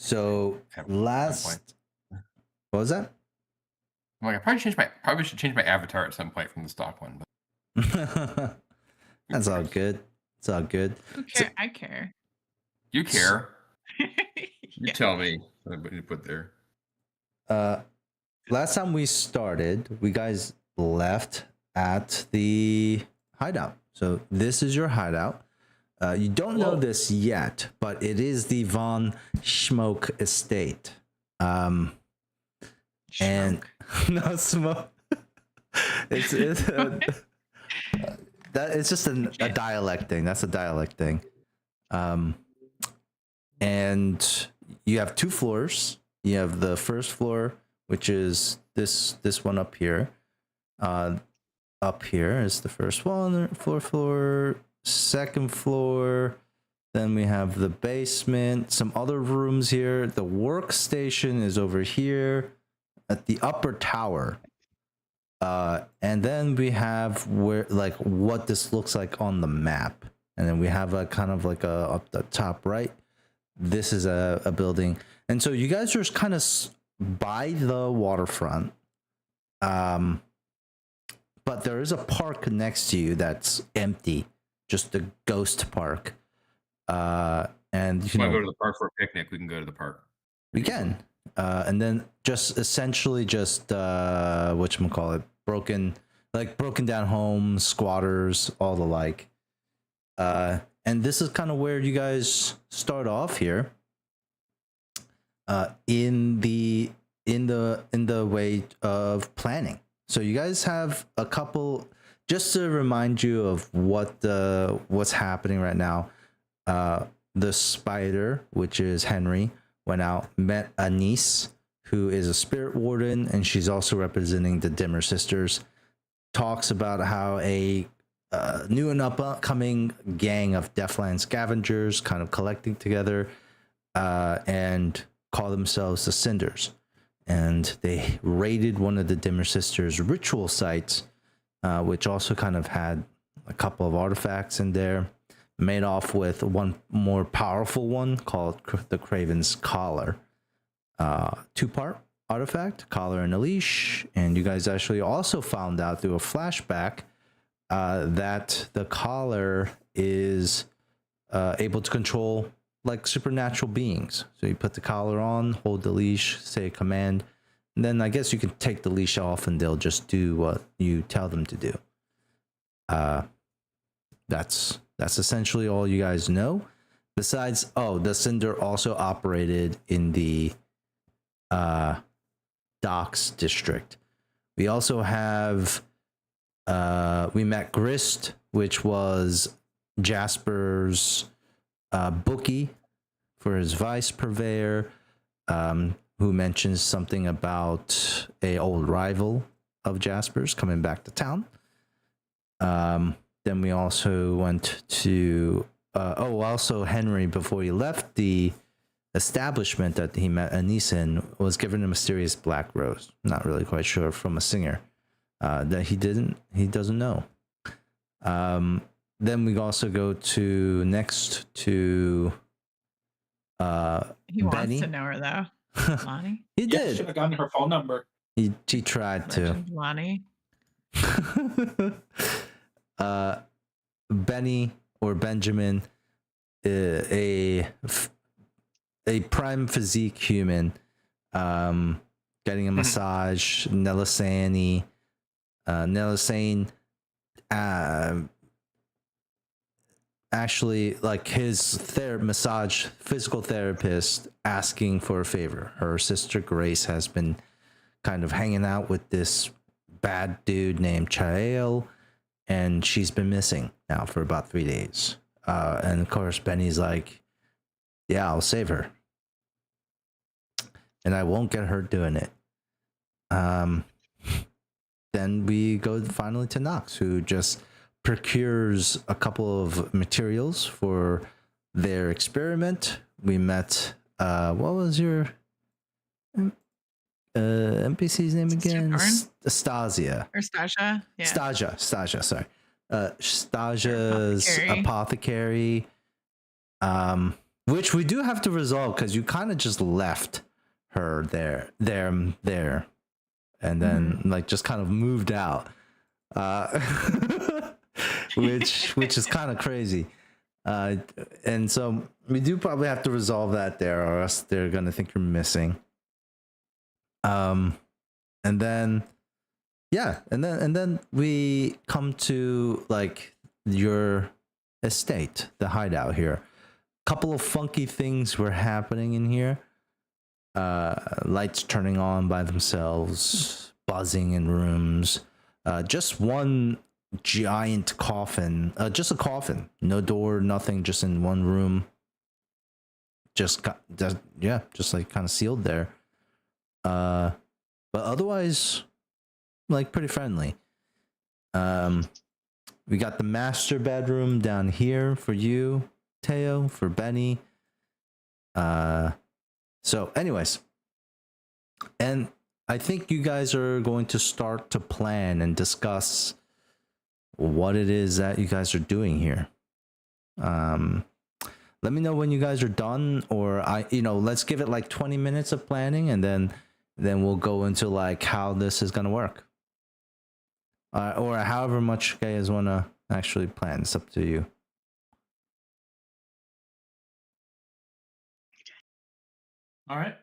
So at one last, what was that? I'm like, I probably should change my avatar at some point from the stock one. But That's all good. It's all good. So, Okay, I care. you care. You Yeah. tell me what you put there. last time we started, we guys left at the hideout. So this is your hideout. You don't know this yet, but it is the Von Schmoke estate. And no smoke. It's that it's just a dialect thing. That's a dialect thing. And you have 2 floors. You have the first floor, which is this one up here. Up here is the first one, floor. Second floor. Then we have the basement. Some other rooms here. The workstation is over here at the upper tower. And then we have what this looks like on the map. And then we have a kind of like a up the top right. This is a building. And so you guys are kind of by the waterfront. But there is a park next to you that's empty. Just a ghost park. And If you want to go to the park for a picnic, we can go to the park. We can. And then just essentially whatchamacallit, broken down homes, squatters, all the like. And this is kind of where you guys start off here. In the way of planning. So you guys have a couple, just to remind you of what's happening right now. The spider, which is Henry, went out, met Anise, who is a spirit warden, and she's also representing the Dimmer sisters. Talks about how a new and upcoming gang of Deathland scavengers kind of collecting together and call themselves the Cinders. And they raided one of the Dimmer sisters' ritual sites, which also kind of had a couple of artifacts in there. Made off with one more powerful one called the Craven's Collar. 2-part artifact, collar and a leash. And you guys actually also found out through a flashback that the collar is able to control like supernatural beings. So you put the collar on, hold the leash, say a command, and then I guess you can take the leash off and they'll just do what you tell them to do. That's essentially all you guys know. Besides, the Cinder also operated in the Docks district. We also have we met Grist, which was Jasper's bookie for his vice purveyor, who mentions something about a old rival of Jasper's coming back to town. Then we also went to also Henry, before he left the establishment that he met Anise in, was given a mysterious black rose. Not really quite sure, from a singer that he doesn't know. Then we also go to next to He wants Benny. to know her though. Lonnie? He did. Should have gotten her phone number. He tried to. Lonnie. Benny or Benjamin, a prime physique human, getting a massage. Nelisane, actually, like his massage physical therapist, asking for a favor. Her sister Grace has been kind of hanging out with this bad dude named Chael, and she's been missing now for about 3 days. And of course, Benny's like, yeah, I'll save her. And I won't get hurt doing it. Then we go finally to Knox, who just procures a couple of materials for their experiment. We met, what was your NPC's name again? Stasia. Or Stasia? Yeah. Stasia, sorry. Stasia's apothecary. which we do have to resolve because you kind of just left her there, and then like just kind of moved out, which is kind of crazy. And so we do probably have to resolve that there, or else they're gonna think you're missing. And then and then we come to like your estate, the hideout here. Couple of funky things were happening in here. Lights turning on by themselves, buzzing in rooms. Just one giant coffin, just a coffin, no door, nothing, just in one room. Just like kind of sealed there. But otherwise, like pretty friendly. We got the master bedroom down here for you, Teo, for Benny. So anyways, and I think you guys are going to start to plan and discuss what it is that you guys are doing here. Let me know when you guys are done, or let's give it like 20 minutes of planning, and then we'll go into like how this is gonna work. Or however much you guys want to actually plan. It's up to you. All right.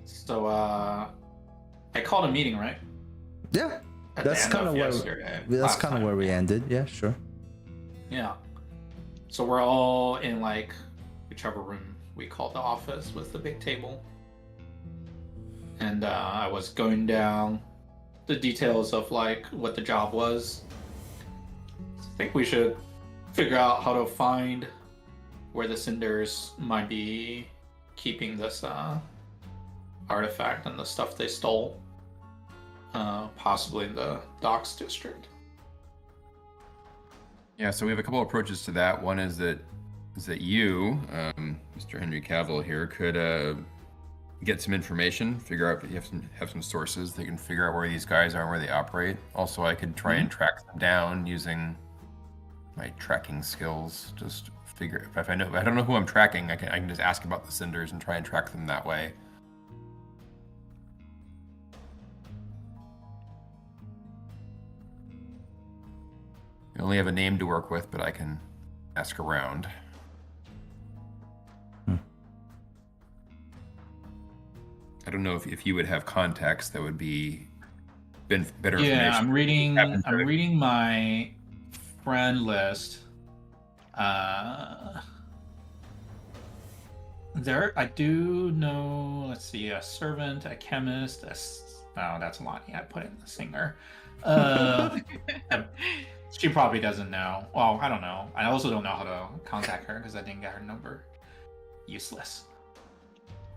So I called a meeting, right? Yeah. At That's the end kind of yesterday, that's last kind of time. where we ended. Yeah, sure. Yeah. So we're all in like whichever room we called the office with the big table. And I was going down the details of like what the job was. I think we should figure out how to find where the Cinders might be keeping this artifact and the stuff they stole. Possibly in the Docks district. Yeah, so we have a couple approaches to that. One is that you, Mr. Henry Cavill here, could get some information, figure out if you have some sources that can figure out where these guys are and where they operate. Also, I could try and track them down using my tracking skills. Just figure if I don't know who I'm tracking, I can just ask about the Cinders and try and track them that way. I only have a name to work with, but I can ask around. I don't know if you would have contacts that would be better information. Yeah, I'm reading my friend list. There, I do know. Let's see, a servant, a chemist. That's Lonnie. I put in the singer. She probably doesn't know. Well, I don't know. I also don't know how to contact her because I didn't get her number. Useless.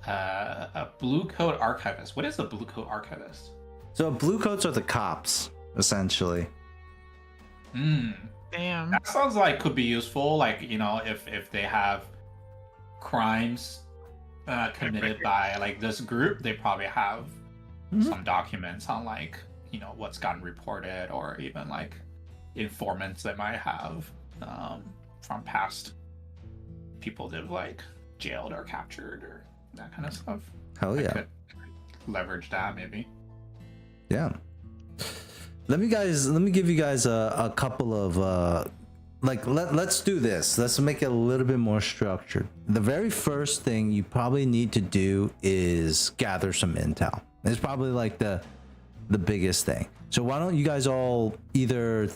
A blue coat archivist. What is a blue coat archivist? So blue coats are the cops, essentially. Damn. That sounds like could be useful. Like, if they have crimes committed by like this group, they probably have some documents on like what's gotten reported, or even like informants they might have from past people they've like jailed or captured or that kind of stuff. Hell yeah. I could leverage that maybe. Yeah. Let me give you guys a couple of let's do this. Let's make it a little bit more structured. The very first thing you probably need to do is gather some intel. It's probably like the biggest thing. So why don't you guys all either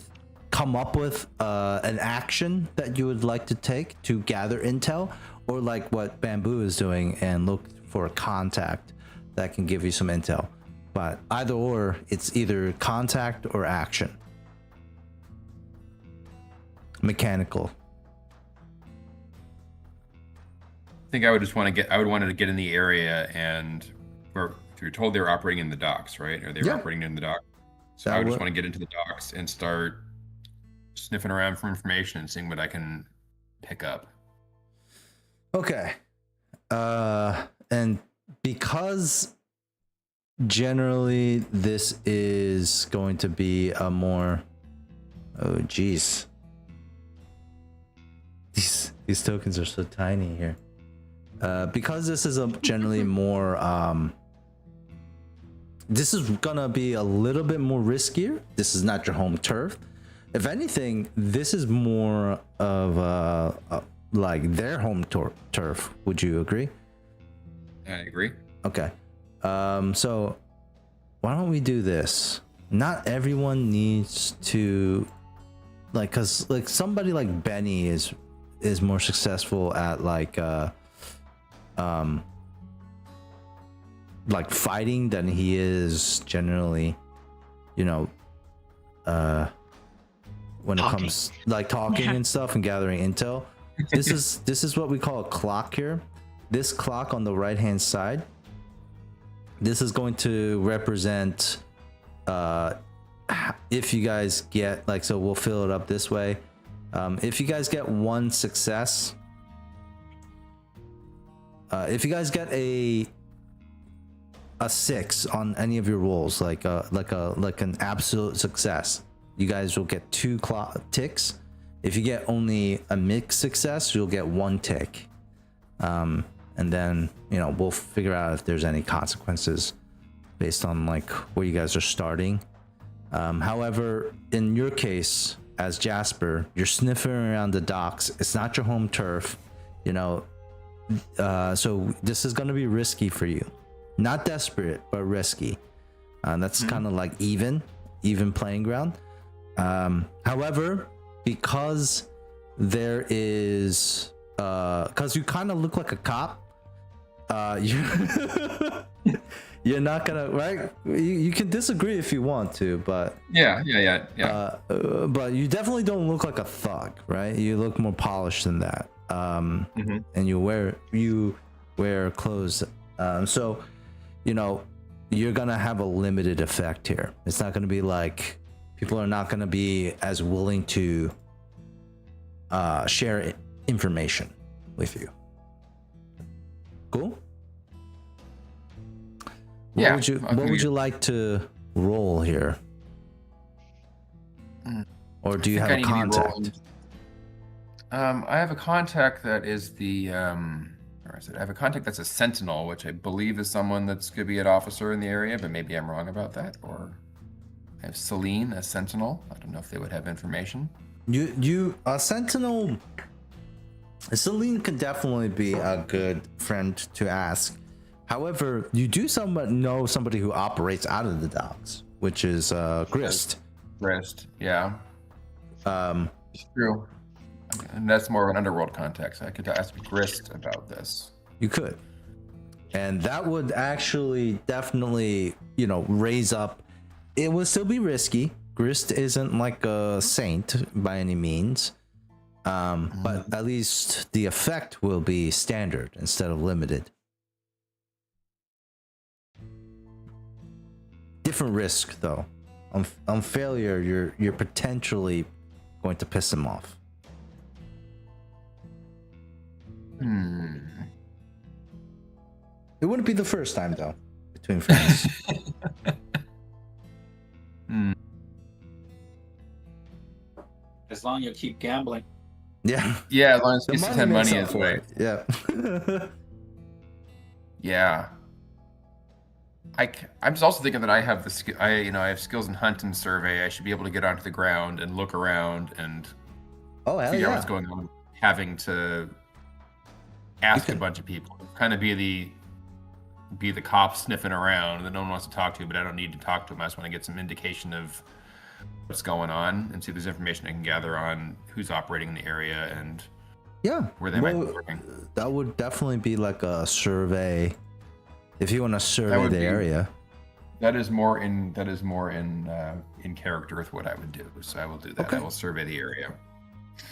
come up with an action that you would like to take to gather intel, or like what Bamboo is doing and look for a contact that can give you some intel. But either or, it's either contact or action. Mechanical. I think I would want to get in the area, and where you're told they were operating in the docks, right? Or they were operating in the dock. So I would just want to get into the docks and start sniffing around for information and seeing what I can pick up. Okay. and because generally this is going to be a more, oh geez, these tokens are so tiny here. Because this is a generally more this is gonna be a little bit more riskier. This is not your home turf. If anything, this is more of like their home turf. Would you agree? I agree. Okay. So why don't we do this? Not everyone needs to, like, cause like somebody like Benny is more successful at like fighting than he is generally, you know, when it comes like talking and stuff and gathering intel. This is what we call a clock here. This clock on the right hand side, this is going to represent if you guys get like, so we'll fill it up this way. If you guys get one success, if you guys get a 6 on any of your rolls, like an absolute success, you guys will get 2 ticks. If you get only a mixed success, you'll get 1 tick. And then, you know, we'll figure out if there's any consequences based on like where you guys are starting. However, in your case, as Jasper, you're sniffing around the docks. It's not your home turf, you know. So this is going to be risky for you. Not desperate, but risky. That's kind of like even playing ground. However, because there is, because you kind of look like a cop, you're not gonna, right? You can disagree if you want to, but Yeah. but you definitely don't look like a thug, right? You look more polished than that. And you wear clothes. So, you know, you're gonna have a limited effect here. It's not gonna be like, people are not gonna be as willing to share information with you. Cool. Yeah, What would you like to roll here? Or do you have a contact? I have a contact that is the where is it? I have a contact that's a sentinel, which I believe is someone that's going to be an officer in the area, but maybe I'm wrong about that. Or I have Celine, a sentinel. I don't know if they would have information. You a sentinel. Celine can definitely be a good friend to ask. However, you do know somebody who operates out of the docks, which is Grist. Grist, yeah. It's true. And that's more of an underworld context. I could ask Grist about this. You could. And that would actually definitely, you know, raise up. It would still be risky. Grist isn't like a saint by any means. But at least the effect will be standard instead of limited. Different risk though. On failure, you're potentially going to piss him off. It wouldn't be the first time though, between friends. As long as you keep gambling. Yeah. Yeah, as long as you spend money is right. Yeah. Yeah. I'm just also thinking that I have I have skills in hunt and survey. I should be able to get onto the ground and look around and figure out what's going on. Having to ask a bunch of people, kind of be the cop sniffing around that no one wants to talk to, but I don't need to talk to them. I just want to get some indication of what's going on and see if there's information I can gather on who's operating in the area and where they might be working. That would definitely be like a survey. If you want to survey the area, that is more in character with what I would do. So I will do that. Okay. I will survey the area.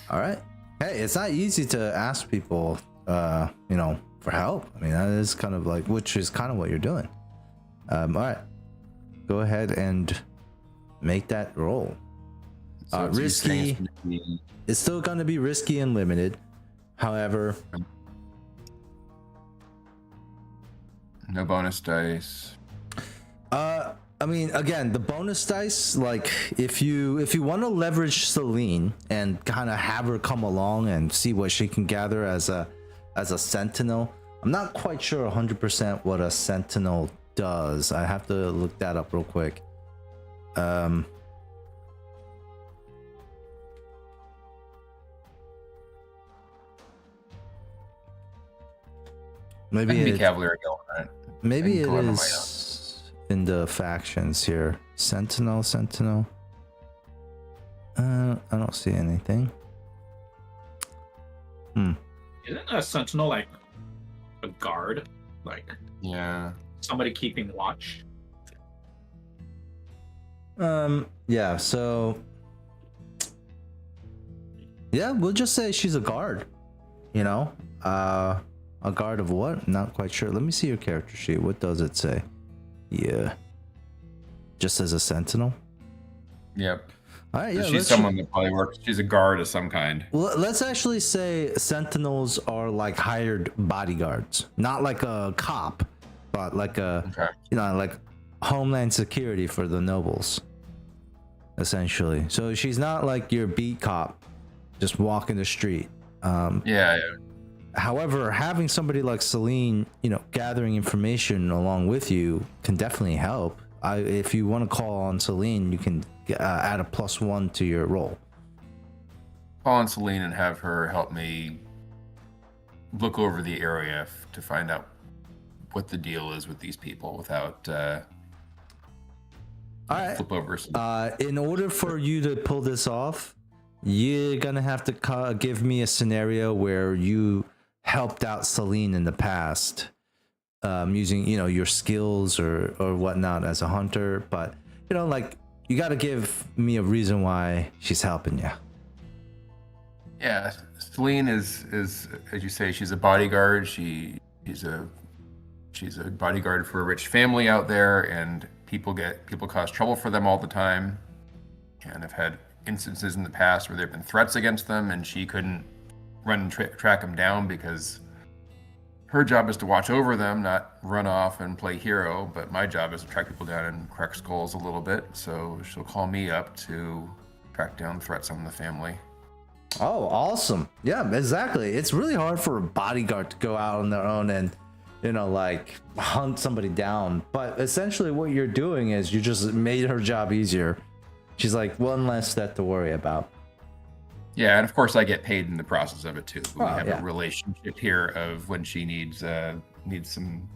All right. Hey, it's not easy to ask people, you know, for help. I mean, that is kind of like, which is kind of what you're doing. All right, go ahead and make that roll. So risky. It's still going to be risky and limited. However, No bonus dice. I mean, again, the bonus dice, like if you want to leverage Celine and kind of have her come along and see what she can gather as a sentinel. I'm not quite sure 100% what a sentinel does. I have to look that up real quick. Maybe Be it, Cavalier going on it. maybe I it can go on my is in the factions here. Sentinel. I don't see anything. Isn't a sentinel like a guard? Like Yeah. somebody keeping watch? Yeah, so yeah, we'll just say she's a guard. You know? A guard of what? Not quite sure. Let me see your character sheet. What does it say? Yeah. Just as a sentinel? Yep. All right, yeah. She's someone that probably works. She's a guard of some kind. Well, let's actually say sentinels are like hired bodyguards, not like a cop, but like like homeland security for the nobles, essentially. So she's not like your beat cop, just walking the street. Yeah. However, having somebody like Celine, gathering information along with you can definitely help. If you want to call on Celine, you can add a +1 to your roll. Call on Celine and have her help me look over the area to find out what the deal is with these people without All right. flip over some. In order for you to pull this off, you're gonna have to give me a scenario where you helped out Celine in the past, using your skills or whatnot as a hunter. But like you got to give me a reason why she's helping you. Yeah, Celine is as you say, she's a bodyguard. She's a bodyguard for a rich family out there, and people cause trouble for them all the time, and have had instances in the past where there have been threats against them, and she couldn't run and track them down because her job is to watch over them, not run off and play hero. But my job is to track people down and crack skulls a little bit. So she'll call me up to track down threats on the family. Oh, awesome. Yeah, exactly. It's really hard for a bodyguard to go out on their own and, like hunt somebody down. But essentially what you're doing is you just made her job easier. She's like one less step to worry about. Yeah, and of course I get paid in the process of it too. We have yeah. a relationship here of when she needs some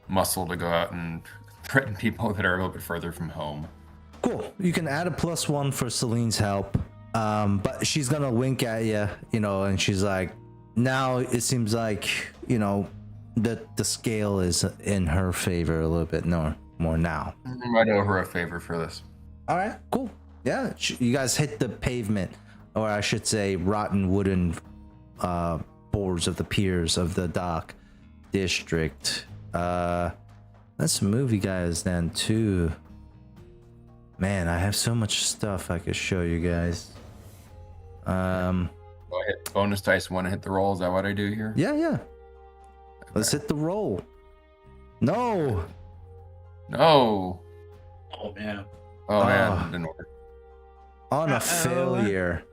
muscle to go out and threaten people that are a little bit further from home. Cool. You can add a +1 for Celine's help. But she's gonna wink at you, and she's like, now it seems like, that the scale is in her favor a little bit more now. I owe her a favor for this. All right, cool. Yeah, you guys hit the pavement, or I should say rotten wooden boards of the piers of the dock district. Let's move you guys then to... Man, I have so much stuff I could show you guys. Do I hit bonus dice, want to hit the roll? Is that what I do here? Yeah. Let's hit the roll. No. No. Oh man. Oh man, didn't work. On a failure.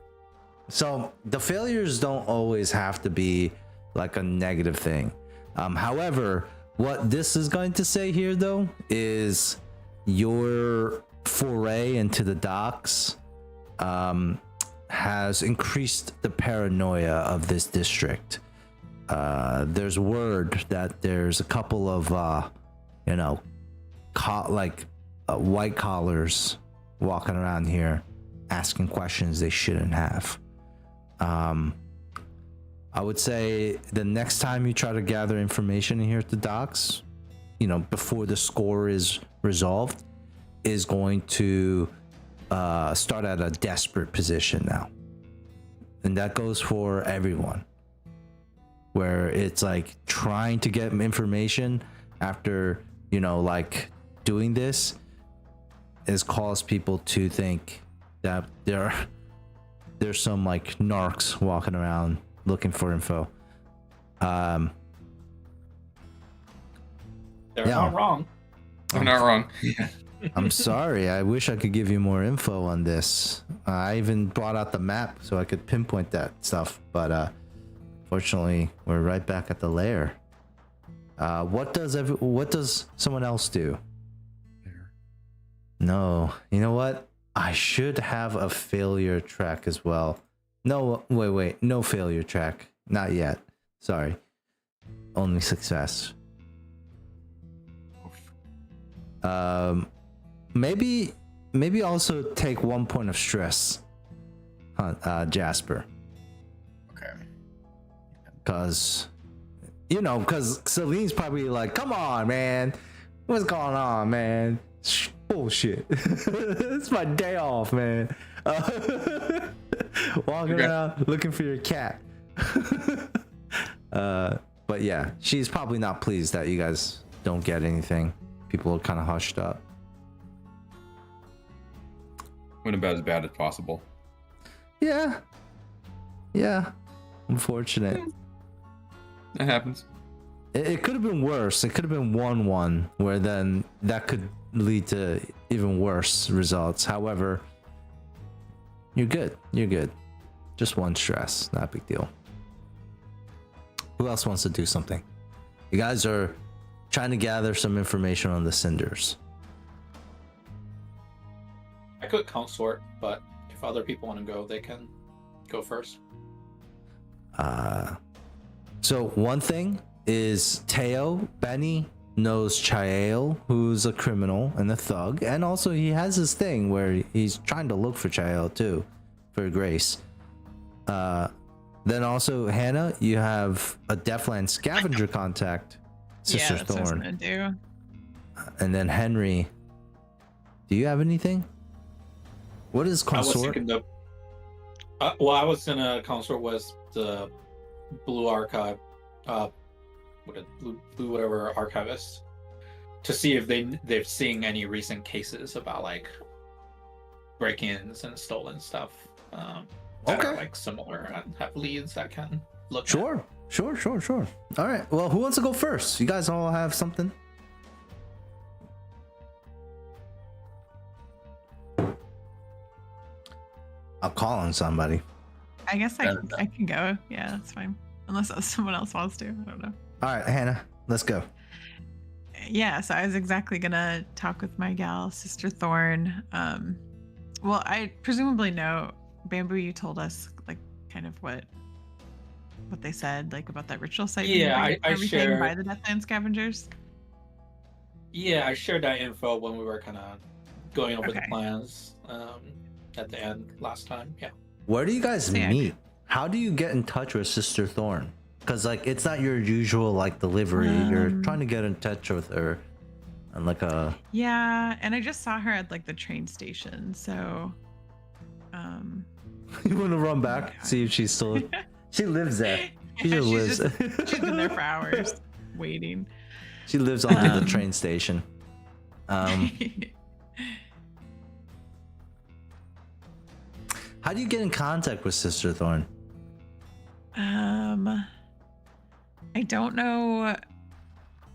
So the failures don't always have to be like a negative thing. However, what this is going to say here though is your foray into the docks has increased the paranoia of this district. There's word that there's a couple of white collars walking around here asking questions they shouldn't have. I would say the next time you try to gather information here at the docks, before the score is resolved, is going to start at a desperate position now. And that goes for everyone, where it's like trying to get information after doing this has caused people to think that there's some like narcs walking around looking for info. They're Yeah. not wrong. I'm not wrong. I'm sorry. I wish I could give you more info on this. I even brought out the map so I could pinpoint that stuff, but fortunately, we're right back at the lair. What does someone else do? No, you know what? I should have a failure track as well. No, wait, no failure track. Not yet. Sorry. Only success. Maybe also take 1 point of stress, Jasper. Okay. Cause Celine's probably like, come on, man. What's going on, man? Bullshit. It's my day off, man. Walking around looking for your cat. But yeah, she's probably not pleased that you guys don't get anything. People are kind of hushed up. Went about as bad as possible. Yeah. Unfortunate. That happens. It could have been worse. It could have been 1-1, where then that could lead to even worse results. However, you're good. Just 1 stress, not a big deal. Who else wants to do something? You guys are trying to gather some information on the cinders. I could consort, but if other people want to go, they can go first. So one thing is Benny knows Chael, who's a criminal and a thug, and also he has this thing where he's trying to look for Chael too, for Grace. Then also Hannah, you have a Deathland scavenger contact, Sister yeah, that's what I was Thorn. gonna do. And then Henry, do you have anything? What is I was consort? thinking I was gonna consort with the Blue Archive, blue whatever archivist, to see if they've seen any recent cases about like break-ins and stolen stuff. That are, like similar and have leads that can look. at. Sure. All right. Well, who wants to go first? You guys all have something? I'll call on somebody. I guess I can go. Yeah, that's fine. Unless someone else wants to. I don't know. All right, Hannah, let's go. Yeah, so I was exactly gonna talk with my gal, Sister Thorn. Well, I presumably know, Bamboo, you told us like kind of what they said, like about that ritual site. Yeah, I everything shared by the Deathland Scavengers. Yeah, I shared that info when we were kind of going over the Okay. plans at the end last time. Yeah. Where do you guys Yeah. meet? How do you get in touch with Sister Thorn? Because like it's not your usual like delivery. You're trying to get in touch with her, and like a Yeah, and I just saw her at like the train station. So, you want to run back, Yeah. see if she's still. She lives there. She Yeah, just lives. she's been there for hours waiting. She lives under the train station. How do you get in contact with Sister Thorn? I don't know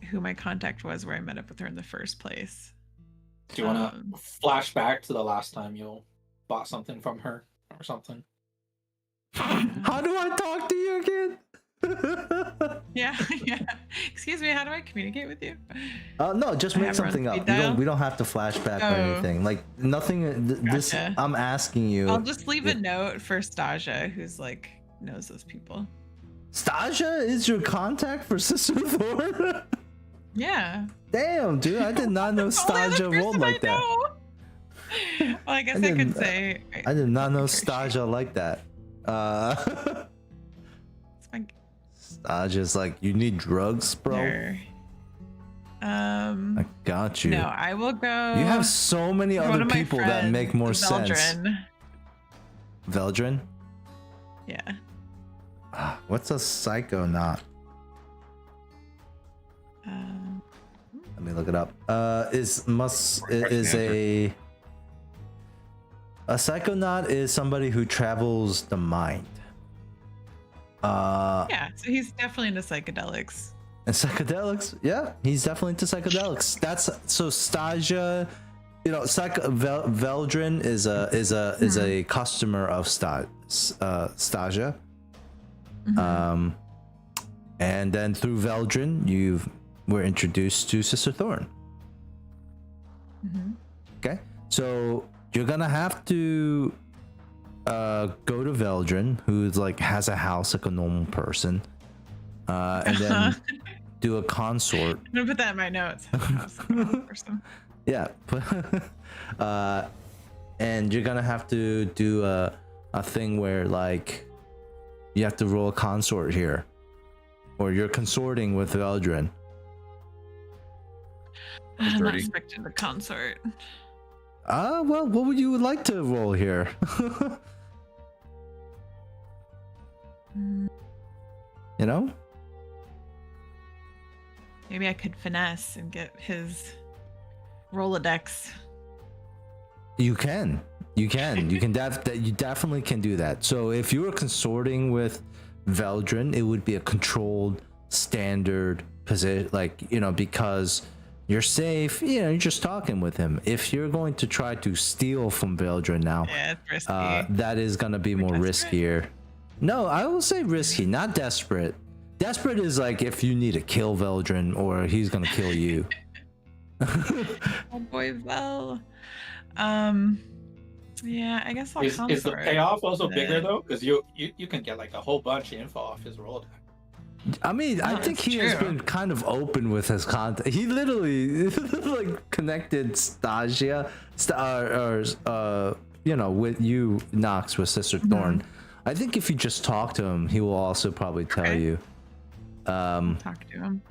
who my contact was where I met up with her in the first place. Do you want to flash back to the last time you bought something from her or something? How do I talk to you again? Yeah. Excuse me, how do I communicate with you? No, just I make have her on something up. speed dial? We don't have to flashback or Oh. anything. Like nothing. This Gotcha. I'm asking you. I'll just leave a note for Stasia, who's like knows those people. Stasia is your contact for Sister Thorn? Yeah. Damn, dude, I did not know Only other Stasia rolled person like I that. know. Well, I guess I didn't- could say. I did not know Pretty sure. Stasia like that. It's my Stasia's like, you need drugs, bro. there. I got you. No, I will go. You have so many one other of my people that friends, make more sense. Veldrin. Veldrin? Yeah. What's a psychonaut? Let me look it up. Is a psychonaut is somebody who travels the mind. Yeah, so he's definitely into psychedelics. And psychedelics, yeah, he's definitely into psychedelics. That's so Stasia, you know, Veldrin is a customer of Stasia. And then through Veldrin, you were introduced to Sister Thorn. Okay, so you're gonna have to go to Veldrin, who's like has a house like a normal person, and then do a consort. I'm gonna put that in my notes. Person. Yeah, and you're gonna have to do a thing where like you have to roll a consort here, or you're consorting with Veldrin. I'm not expecting the consort. Well, what would you like to roll here? You know? Maybe I could finesse and get his Rolodex. You definitely can do that. So if you were consorting with Veldrin, it would be a controlled standard position, like, you know, because you're safe, you know, you're just talking with him. If you're going to try to steal from Veldrin now, Yeah, it's risky. that is going to be more riskier. No, I will say risky, not desperate. Desperate is like if you need to kill Veldrin or he's going to kill you. Oh boy, Vel. Yeah, I guess I'll Is the consort. payoff also bigger though? Because you can get like a whole bunch of info off his Rolodex. I mean, I think he has been kind of open with his content. He literally like connected Stasia, you know, with you, Nox, with Sister Thorn. I think if you just talk to him, he will also probably tell you. Talk to him.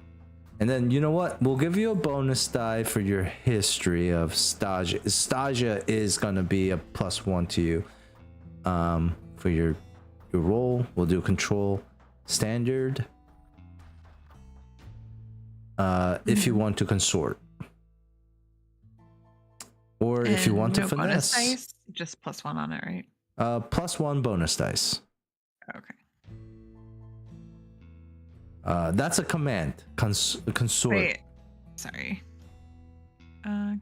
And then, you know what? We'll give you a bonus die for your history of Stasia. Stasia is gonna be a +1 to you. For your roll, we'll do control standard. If you want to consort, or if you want to finesse, bonus dice, just +1 on it, right? +1 bonus dice. Okay. That's a command. Consort. Wait. Sorry.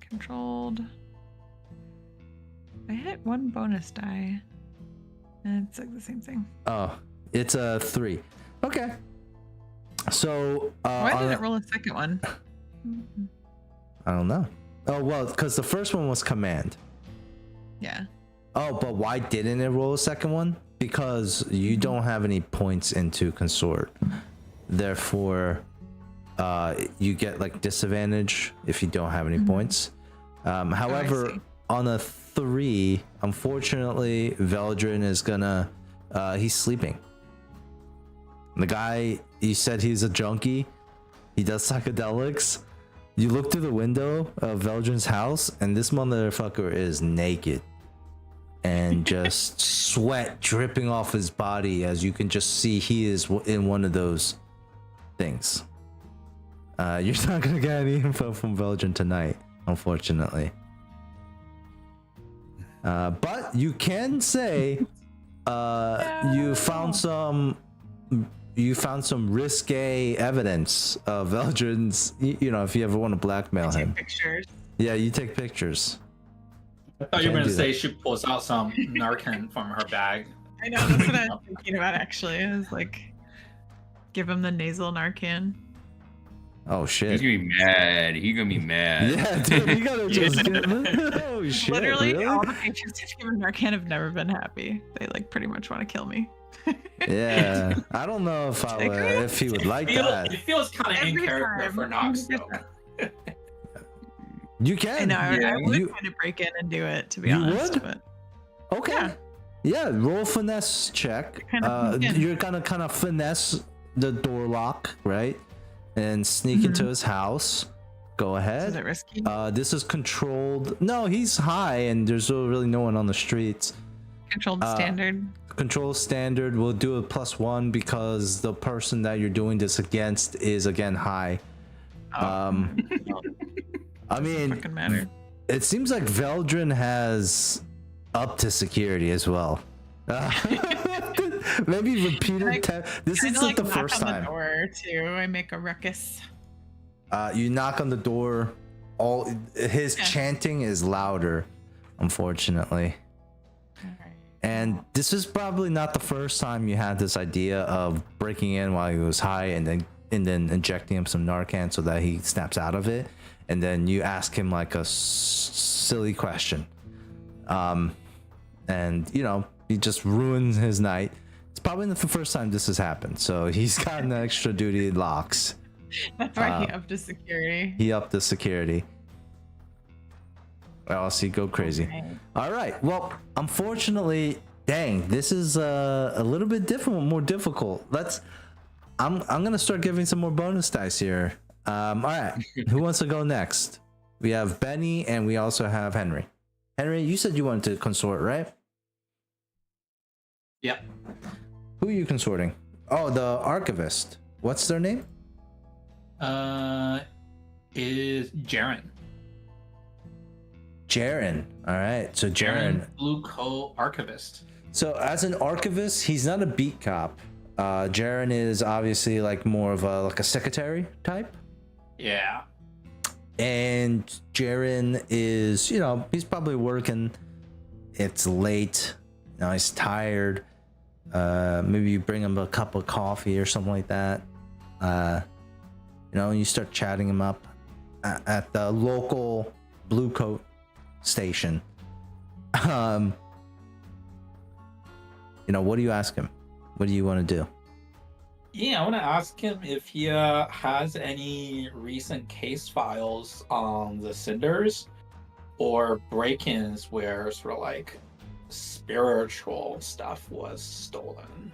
Controlled. I hit 1 bonus die. And it's like the same thing. Oh, it's a 3. Okay. So why did it roll a second one? I don't know. Oh well, because the first one was command. Yeah. Oh, but why didn't it roll a second one? Because you don't have any points into consort. Therefore, you get like disadvantage if you don't have any points. However, on a 3, unfortunately, Veldrin is gonna he's sleeping. The guy, you said he's a junkie. He does psychedelics. You look through the window of Veldrin's house, and this motherfucker is naked. And just sweat dripping off his body, as you can just see he is in one of those things. You're not gonna get any info from Veldrin tonight, unfortunately. But you can say you found some risque evidence of Veldrin's, you know, if you ever want to blackmail him. Pictures. Yeah, you take pictures. I thought you were gonna say she pulls out some Narcan from her bag. I know, that's what I was thinking about actually. I was like, give him the nasal Narcan. Oh shit. He's gonna be mad. He's gonna be mad. Yeah, dude, you gotta just get oh shit. Literally, really? all the patients who've given Narcan have never been happy. They like pretty much want to kill me. Yeah, I don't know if if he would like that. It feels kind of in character for Nox though. You can. I know. I would you, kind of break in and do it, to be you honest. would? But okay. Yeah, roll finesse check. You're gonna kind of finesse the door lock, right? And sneak into his house. Go ahead. Is it risky? This is controlled. No, he's high and there's really no one on the streets. Controlled standard. Control standard. We'll do a +1 because the person that you're doing this against is again high. I mean, Fucking matter. it seems like Veldrin has up to security as well. Maybe repeat Like, it. This is Kinda not the knock first on the time. door too. I make a ruckus. You knock on the door. All his Yeah. chanting is louder, unfortunately. Alright. And this is probably not the first time you had this idea of breaking in while he was high and then injecting him some Narcan so that he snaps out of it. And then you ask him like a silly question. And you know, he just ruins his night. It's probably not the first time this has happened. So he's got an extra duty locks. That's why he upped his security. He upped the security. Or else he'd go crazy. Okay. All right. Well, unfortunately, dang, this is a little bit different, more difficult. I'm gonna start giving some more bonus dice here. All right. Who wants to go next? We have Benny and we also have Henry. Henry, you said you wanted to consort, right? Yep. Who are you consorting? Oh, the archivist. What's their name? Is Jaren. Jaren. All right. So Jaren. Blue Coat Archivist. So as an archivist, he's not a beat cop. Jaren is obviously like more of a secretary type. Yeah. And Jaren is, you know, he's probably working. It's late. You know, he's tired. Maybe you bring him a cup of coffee or something like that. You know, you start chatting him up at the local Blue Coat station. You know, what do you ask him? What do you want to do? Yeah, I want to ask him if he has any recent case files on the Cinders or break-ins where sort of like spiritual stuff was stolen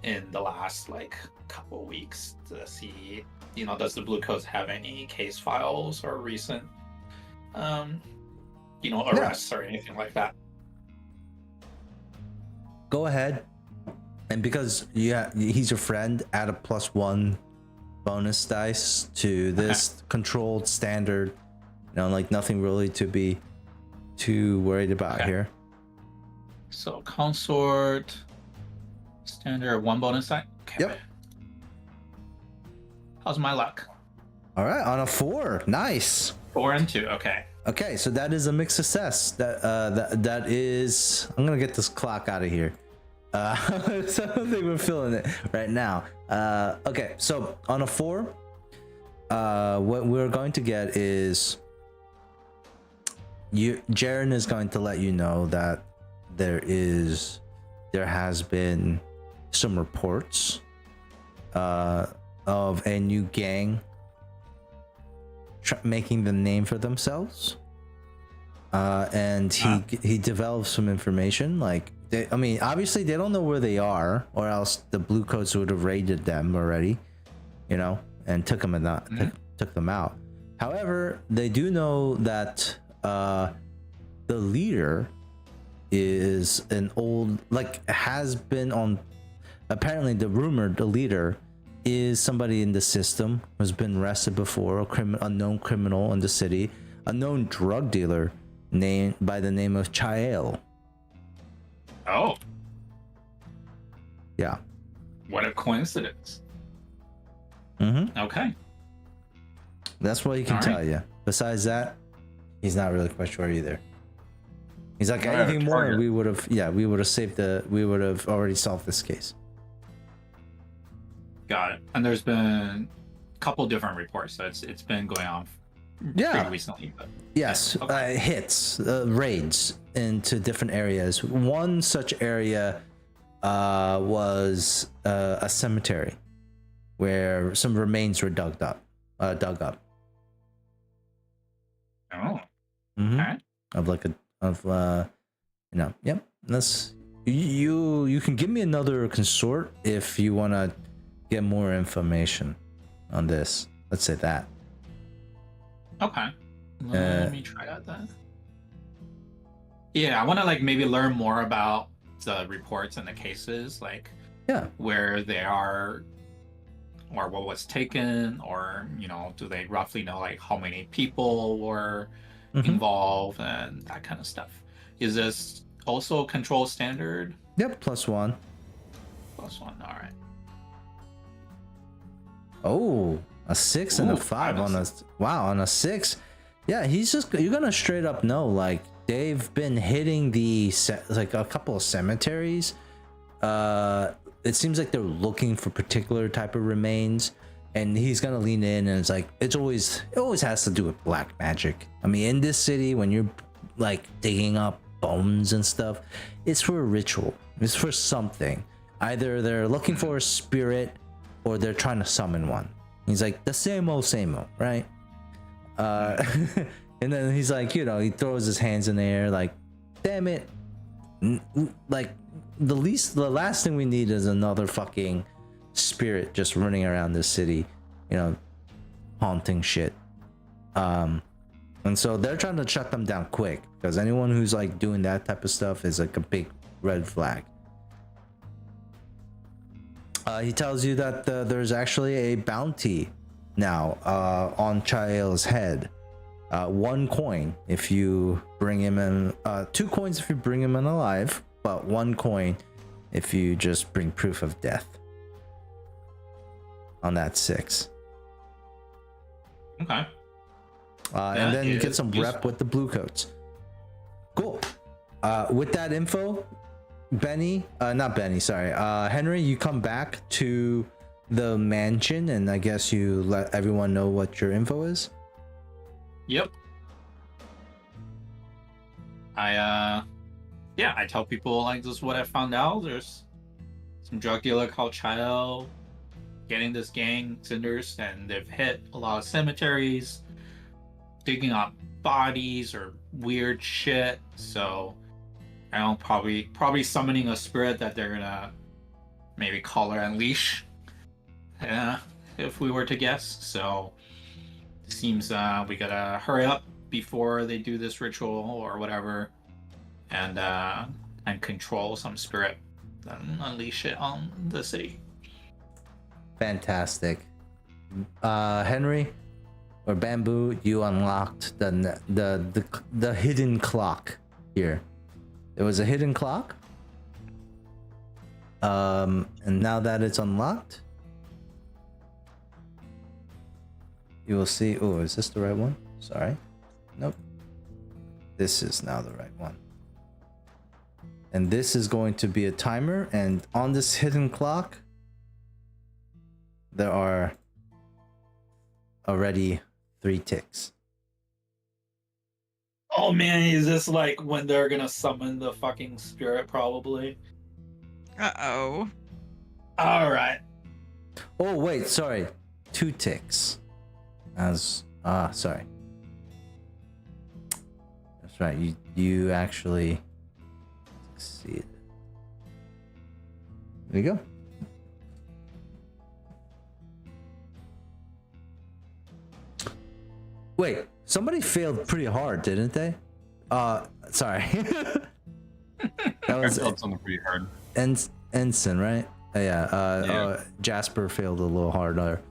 in the last like couple weeks to see, you know, does the Blue Coats have any case files or recent, you know, arrests or anything like that? Go ahead. And because he's your friend, add a +1 bonus dice to this controlled standard. You know, like nothing really to be too worried about here. So consort standard 1 bonus die. Okay. Yep. How's my luck? All right, on a 4. Nice. 4 and 2. Okay. Okay, so that is a mixed success. That is. I'm gonna get this clock out of here. So I don't think we're feeling it right now. Okay, so on a 4, what we're going to get is Jaren is going to let you know that there has been some reports of a new gang making the name for themselves, and he develops some information like. I mean, obviously they don't know where they are, or else the Blue Coats would have raided them already, you know, and took them out. However, they do know that the leader is an old, like, has been on. Apparently, the leader is somebody in the system who's been arrested before, a known criminal in the city, a known drug dealer named by the name of Chael. Oh. Yeah. What a coincidence. Mm-hmm. Okay. That's what he can tell you. Besides that, he's not really quite sure either. He's like, anything more, we would have already solved this case. Got it. And there's been a couple different reports, so it's been going on pretty recently. But yes, hits, raids into different areas. One such area was a cemetery where some remains were dug up. Oh. Mm-hmm. Okay. Yep. That's you can give me another consort if you want to get more information on this. Let's say that. Okay. Let me try that then. Yeah, I want to like maybe learn more about the reports and the cases, like where they are, or what was taken, or you know, do they roughly know like how many people were involved and that kind of stuff. Is this also control standard? Yep, +1. +1. All right. Oh, a 6 and a Ooh, 5 five on a and on a 6. Yeah, you're gonna straight up know, like, they've been hitting like a couple of cemeteries. It seems like they're looking for particular type of remains, and he's gonna lean in, and it's like it always has to do with black magic. I mean, in this city, when you're like digging up bones and stuff, it's for a ritual. It's for something. Either they're looking for a spirit, or they're trying to summon one. He's like, the same old, right? And then he's like, you know, he throws his hands in the air, like, damn it. Like, the last thing we need is another fucking spirit just running around this city, you know, haunting shit. And so they're trying to shut them down quick, because anyone who's like doing that type of stuff is like a big red flag. He tells you that there's actually a bounty now on Chael's head. 1 coin if you bring him in, 2 coins if you bring him in alive, but 1 coin if you just bring proof of death on that 6. Okay. And then you get some useful. rep with the blue coats. Cool. With that info, Henry, you come back to the mansion, and I guess you let everyone know what your info is. Yep. I tell people, like, this is what I found out. There's some drug dealer called Chael getting this gang cinders, and they've hit a lot of cemeteries, digging up bodies or weird shit. So I don't probably summoning a spirit that they're gonna maybe call or unleash. If we were to guess. So it seems we gotta hurry up before they do this ritual or whatever, and control some spirit and unleash it on the city. Fantastic. Henry or Bamboo, you unlocked the hidden clock here. There was a hidden clock. And now that it's unlocked, you will see. Oh, is this the right one? Sorry. Nope. This is now the right one. And this is going to be a timer, and on this hidden clock there are already 3 ticks. Oh man, is this like when they're gonna summon the fucking spirit? Probably. Uh-oh. All right. Oh wait, sorry, 2 ticks. Sorry. That's right. You actually succeeded. There you go. Wait, somebody failed pretty hard, didn't they? Sorry. That was I felt something pretty hard. Ensign, right? Yeah. Yeah. Jasper failed a little harder.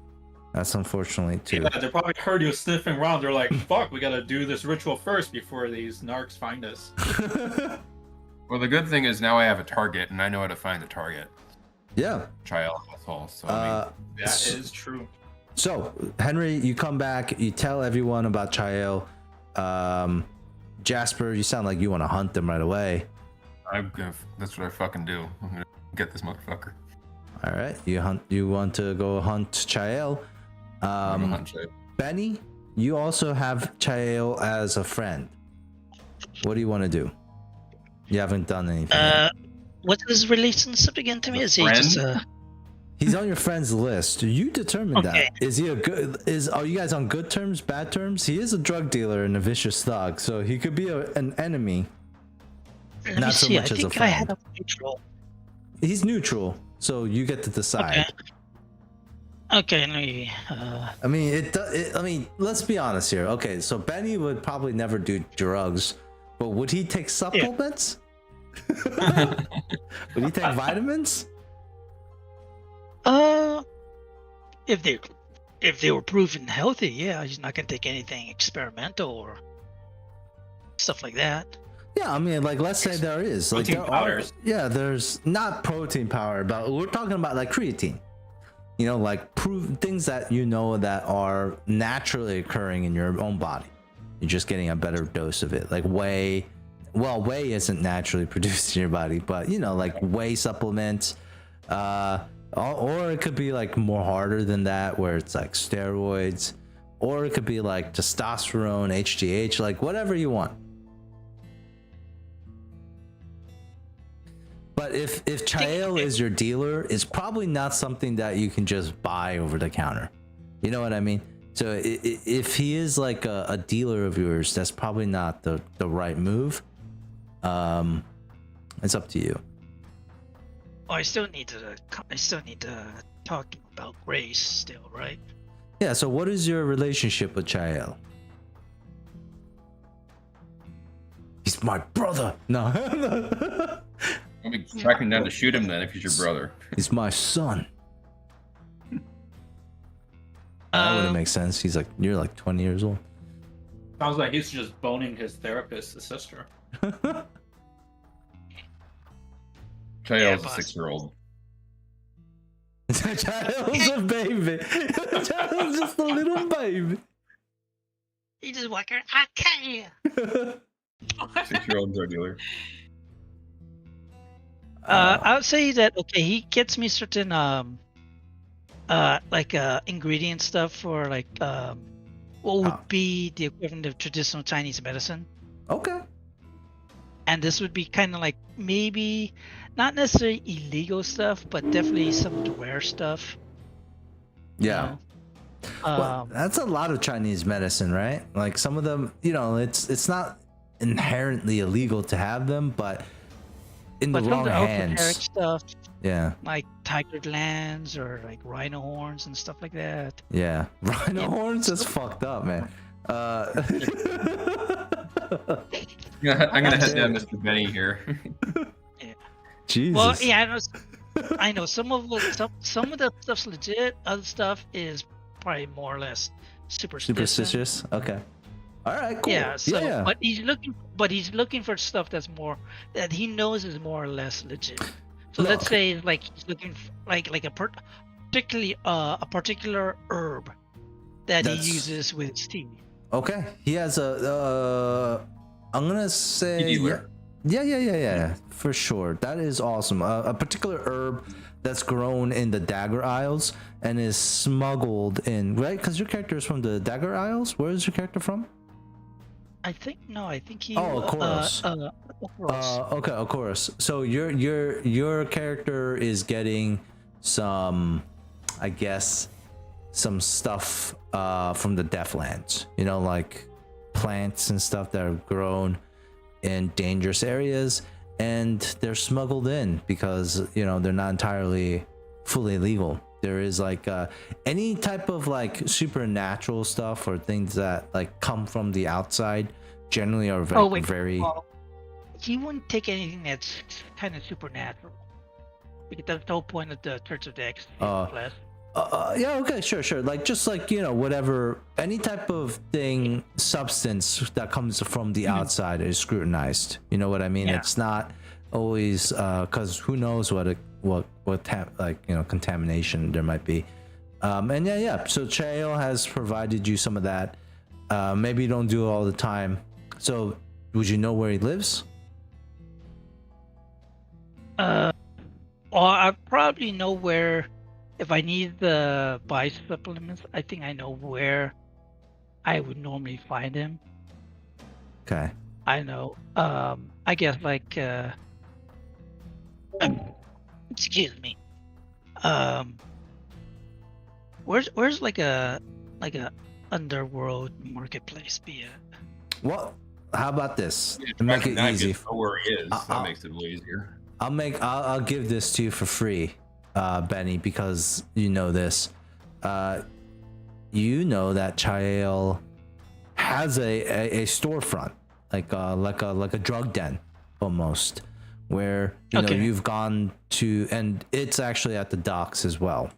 That's unfortunately too. Yeah, they probably heard you sniffing around. They're like, "Fuck, we gotta do this ritual first before these narcs find us." Well, the good thing is now I have a target, and I know how to find the target. Yeah. Child, that's all. So I mean, That is true. So, Henry, you come back, you tell everyone about Chael. Jasper, you sound like you want to hunt them right away. that's what I fucking do. I'm gonna get this motherfucker. All right, you want to go hunt Chael. I'm gonna hunt Chael. Benny, you also have Chael as a friend. What do you want to do? You haven't done anything yet. What's his relationship again to me? Is he just He's on your friends list. You determine Okay. that. Is he are you guys on good terms, bad terms? He is a drug dealer and a vicious thug, so he could be an enemy. Let me Not so see. much I as a think I had friend. a neutral. He's neutral, so you get to decide. Okay, let me. I mean, I mean, let's be honest here. Okay, so Benny would probably never do drugs, but would he take supplements? Would he take vitamins? If they were proven healthy, yeah, he's not gonna take anything experimental or stuff like that. Yeah, I mean, like, let's say there is. Like, Protein there powders. there's not protein powder, but we're talking about like creatine. You know, like things that you know that are naturally occurring in your own body. You're just getting a better dose of it. Like whey. Well, whey isn't naturally produced in your body, but you know, like whey supplements. Or it could be like more harder than that, where it's like steroids, or it could be like testosterone, HGH, like whatever you want. But if Chael is your dealer, it's probably not something that you can just buy over the counter. You know what I mean? So if he is like a dealer of yours, that's probably not the right move. It's up to you. Oh, I still need to talk about Grace still, right? Yeah. So what is your relationship with Chael? He's my brother. No. I'll be tracking down to shoot him then if he's your brother. He's my son. That wouldn't make sense. He's like, you're like 20 years old. Sounds like he's just boning his therapist's sister. Chael's a boss. 6-year-old. Chael's a baby. Chael's just a little baby. He just walk around. I can't. 6-year-old drug dealer. I would say that he gets me certain ingredient stuff for like what would be the equivalent of traditional Chinese medicine. Okay. And this would be kind of like maybe not necessarily illegal stuff, but definitely some rare stuff. Yeah. Well, Um, that's a lot of Chinese medicine, right? Like some of them, you know, it's not inherently illegal to have them, but in the but some wrong of the hands. esoteric stuff, Yeah. like tiger glands or like rhino horns and stuff like that. Yeah. Rhino horns is fucked up, man. I'm gonna head down Mr. Benny here. Jesus. Well, yeah, I know some of the stuff's legit. Other stuff is probably more or less Superstitious. Okay. All right. Cool. Yeah. So, yeah. but he's looking for stuff that he knows is more or less legit. So let's Look. say like he's looking for, like a particular herb that That's- he uses with his tea. Okay. He has a. I'm gonna say. Dealer. Yeah. For sure. That is awesome. A particular herb that's grown in the Dagger Isles and is smuggled in, right? Because your character is from the Dagger Isles. Where is your character from? I think he. Oh, Koros. Koros. Okay, of course. So your character is getting some, I guess, some stuff from the Deathlands. You know, like plants and stuff that are grown in dangerous areas, and they're smuggled in because you know they're not entirely fully legal. There is like any type of like supernatural stuff or things that like come from the outside generally are very. Well, he wouldn't take anything that's kind of supernatural. Because that's the whole point of the Church of the X. Yeah, okay, sure. Like just like, you know, whatever, any type of thing, substance that comes from the outside is scrutinized. You know what I mean? Yeah. It's not always because who knows what contamination there might be. And yeah. So Chael has provided you some of that. Maybe you don't do it all the time. So would you know where he lives? Well, I probably know where. If I need the buy supplements, I think I know where I would normally find him. Okay. I know. I guess like. Excuse me. Where's like a underworld marketplace be at? Well, how about this? Yeah, To make tracking it that easy. gets to know where he is. I'll- That makes it a little easier. I'll give this to you for free, Benny, because you know this. You know that Chael has a storefront, like a drug den almost, where you know Okay. you've gone to, and it's actually at the docks as well.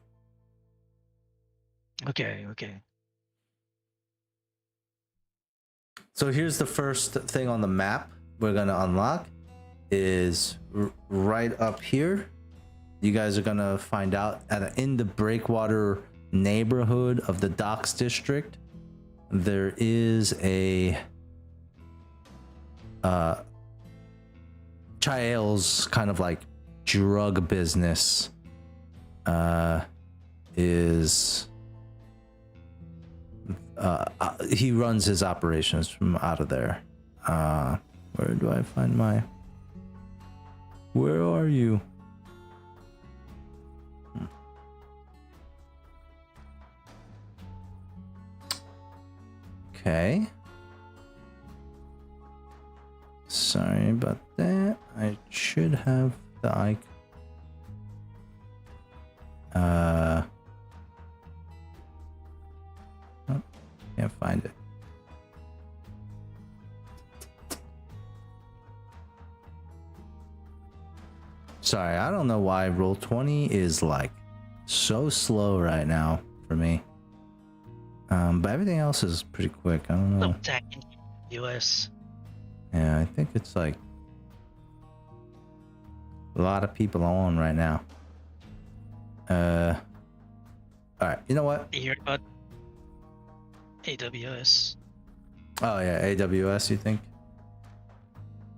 Okay. So here's the first thing on the map we're gonna unlock is right up here. You guys are gonna find out in the Breakwater neighborhood of the Docks District, there is a Chael's kind of like drug business is he runs his operations from out of there. Where do I find my, where are you? Okay. Sorry about that. I should have the icon. Oh, can't find it. Sorry, I don't know why Roll20 is like so slow right now for me. But everything else is pretty quick. I don't know. No tech in US. Yeah, I think it's like a lot of people on right now. All right, you know what? You hear about AWS? Oh yeah, AWS. You think?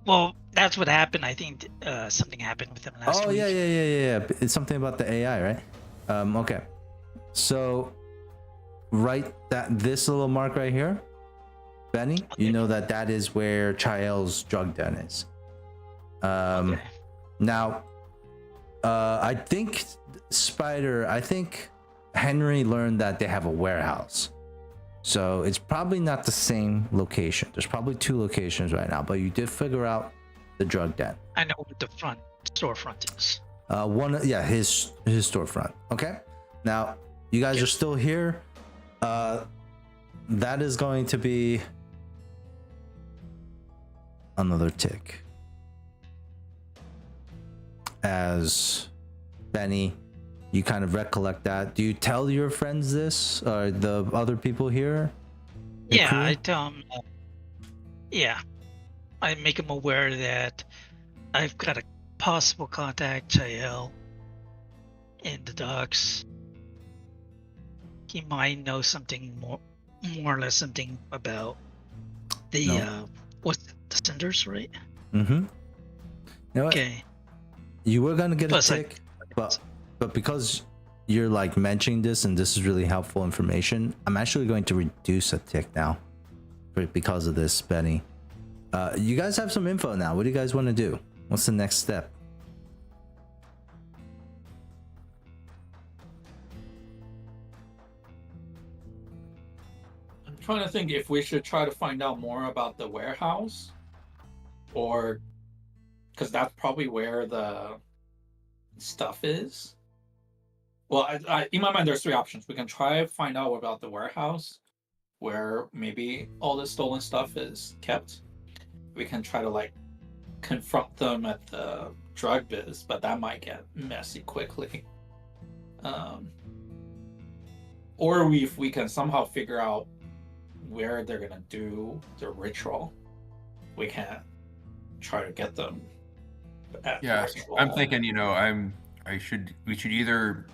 Well, that's what happened. I think something happened with them last week. Yeah. It's something about the AI, right? Okay. So, write this little mark right here, Benny. You know that is where Chael's drug den is. Okay. Now, I think Henry learned that they have a warehouse. So it's probably not the same location. There's probably two locations right now, but you did figure out the drug den. I know what the storefront is. His storefront. Okay. Now you guys are still here. That is going to be another tick. As Benny, you kind of recollect that. Do you tell your friends this, or the other people here? Yeah, crew? I tell them. Yeah, I make them aware that I've got a possible contact, Chael, in the docks. He might know something more or less something about the the cinders, right? Mm-hmm. You know what? Okay. You were gonna get Plus, a tick, but because you're like mentioning this and this is really helpful information, I'm actually going to reduce a tick now because of this, Benny. You guys have some info now. What do you guys want to do? What's the next step? I'm trying to think if we should try to find out more about the warehouse, or because that's probably where the stuff is. Well, in my mind, there's three options. We can try to find out about the warehouse, where maybe all the stolen stuff is kept. We can try to like confront them at the drug biz, but that might get messy quickly. Or if we can somehow figure out where they're gonna do the ritual, we can try to get them at the ritual. I'm thinking, we should either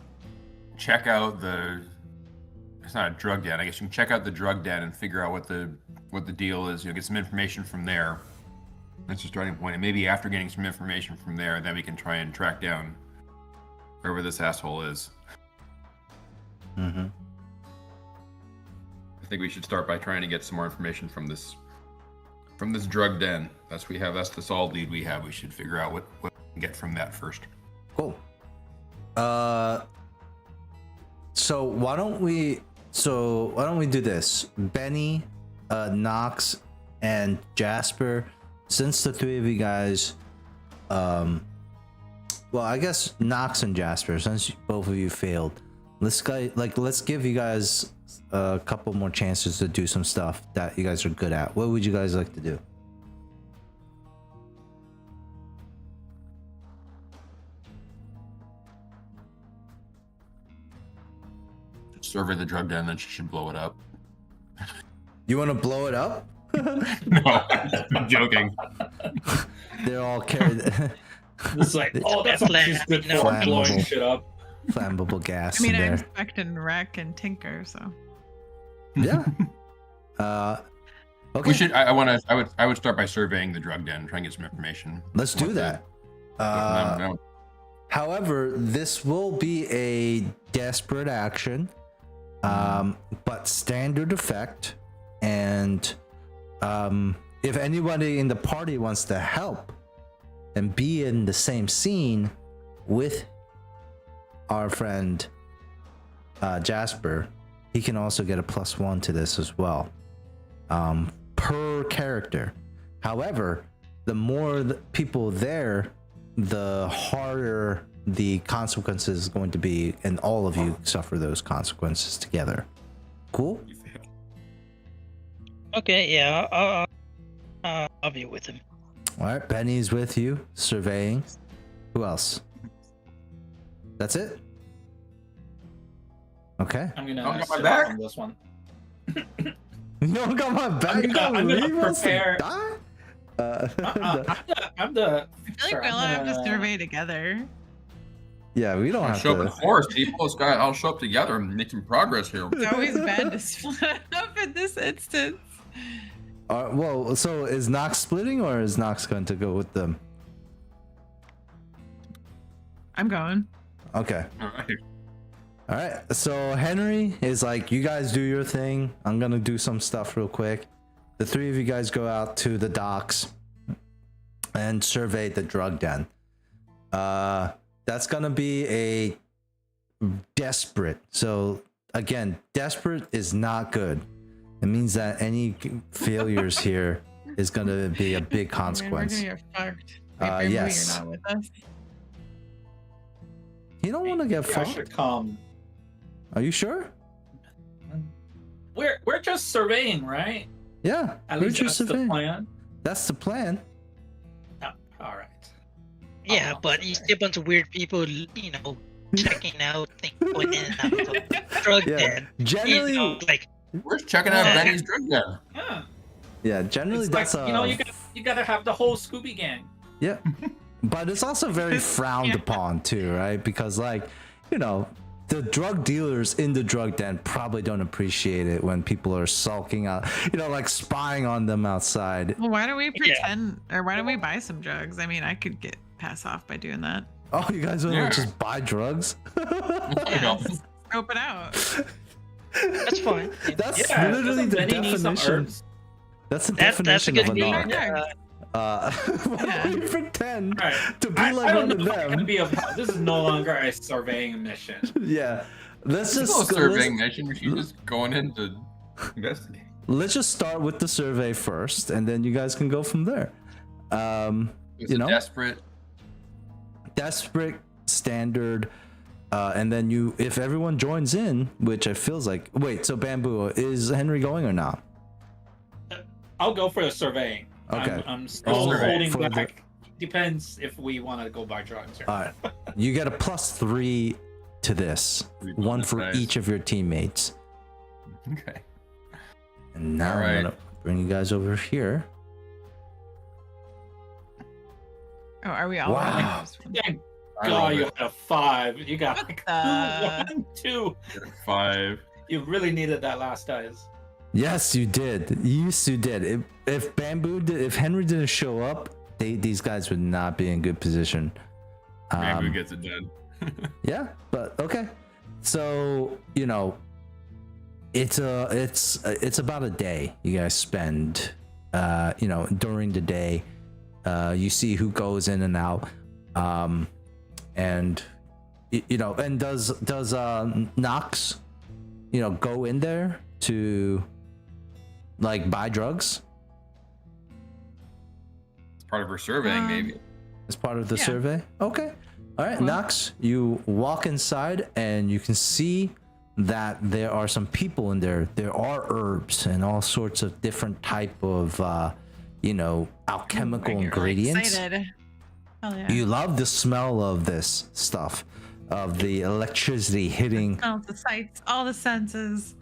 check out it's not a drug den. I guess you can check out the drug den and figure out what the deal is. Get some information from there. That's the starting point. And maybe after getting some information from there, then we can try and track down wherever this asshole is. Mm-hmm. I think we should start by trying to get some more information from this drug den. That's the solid lead we have. We should figure out what we can get from that first. Cool. So why don't we do this? Benny, Knox, and Jasper, since the three of you guys, well, I guess Knox and Jasper, since both of you failed, let's give you guys a couple more chances to do some stuff that you guys are good at. What would you guys like to do? Serve her the drug den, then she should blow it up. You want to blow it up? No, I'm joking. They're all carried It's like, oh, that's what she's good for, Flammable. blowing shit up. flammable gas I mean, in I there. inspect and wreck and tinker, so. Yeah. Okay. We should. I would start by surveying the drug den, try and get some information. Let's do that. No. However, this will be a desperate action, but standard effect. And if anybody in the party wants to help and be in the same scene with our friend Jasper, he can also get a +1 to this as well, per character. However, the more people there, the harder the consequences is going to be, and all of you suffer those consequences together. Cool? Okay, yeah, I'll be with him. All right, Benny's with you, surveying. Who else? That's it? Okay. I'm gonna Don't get my sit back. on this one. You don't got my back. I'm gonna Leave us to prepare- die? I'm the. I feel like we all have to survey together. Yeah, we don't I'll have show up in to. force, people. I'll show up together and make some progress here. It's always bad to split up in this instance. Well, so is Nox splitting, or is Nox going to go with them? I'm going. Okay. All right. All right. So Henry is like, you guys do your thing. I'm going to do some stuff real quick. The three of you guys go out to the docks and survey the drug den. That's going to be a desperate. So again, desperate is not good. It means that any failures here is going to be a big consequence. We're gonna get fucked. Wait, Bamboo, Yes. You're not with us. You don't want to get I fucked. should come. Are you sure? We're just surveying, right? Yeah. At we're least just that's the surveying. plan. That's the plan. Oh, all right. Yeah, Oh, but you sorry. see a bunch of weird people, checking out, going in and out of the drug Yeah. den. Generally, Like, Where's checking out Yeah. Benny's drug den? Yeah. yeah. Generally, It's that's like, you gotta have the whole Scooby gang. yeah. But it's also very frowned Yeah. upon too, right? Because the drug dealers in the drug den probably don't appreciate it when people are sulking out, like spying on them outside. Well, why don't we Yeah. pretend, or why don't we buy some drugs? I mean, I could get pass off by doing that. Oh, you guys want to Yeah. just buy drugs? Yeah, scope it out. that's fine. That's Yeah, literally doesn't the Benny need some definition. herbs? That's the That's a definition good of a idea. knock. Yeah. Why Yeah. don't we pretend All right. to be I like don't one know of if I can them? be this is no longer a surveying mission. Yeah. Let's It's just no surveying mission. You're just going in to investigate. let's just start with the survey first, and then you guys can go from there. It's You know? desperate. Standard, and then if everyone joins in, which it feels like. Wait, so Bamboo, is Henry going or not? I'll go for the surveying. Okay. I'm still Oh, holding for the- back. Depends if we want to go buy drugs or All right, you get a +3 to this, one for Nice. each of your teammates. Okay. And now All right. I'm gonna bring you guys over here. Oh, are we all? Wow. on this one? Thank I God love you it. had a 5. You got What like the- 1, 2. 5. You really needed that last dice. Yes, you did. Yes, you did. If Henry didn't show up, these guys would not be in good position. Maybe who gets it done. Yeah, but okay. So it's about a day you guys spend. During the day, you see who goes in and out, and and does Nox, go in there to buy drugs It's part of her surveying, maybe. as part of the Yeah. survey? Okay. All right, Well- Nox, you walk inside and you can see that there are some people in there. There are herbs and all sorts of different type of, alchemical I get really ingredients. excited. Hell yeah. You love the smell of this stuff, of the electricity hitting, Smells, the sights, all the senses.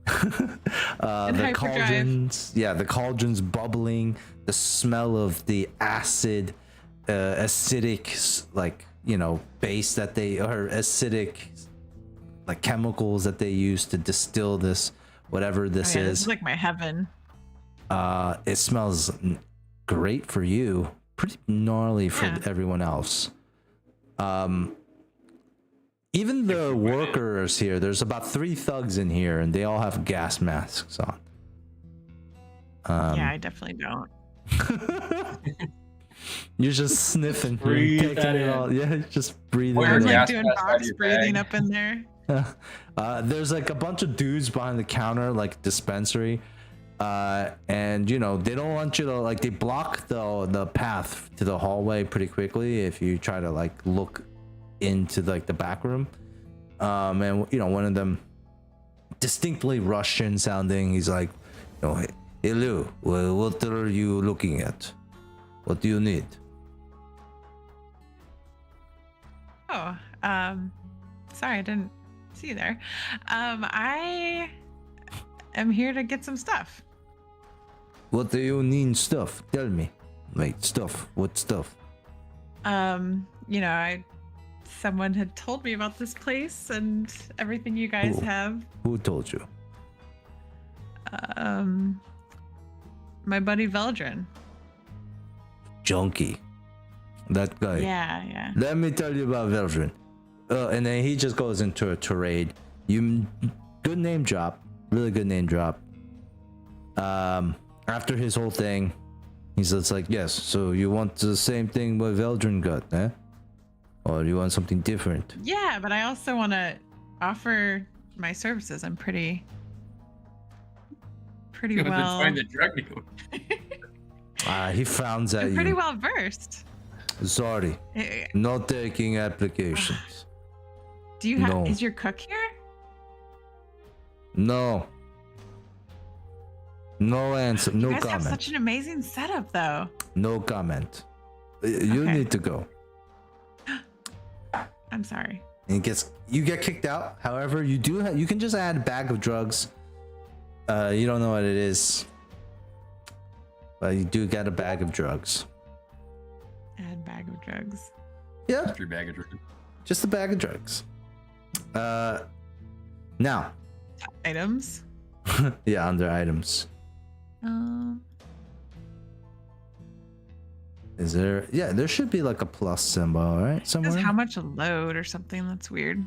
And The hyperdrive. cauldrons, yeah, the cauldrons bubbling, the smell of the acid, acidic, like, you know, base that they, or acidic, like chemicals that they use to distill this, whatever this Oh, yeah, is. this is like my heaven. It smells great for you, pretty gnarly for Yeah. everyone else. Even the workers here, there's about 3 thugs in here, and they all have gas masks on. Yeah, I definitely don't. You're just sniffing, Breathe taking that it in. all. Yeah, just breathing Or I'm it in. gas like doing mask out of box your breathing bag. up in there. There's like a bunch of dudes behind the counter, like dispensary, and you know they don't want you to, like, they block the path to the hallway pretty quickly if you try to like look into like the back room. And you know, one of them, distinctly Russian sounding, he's like, you know, hello, well, what are you looking at? What do you need? Oh, sorry, I didn't see you there. I am here to get some stuff. What do you need stuff? Tell me. Like, stuff. What stuff? You know, someone had told me about this place and everything you guys Who? have. Who told you? My buddy Veldrin. Junkie. That guy. Yeah. Let me tell you about Veldrin. And then he just goes into a tirade. Good name drop. Really good name drop. After his whole thing, he's just like, yes, so you want the same thing what Veldrin got, eh? Or you want something different? Yeah, but I also want to offer my services. I'm pretty He was well. find the drug dealer. He frowns at I'm pretty you. well versed. Sorry, Eh, not taking applications. Do you have? No. Is your cook here? No. No answer. No You guys have comment. such an amazing setup, though. No comment. You Okay. need to go. I'm sorry. And you get kicked out. However, you can just add a bag of drugs. You don't know what it is, but you do get a bag of drugs. Add bag of drugs. Yeah, Free bag of drugs. just a bag of drugs. Now, Items. yeah, under items. Is there? Yeah, there should be like a plus symbol, right? Somewhere. Says how much a load or something. That's weird.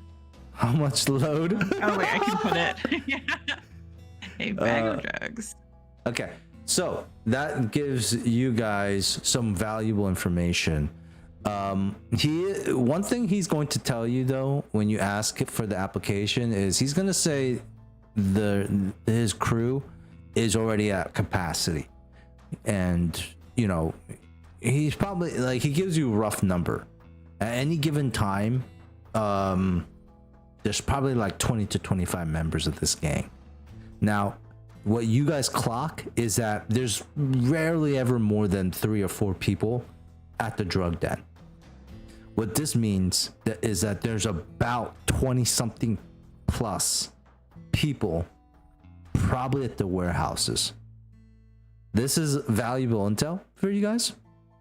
How much load? Oh wait, I can put it. Yeah. A bag of drugs. Okay, so that gives you guys some valuable information. One thing he's going to tell you though, when you ask for the application, is he's gonna say his crew is already at capacity, and you know he's probably like, he gives you a rough number at any given time. There's probably like 20 to 25 members of this gang. Now, what you guys clock is that there's rarely ever more than 3 or 4 people at the drug den. What this means is that there's about 20 something plus people probably at the warehouses. This is valuable intel for you guys,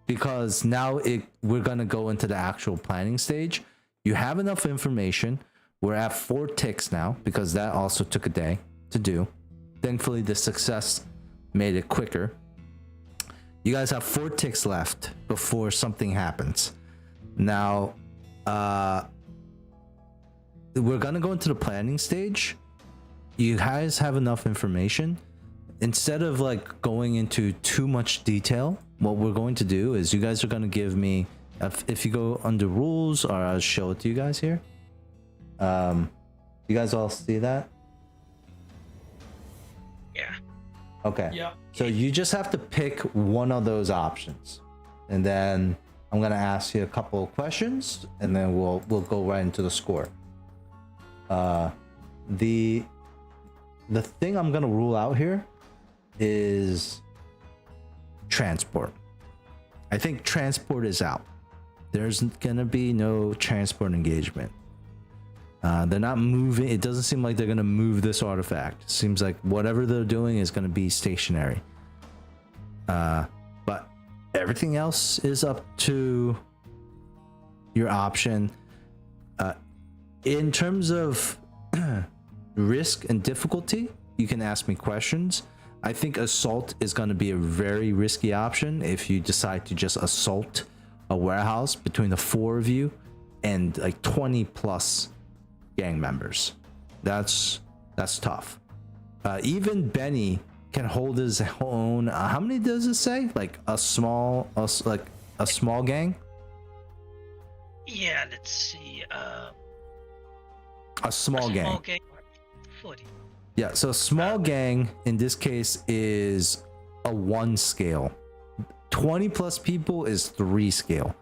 because now we're gonna go into the actual planning stage. You have enough information. We're at 4 ticks now, because that also took a day to do. Thankfully, the success made it quicker. You guys have 4 ticks left before something happens. Now, we're gonna go into the planning stage. You guys have enough information. Instead of like going into too much detail, what we're going to do is you guys are gonna give me, if you go under rules, or I'll show it to you guys here. You guys all see that? Yeah. Okay. Yeah. So you just have to pick one of those options, and then I'm gonna ask you a couple of questions, and then we'll go right into the score. The thing I'm gonna rule out here is transport. I think transport is out. There's gonna be no transport engagement. They're not moving. It doesn't seem like they're going to move this artifact. It seems like whatever they're doing is going to be stationary. But everything else is up to your option. In terms of risk and difficulty, you can ask me questions. I think assault is going to be a very risky option if you decide to just assault a warehouse between the 4 of you and like 20 plus gang members. That's tough. Even Benny can hold his own. How many does it say? Like a small gang? Yeah, let's see. A small gang. Small gang. 40. Yeah, so a small gang in this case is a 1 scale. 20 plus people is 3 scale.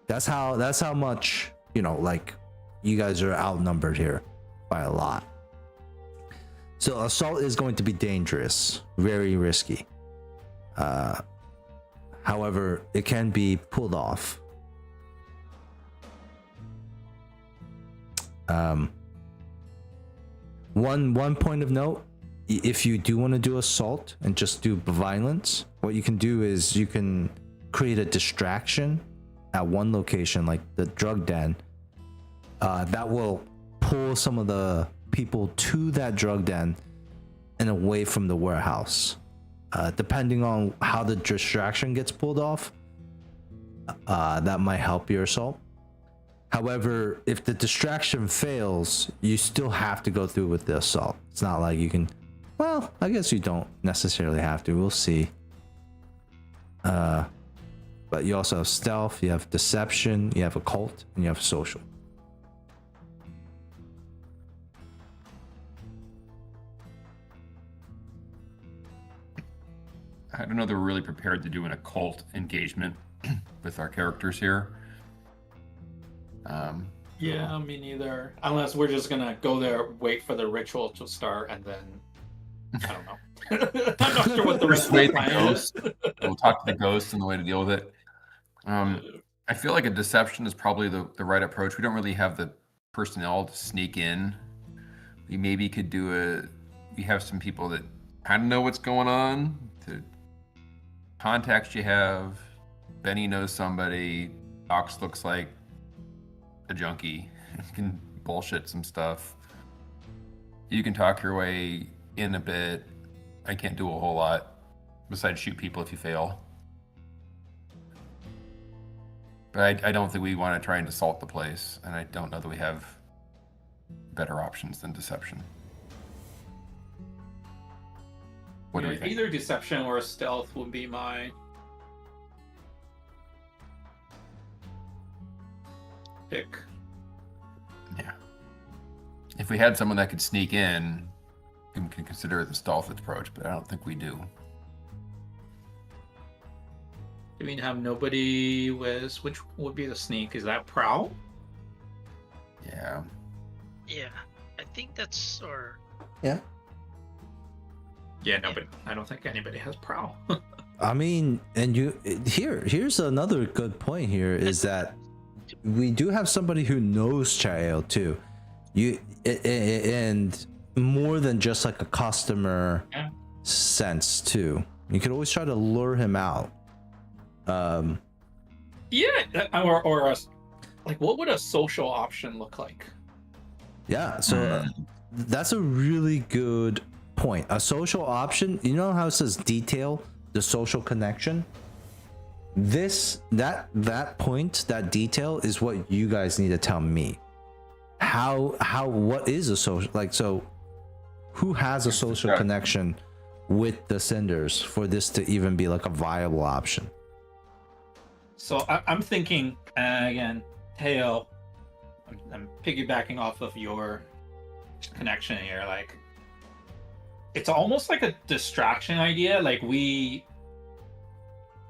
That's how much, like you guys are outnumbered here by a lot. So assault is going to be dangerous, very risky. However, it can be pulled off. One point of note, if you do want to do assault and just do violence, what you can do is you can create a distraction at one location, like the drug den, that will pull some of the people to that drug den and away from the warehouse. Depending on how the distraction gets pulled off, that might help your assault. However, if the distraction fails, you still have to go through with the assault. It's not like you can, well, I guess you don't necessarily have to. We'll see. But you also have stealth, you have deception, you have occult, and you have social. I don't know that we're really prepared to do an occult engagement with our characters here. Yeah, me neither. Unless we're just gonna go there, wait for the ritual to start, and then I don't know. I'm not sure what the rest of the plan is. We'll talk to the ghost and the way to deal with it. I feel like a deception is probably the right approach. We don't really have the personnel to sneak in. We maybe could we have some people that kind of know what's going on. To contacts you have, Benny knows somebody, Ox looks like a junkie, you can bullshit some stuff. You can talk your way in a bit. I can't do a whole lot besides shoot people if you fail. But I don't think we want to try and assault the place, and I don't know that we have better options than deception. What do we think? Either deception or stealth would be my pick. Yeah. If we had someone that could sneak in, we can consider it the stealth approach, but I don't think we do. You mean have nobody with which would be the sneak? Is that prowl? Yeah. Yeah, I think that's or Yeah. Yeah, nobody. I don't think anybody has prowl. I mean, and here's another good point here is that we do have somebody who knows Chael too. And more than just like a customer sense too. You could always try to lure him out. Yeah, or like what would a social option look like? Yeah, so that's a really good point. A social option, you know how it says detail the social connection? That point, that detail is what you guys need to tell me. What is a social, like, so who has a social connection with the Cinders for this to even be like a viable option? So I'm thinking again, Teo, I'm piggybacking off of your connection here. Like, it's almost like a distraction idea. Like we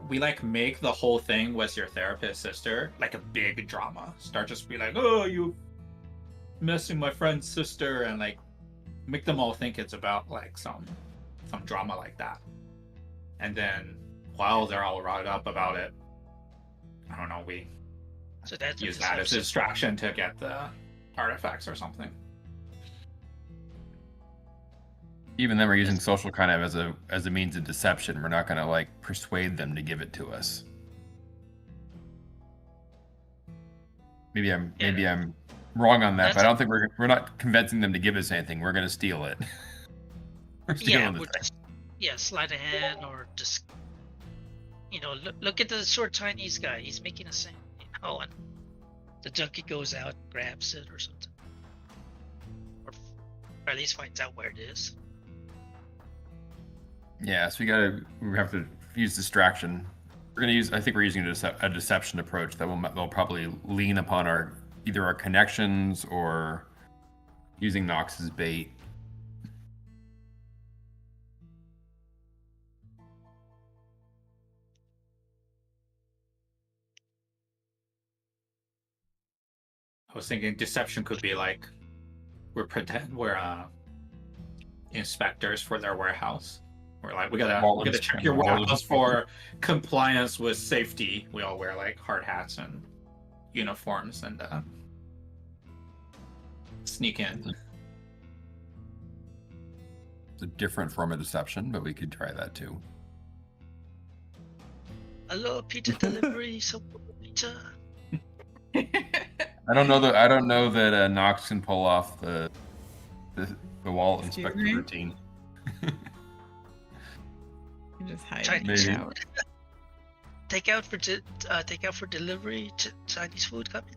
like make the whole thing with your therapist sister like a big drama. Start just be like, oh, you messing my friend's sister, and like make them all think it's about like some drama like that. And then while they're all riled up about it, I don't know, we so that's use that as a distraction to get the artifacts or something. Even then, we're using social kind of as a means of deception. We're not going to like persuade them to give it to us. Maybe I'm wrong on that, but I don't think we're not convincing them to give us anything. We're going to steal it. We're stealing the thing. Sleight of hand or just look at the short Chinese guy. He's making a sound, and the junkie goes out, grabs it or something, or at least finds out where it is. Yeah, so we have to use distraction. I think we're using a deception approach that they'll probably lean upon either our connections or using Nox's bait. I was thinking deception could be like we're inspectors for their warehouse. We're like we gotta check your warehouse for compliance with safety. We all wear like hard hats and uniforms and sneak in. It's a different form of deception, but we could try that too. Hello, pizza delivery. So pizza. I don't know that Nox can pull off the wall inspector routine. You just hide Chinese in the shower. Take out for delivery. Chinese food coming.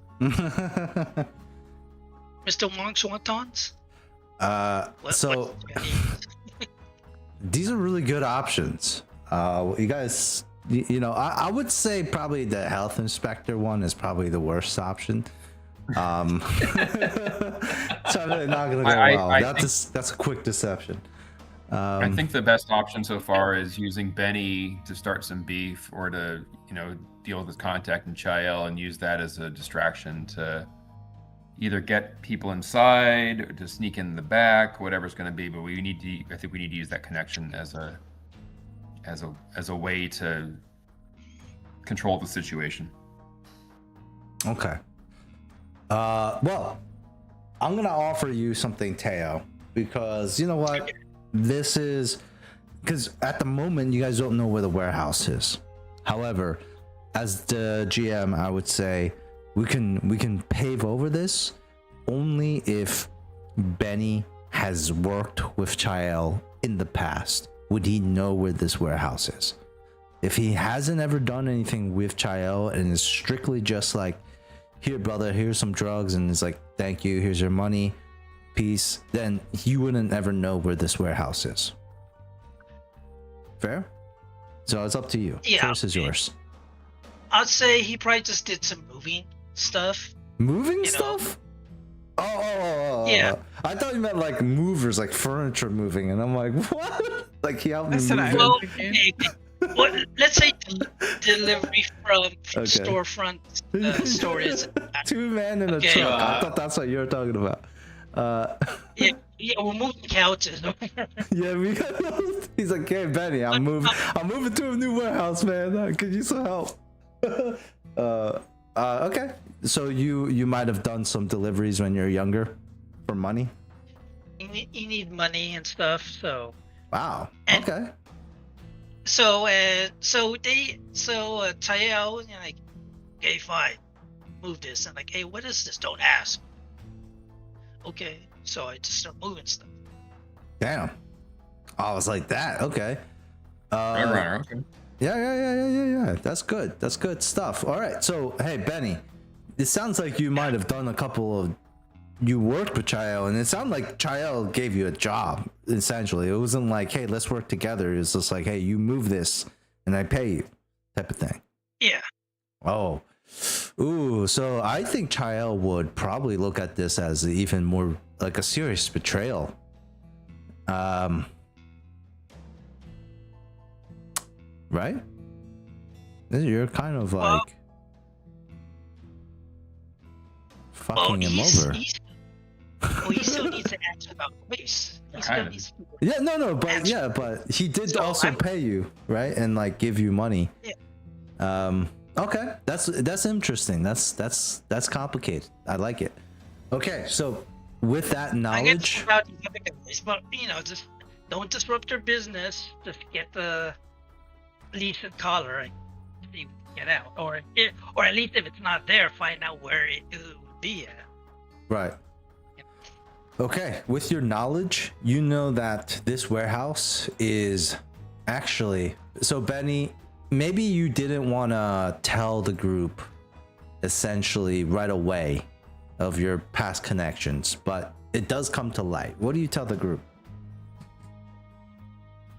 Mr. Wong's wontons. These are really good options. You guys, I would say probably the health inspector one is probably the worst option. So I'm really not gonna go well. That's a quick deception. I think the best option so far is using Benny to start some beef or to, deal with his contact in Chael and use that as a distraction to either get people inside or to sneak in the back, whatever it's going to be. But I think we need to use that connection as a way to control the situation. Okay. Well, I'm gonna offer you something, Teo, because you know what? This is because at the moment you guys don't know where the warehouse is. However, as the GM, I would say we can pave over this only if Benny has worked with Chael in the past. Would he know where this warehouse is? If he hasn't ever done anything with Chael and is strictly just like, here brother, here's some drugs, and it's like, thank you, here's your money, peace, then you wouldn't ever know where this warehouse is. Fair? So it's up to you. Yeah. Choice is yours. I'd say he probably just did some moving stuff. Moving stuff? Oh. Yeah. I thought you meant like movers, like furniture moving, and I'm like, what? Like he helped me That's what I move. was Well, thinking. well, let's say delivery from Okay. storefront storage. 2 men in a Okay, truck. I thought that's what you were talking about. Yeah, we'll move the couches. Yeah, we got. He's like, hey Benny, I'm moving to a new warehouse, man. Could use some help? Okay. So you might have done some deliveries when you're younger for money. You need money and stuff, so. Wow. And- Okay. So Chael, like, okay, fine, move this, and like, hey, what is this? Don't ask. Okay, so I just start moving stuff. Damn. I was like that. Okay. Runner, okay. Yeah. That's good. That's good stuff. All right. So, hey, Benny, it sounds like you might have done a couple of. You worked with Chael, and it sounded like Chael gave you a job. Essentially, it wasn't like, hey, let's work together. It's just like, hey, you move this, and I pay you, type of thing. Yeah. Oh. Ooh. So I think Chael would probably look at this as even more like a serious betrayal. Right? You're kind of like fucking him over. He still needs to ask about race. Yeah, no, but yeah, but he did also pay you, right? And like give you money. Yeah. Okay, that's interesting. That's complicated. I like it. Okay, so with that I get knowledge, about the other guys, but just don't disrupt their business. Just get the leash and collar and see if we can get out, or at least if it's not there, find out where it would be at. right? Okay, with your knowledge, you know that this warehouse is actually. So Benny, maybe you didn't want to tell the group essentially right away of your past connections, but it does come to light. What do you tell the group?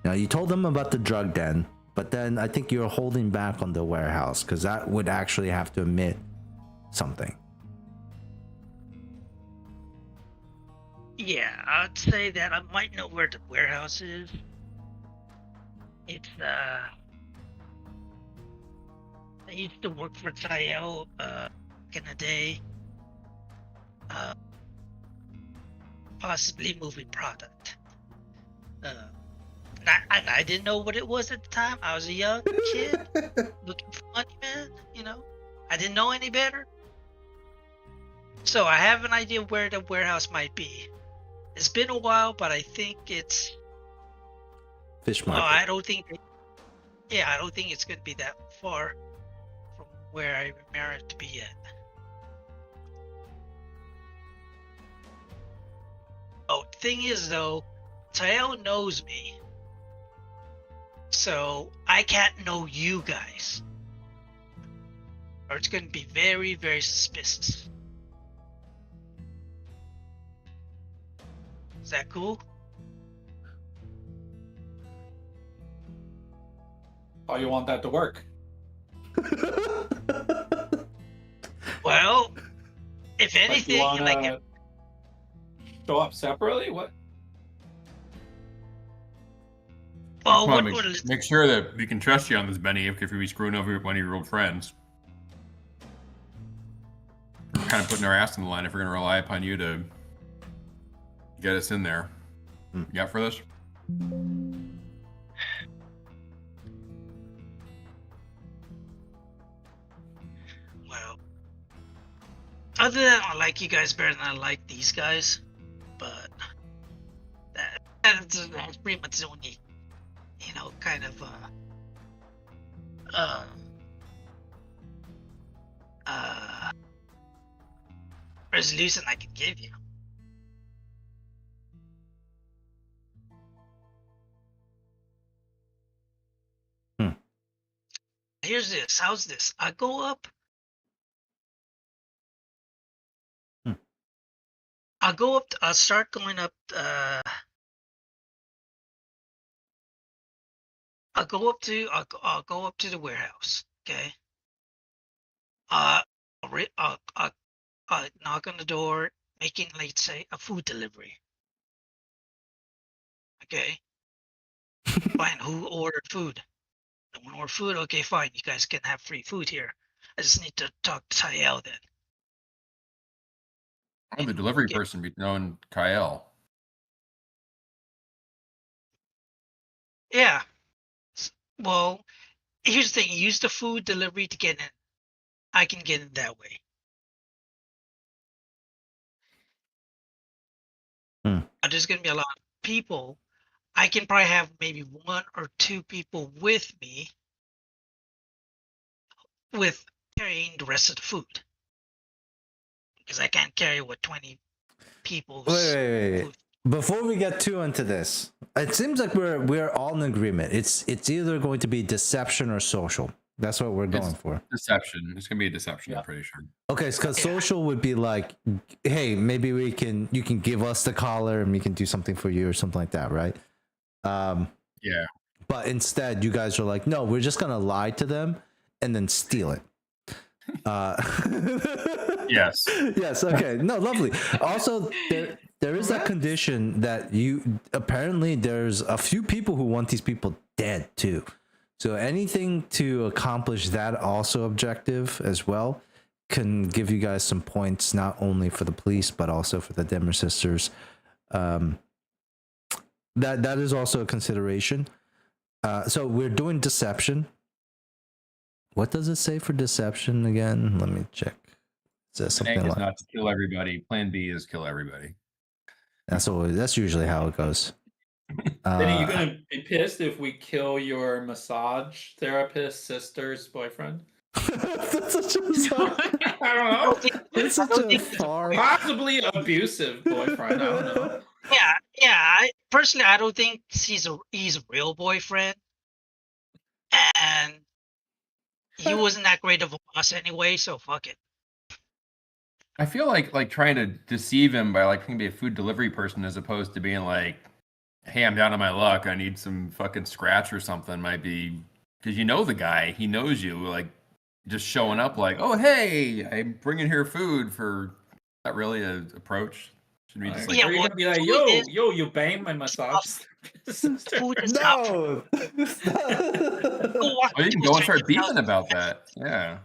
Now, you told them about the drug den, but then I think you're holding back on the warehouse because that would actually have to admit something. Yeah, I'd say that I might know where the warehouse is. It's I used to work for Tayel back in the day. Possibly moving product. I didn't know what it was at the time. I was a young kid looking for money, man. I didn't know any better. So I have an idea where the warehouse might be. It's been a while, but I think it's. Fish Well, market. I don't think it's going to be that far from where I remember it to be at. Oh, thing is though, Tael knows me, so I can't know you guys, or it's going to be very, very suspicious. Is that cool? How you want that to work? Well, if Like, anything, you wanna like show up separately? What? well, Come on, what make sure that we can trust you on this, Benny, if you're screwing over one of your old friends. We're kind of putting our ass on the line if we're going to rely upon you to get us in there. You got for this? well, other than I like you guys better than I like these guys, but that's pretty much the only, kind of resolution I can give you. Here's this. How's this? I go up. I'll go up. I'll start going up. I'll go up to. I'll go up to the warehouse. Okay. I'll knock on the door, making, let's say, a food delivery. Okay. Fine. Who ordered food? No one ordered food. Okay, fine. You guys can have free food here. I just need to talk to Tayel then. Oh, the delivery Okay. person be known Kyle. Yeah. Well, here's the thing. Use the food delivery to get in. I can get in that way. There's going to be a lot of people. I can probably have maybe one or two people with me with carrying the rest of the food. Because I can't carry 20 people's Wait. food. Before we get too into this, it seems like we're all in agreement. It's either going to be deception or social. That's what we're going for. Deception. It's going to be a deception, Yeah. I'm pretty sure. Okay, because Yeah. social would be like, hey, maybe you can give us the collar and we can do something for you or something like that, right? Yeah. But instead, you guys are like, no, we're just gonna lie to them and then steal it. Yes. Yes. Okay. No. Lovely. Also, there is that condition that apparently there's a few people who want these people dead too. So anything to accomplish that also objective as well can give you guys some points, not only for the police but also for the Demmer sisters. That is also a consideration. So we're doing deception. What does it say for deception again? Let me check. Says Plan something A is like not to kill everybody. Plan B is kill everybody. that's usually how it goes. Then are you gonna be pissed if we kill your massage therapist sister's boyfriend? That's such a I don't know. It's such a far. Possibly abusive boyfriend. I don't know. Yeah. Personally, I don't think he's a real boyfriend, and he wasn't that great of a boss anyway. So fuck it. I feel like trying to deceive him by like trying to be a food delivery person as opposed to being like, hey, I'm down on my luck. I need some fucking scratch or something. Might be because you know the guy. He knows you. Like just showing up like, oh hey, I'm bringing here food for. Not really an approach. Should we just like? Yeah, Are you well, gonna be like, food yo, you banged my massage sister? Food is out. No. Oh, you can go and start beefing about that. Yeah.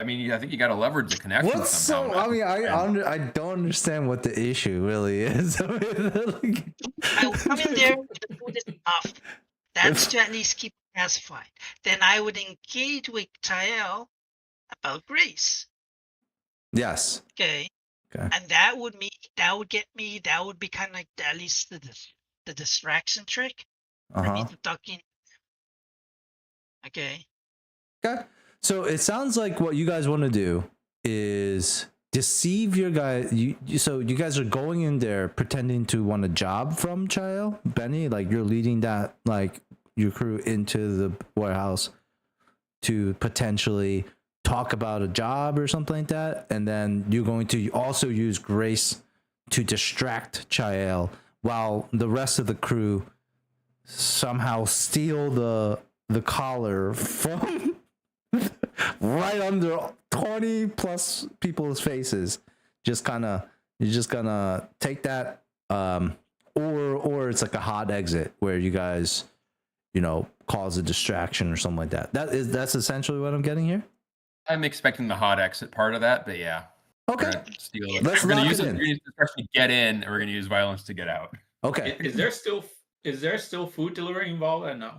I mean, I think you got to leverage the connection What's somehow. so? I mean, I don't understand what the issue really is. I mean, I would come in there, the food is enough. That's to at least keep it pacified. Then I would engage with Tael about Grace. Yes. Okay. Okay. And that would be kind of like at least the distraction trick for me to duck in. Okay. Okay. So it sounds like what you guys want to do is deceive your guy. So you guys are going in there pretending to want a job from Chael, Benny. Like you're leading that like your crew into the warehouse to potentially talk about a job or something like that, and then you're going to also use Grace to distract Chael while the rest of the crew somehow steal the collar from right under 20 plus people's faces. You're just gonna take that, or it's like a hot exit where you guys, cause a distraction or something like that. That's essentially what I'm getting here. I'm expecting the hot exit part of that, but yeah. Okay. Steal it. Let's We're gonna lock use it in. We're gonna use discretion to get in, and we're gonna use violence to get out. Okay. Is there still food delivery involved? No.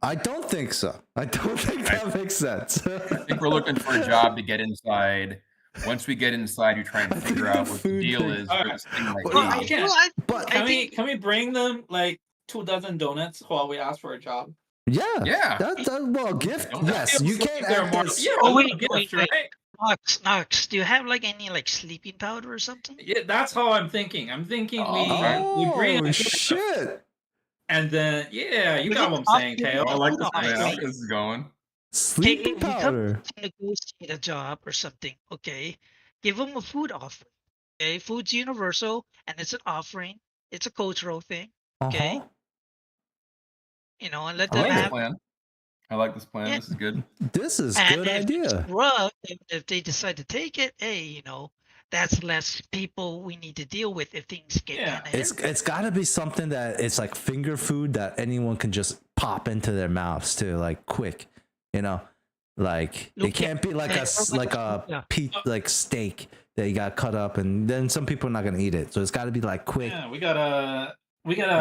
I don't think so. I don't think that makes sense. I think we're looking for a job to get inside. Once we get inside, you try and figure out what the deal is. For this thing like Well, I these. can't. But Can we bring them like 24 donuts while we ask for a job? Yeah. Well, gift. Don't Yes, you can't They're act more. as. Yeah, Oh, a wait, gift, wait. right? Knox, do you have like any like sleeping powder or something? Yeah, that's how I'm thinking. I'm thinking Oh, we bring a gift, shit! and then you We got can what I'm saying, offer Tail. I like this Nice. plan. I like this is going. Sleeping we come powder. to negotiate a job or something, okay? Give them a food offering. Okay, food's universal and it's an offering. It's a cultural thing. Okay. And let I them like this have. plan. I like this plan. Yeah. This is good. This is And good if it's idea. rough, if they decide to take it, hey, that's less people we need to deal with if things get kind of It's got to be something that it's like finger food that anyone can just pop into their mouths too, like quick. Like Look, it can't be like like steak that you got cut up, and then some people are not gonna eat it. So it's got to be like quick. Yeah, we gotta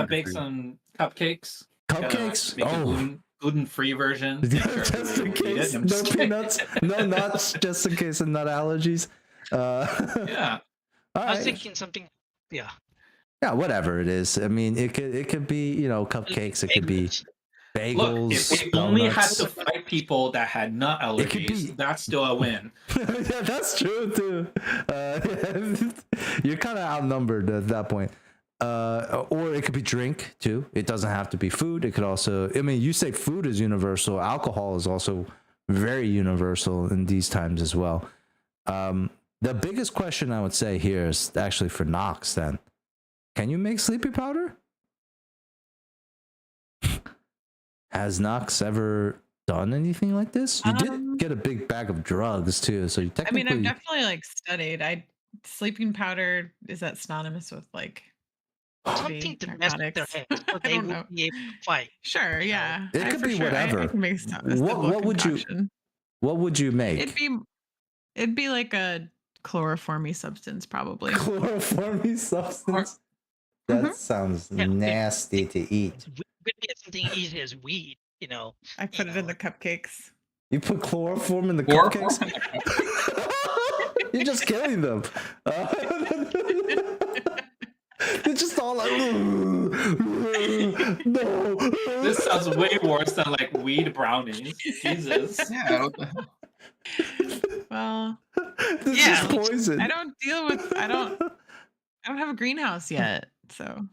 bake some cupcakes. Cupcakes. Make a gluten-free version. Just in case, no peanuts, no nuts, just in case of nut allergies. Yeah. All I was right. thinking something. Yeah. Yeah, whatever it is. I mean, it could be cupcakes. It could be bagels. Look, if we only had donuts. to fight people that had nut It could allergies, be- that's still a win. Yeah, that's true too. You're kind of outnumbered at that point. Or it could be drink too. It doesn't have to be food. It could also. I mean, you say food is universal. Alcohol is also very universal in these times as well. The biggest question I would say here is actually for Nox. Then, can you make sleepy powder? Has Nox ever done anything like this? You did get a big bag of drugs too, so you I mean, technically. I've definitely studied. Sleeping powder, is that synonymous with Something to mess with their narcotics? head so I they don't will know. be able to fight. Sure, yeah. It could be whatever. I can make a What would you- concoction. What would you make? It'd be like a chloroformy substance, probably. Chloroformy substance. That sounds Yeah. nasty to eat. It could be something easy as weed. I put it in the cupcakes. You put chloroform in the Chloroform cupcakes? You're just killing them. They're just all like, no. This sounds way worse than like weed brownies. Jesus. Yeah. What the hell? Well, This yeah, is poison. I don't have a greenhouse yet, so.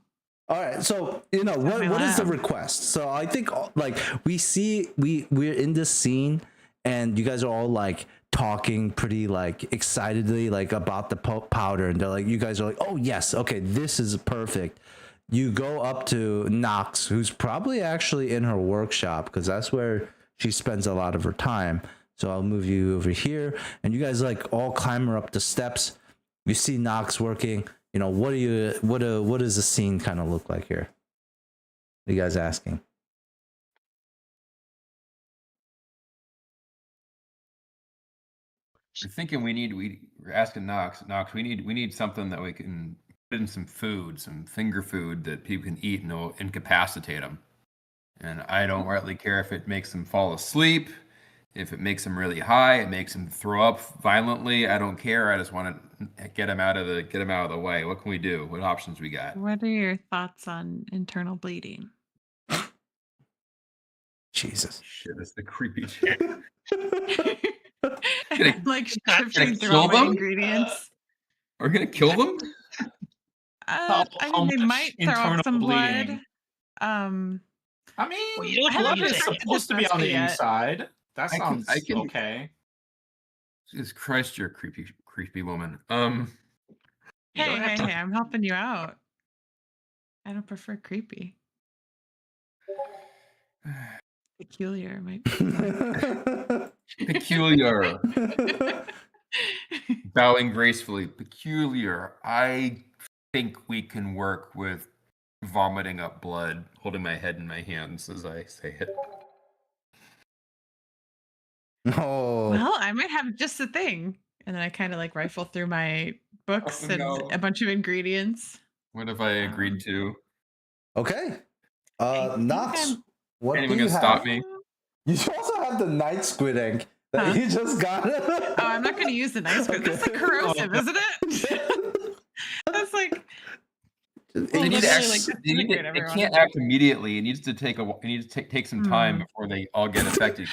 All right, so what is the request? So I think like we're in this scene, and you guys are all like talking pretty like excitedly like about the powder, and they're like, you guys are like, oh yes, okay, this is perfect. You go up to Nox, who's probably actually in her workshop because that's where she spends a lot of her time. So I'll move you over here, and you guys like all clamber up the steps. You see Nox working. What does the scene kind of look like here? What are you guys asking? We're thinking we're asking Nox, we need something that we can put in some food, some finger food that people can eat and it'll incapacitate them. And I don't really care if it makes them fall asleep, if it makes them really high, it makes them throw up violently. I don't care. I just want to get them out of the way. What can we do? What options we got? What are your thoughts on internal bleeding? Jesus. Shit, that's the creepy shit. Like gonna shifting through kill all my them? ingredients. We're gonna kill them? I how mean, they much might throw internal up some blood. bleeding? I mean, Well, you don't haven't need blood is to. supposed to be on the yet. inside. That I sounds can- okay. Jesus Christ, you're a creepy woman. You Hey, don't have to- I'm helping you out. I don't prefer creepy. Peculiar might be. Peculiar. Bowing gracefully. Peculiar. I think we can work with vomiting up blood, holding my head in my hands as I say it. Oh. Well, I might have just the thing. And then I kind of like rifle through my books Oh, and no. a bunch of ingredients. What have I agreed to? Okay. think Nox, I'm- what Anyone do you gonna have? stop me? You also have the night squid ink that Huh? you just got. Oh, I'm not going to use the nice one. That's like Okay. corrosive, isn't it? That's like. It Well, They need to literally, act, like, they, need to, disintegrate they everyone. can't act immediately. It needs to take some time Hmm. before they all get affected.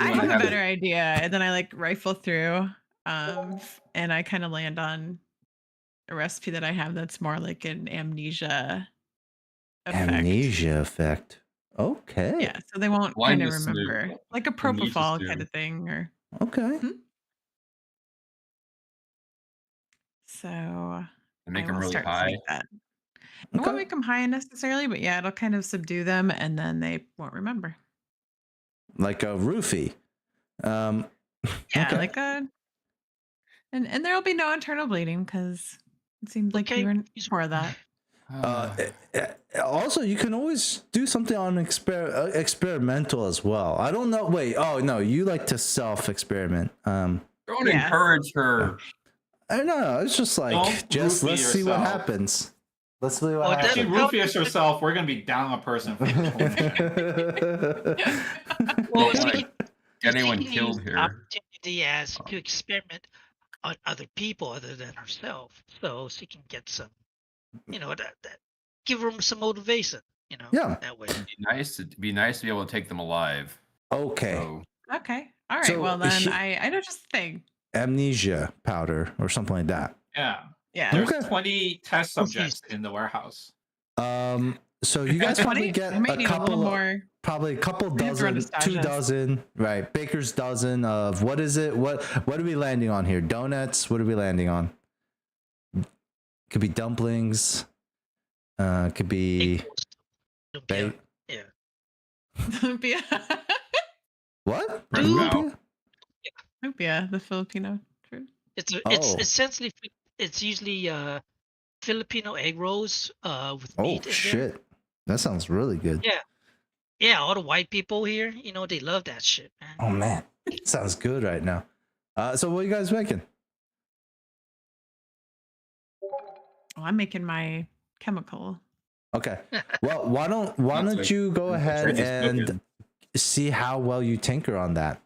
I have a better idea. And then I like rifle through and I kind of land on a recipe that I have that's more like an amnesia effect. Amnesia effect. Okay. Yeah, so they won't kind of Blindness stew. remember. Like a Amnesia propofol stew. kind of thing or Okay. so And make I them will really start to high. make that. It won't Okay. make them high necessarily, but yeah, it'll kind of subdue them and then they won't remember. Like a roofie. Yeah, Okay. like a and there'll be no internal bleeding because it seemed like Okay, you weren't he's- for that. Also, you can always do something on experimental as well. I don't know. Wait. Oh no, you like to self-experiment. Don't Yeah. encourage her. I don't know. It's just like Don't just roofie let's see what yourself. happens. Let's see Oh, what that's If you happens. roofie yourself, we're gonna be down a person for 20 Well, Don't wanna he- get anyone he can killed use the here. opportunity as to experiment on other people other than herself, so she can get some, that give her some motivation, Yeah. that way. Be nice to be able to take them alive. Okay. So Okay. All right. So well then she- I know just the thing. Amnesia powder or something like that. Yeah. Yeah. There's Okay. 20 test subjects in the warehouse. So you guys probably 20? get I might a need a couple, little more. probably a couple We have to run dozen, to 2 Stajas. dozen, right? Baker's dozen of what is it? What are we landing on here? Donuts. What are we landing on? Could be dumplings. Could be Lumpia. bake. Lumpia. What? Right Dude. Lumpia? Lumpia, the Filipino food. It's Oh. essentially it's usually Filipino egg rolls with Oh meat in there. shit! That sounds really good. Yeah, all the white people here, they love that shit, man. Oh man, sounds good right now. So what are you guys making? Well, I'm making my chemical. Okay. Well, why don't like- you go ahead Chinese and cooking. see how well you tinker on that?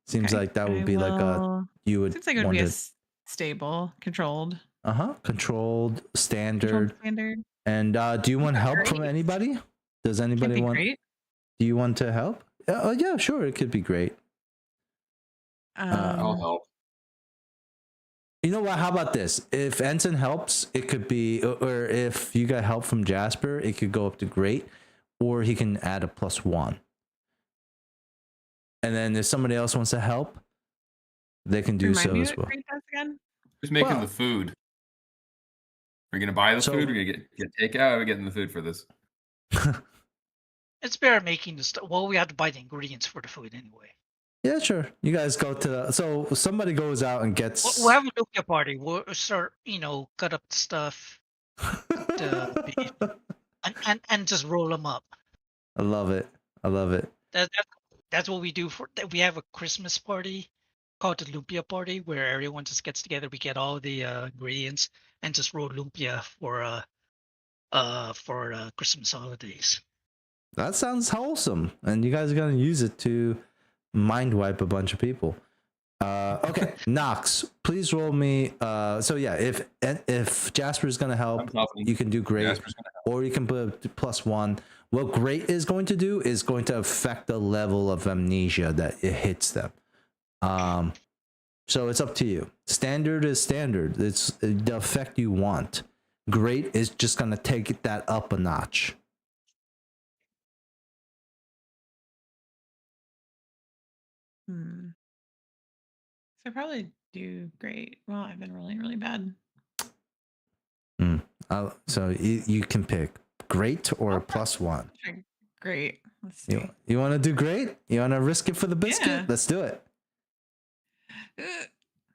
Seems Okay. like that I would be like a will- you would Seems like it would want be a to stable, controlled, controlled controlled standard. standard. And do you want Be help from great. anybody? Does Can't anybody be want? great. Do you want to help? Oh yeah, sure. It could be great. I'll Um, help. You know what? How about this? If Ensign helps, it could be, or if you got help from Jasper, it could go up to great, or he can add a +1. And then if somebody else wants to help, they can do remind so me as what well. great does again. Who's making Well- the food? Are you gonna buy the So- food? Are you gonna get takeout? Or are we getting the food for this? It's better making the stuff. Well, we have to buy the ingredients for the food anyway. Yeah, sure. You guys go to. So somebody goes out and gets. We'll have a Lumpia party. We'll start, cut up the stuff, the beef, and just roll them up. I love it. I love it. That's what we do we have a Christmas party called the Lumpia party where everyone just gets together. We get all the ingredients and just roll lumpia for Christmas holidays. That sounds wholesome, and you guys are gonna use it to mind wipe a bunch of people. Okay, Knox, please roll me. So yeah, if Jasper's gonna I'm help, helping. you can do great, Jasper's gonna help. or you can put a +1. What great is going to do is going to affect the level of amnesia that it hits them. So it's up to you. Standard is standard. It's the effect you want. Great is just gonna take that up a notch. So probably do great. Well, I've been rolling really bad. So you can pick great or a I'll +1. try great. Let's see. You want to do great? You want to risk it for the biscuit? Yeah. Let's do it. Uh,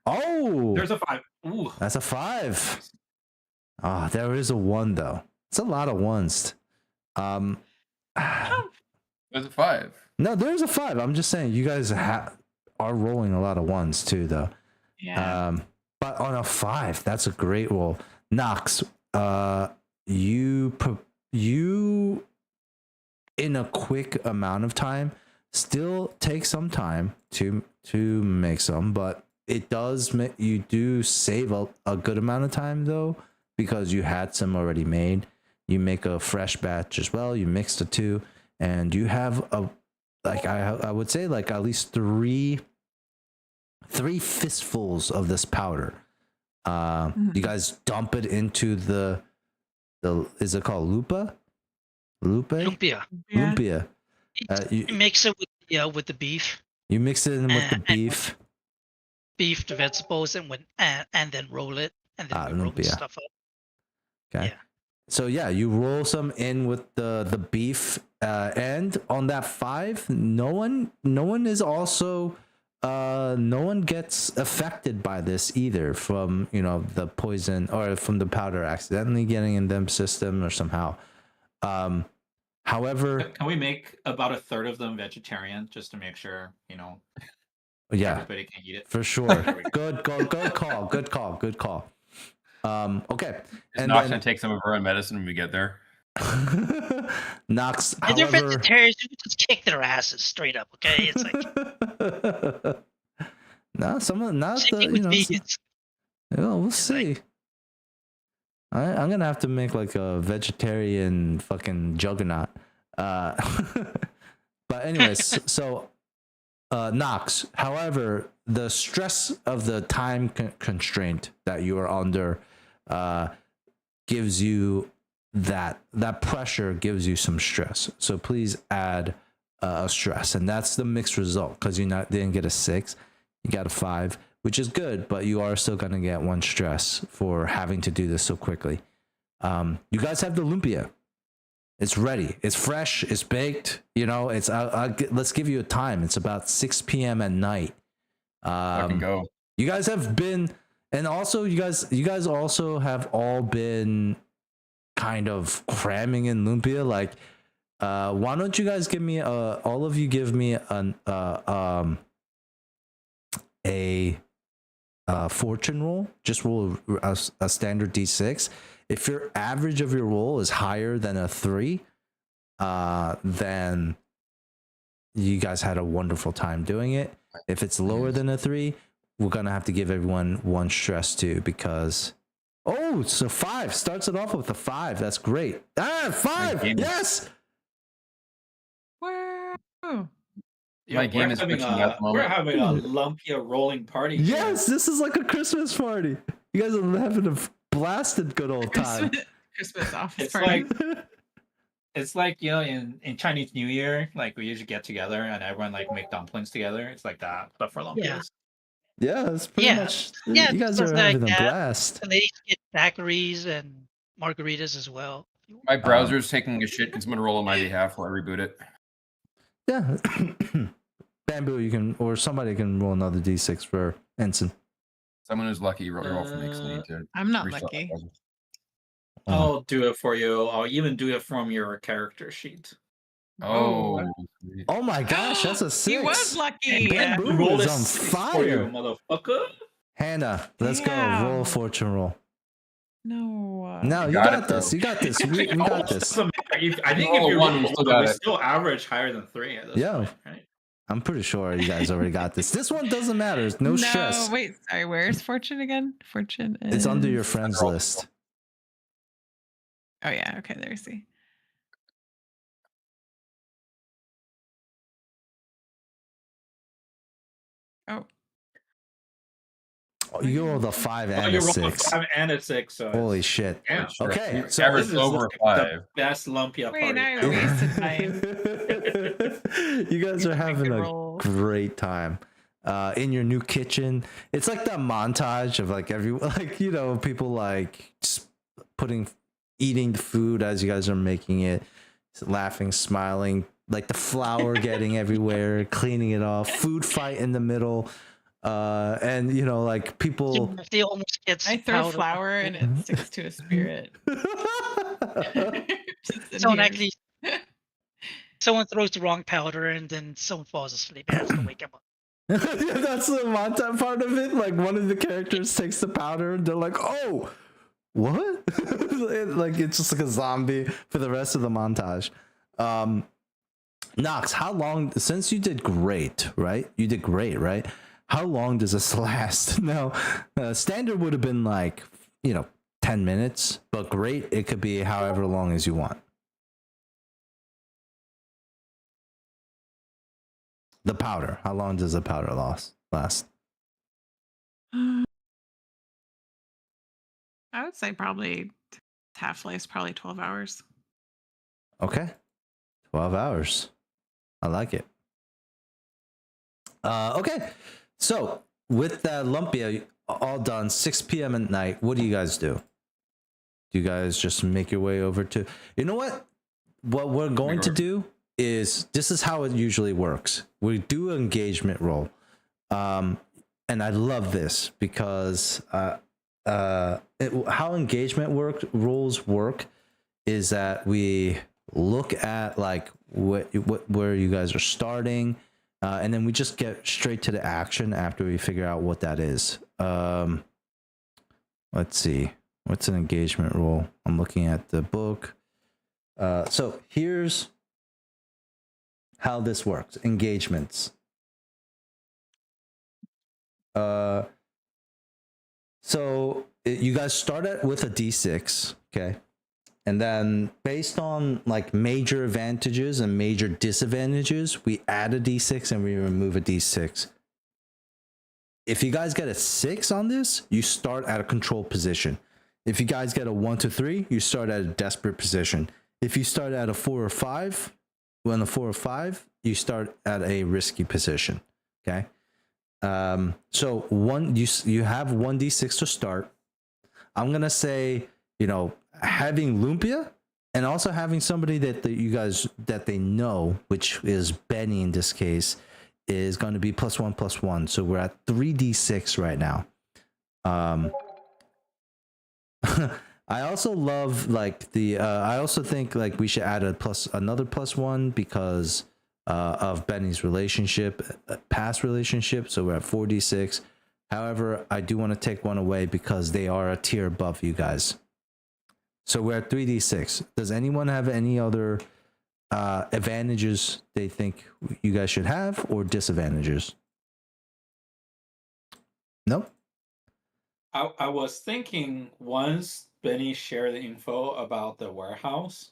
Oh, There's a 5. Ooh. that's a 5. Ah, there is a 1 though. It's a lot of ones. oh, There's a 5. No, there's a 5. I'm just saying you guys are rolling a lot of ones too, though. yeah. But on a 5, that's a great roll. Knox, you in a quick amount of time still take some time to make some, but it does make you do save a good amount of time though, because you had some already made. You make a fresh batch as well. You mix the two, and you have I would say like at least three fistfuls of this powder. You guys dump it into the is it called lupa? Lupe? Lumpia. Yeah. Lumpia. You mix it with the beef, You mix it in with the and beef. the vegetables, and then roll it, and then we roll the lumpia. stuff up. Okay. Yeah. So yeah, you roll some in with the beef, and on that 5, no one is also no one gets affected by this either from the poison or from the powder accidentally getting in them system or somehow. However, Can we make about a third of them vegetarian just to make sure, yeah, everybody can eat it? for sure. Good call. Okay, Is and Knox then gonna take some of her own medicine when we get there? Knox, And they're however, vegetarians. You can just kick their asses straight up. Okay, it's like no, some of not same the thing with vegans. we'll It's see. like- I'm gonna have to make like a vegetarian fucking juggernaut. But anyways, so Knox. However, the stress of the time constraint that you are under gives you that pressure gives you some stress. So please add a stress, and that's the mixed result because didn't get a 6, you got a 5, which is good, but you are still gonna get 1 stress for having to do this so quickly. You guys have the lumpia. It's ready. It's fresh. It's baked. It's let's give you a time. It's about 6 p.m. at night. Fucking go. You guys have been, and also you guys also have all been kind of cramming in lumpia. Like, why don't you guys give me all of you give me a fortune roll? Just roll a standard d6. If your average of your roll is higher than a 3, then you guys had a wonderful time doing it. If it's lower than a 3, we're gonna have to give everyone 1 stress too, because so 5 starts it off with a 5. That's great. 5. Yes. Wow. Yeah, My game is having glitching at the we're moment. having a lumpia rolling party. Yes, this is like a Christmas party. You guys are having a blasted good old time. Christmas office It's party. like it's like in Chinese New Year, like we usually get together and everyone like make dumplings together. It's like that, but for lumpias. Yeah, it's pretty much. Yeah, You guys just are like having a that. blast. The ladies get daiquiris and margaritas as well. My browser's taking a shit. Can someone roll on my behalf while I reboot it? Yeah. Bamboo, you can, or somebody can roll another d6 for Ensign. Someone who's lucky, roll for me. 'Cause I need to I'm not restart my lucky. browser. I'll do it for you. I'll even do it from your character sheet. Oh, Oh my gosh, that's a 6. He was lucky. Bamboo Roll is a on 6 for you, fire. motherfucker. Hannah, let's go. Damn. Roll a fortune roll. No. No, you got got it, this. though. You got this. We got Almost this. doesn't matter. I think Roll if you one, roll we still one, got we it. still average higher than 3 at this Yeah. point, right? I'm pretty sure you guys already got this. This one doesn't matter. No stress. Wait, sorry. Where's Fortune again? Fortune is. It's under your friends Roll. list. Oh yeah. Okay. There you see. Oh. Oh, you rolled a 5 Oh, and you a rolled a 6. 5 and a 6. So Holy it's- shit. Damn. Okay, You so average This is over like 5. the best lumpia Wait, party. I ever. wasted mine. You guys are having a roll. great time in your new kitchen. It's like that montage of like people like just eating the food as you guys are making it, laughing, smiling, like the flour getting everywhere, cleaning it off, food fight in the middle, and like people. They almost get I throw powder. flour and it sticks to a spirit. Just in Someone here. actually, someone throws the wrong powder and then someone falls asleep. I have to wake them up. Yeah, that's the montage part of it. Like one of the characters takes the powder and they're like, "Oh, what?" Like it's just like a zombie for the rest of the montage. Knox, how long? Since you did great, right? You did great, right? How long does this last? Now, standard would have been like 10 minutes, but great, it could be however long as you want. The powder. How long does the powder last? I would say probably half-life's probably 12 hours. Okay. 12 hours. I like it. Okay. So with that lumpia all done, 6 p.m. at night, what do you guys do? Do you guys just make your way over to... You know what? What we're going to do is... This is how it usually works. We do an engagement roll. And I love this because... how engagement rules work is that we look at like where you guys are starting, and then we just get straight to the action after we figure out what that is. Let's see, what's an engagement rule? I'm looking at the book. So here's how this works. Engagements. So you guys start with a d6, okay? And then based on like major advantages and major disadvantages, we add a d6 and we remove a d6. If you guys get a 6 on this, you start at a control position. If you guys get a 1 to 3, you start at a desperate position. If you start at a 4 or 5, well, on a 4 or 5, you start at a risky position, okay? So you have 1d6 to start. I'm gonna say, having lumpia and also having somebody that they know, which is Benny in this case, is going to be +1/+1. So we're at 3d6 right now. I also love like I also think like we should add another +1 because of Benny's past relationship. So we're at 4d6. However, I do want to take one away because they are a tier above you guys. So we're at 3d6. Does anyone have any other advantages they think you guys should have or disadvantages? Nope. I was thinking once Benny shared the info about the warehouse,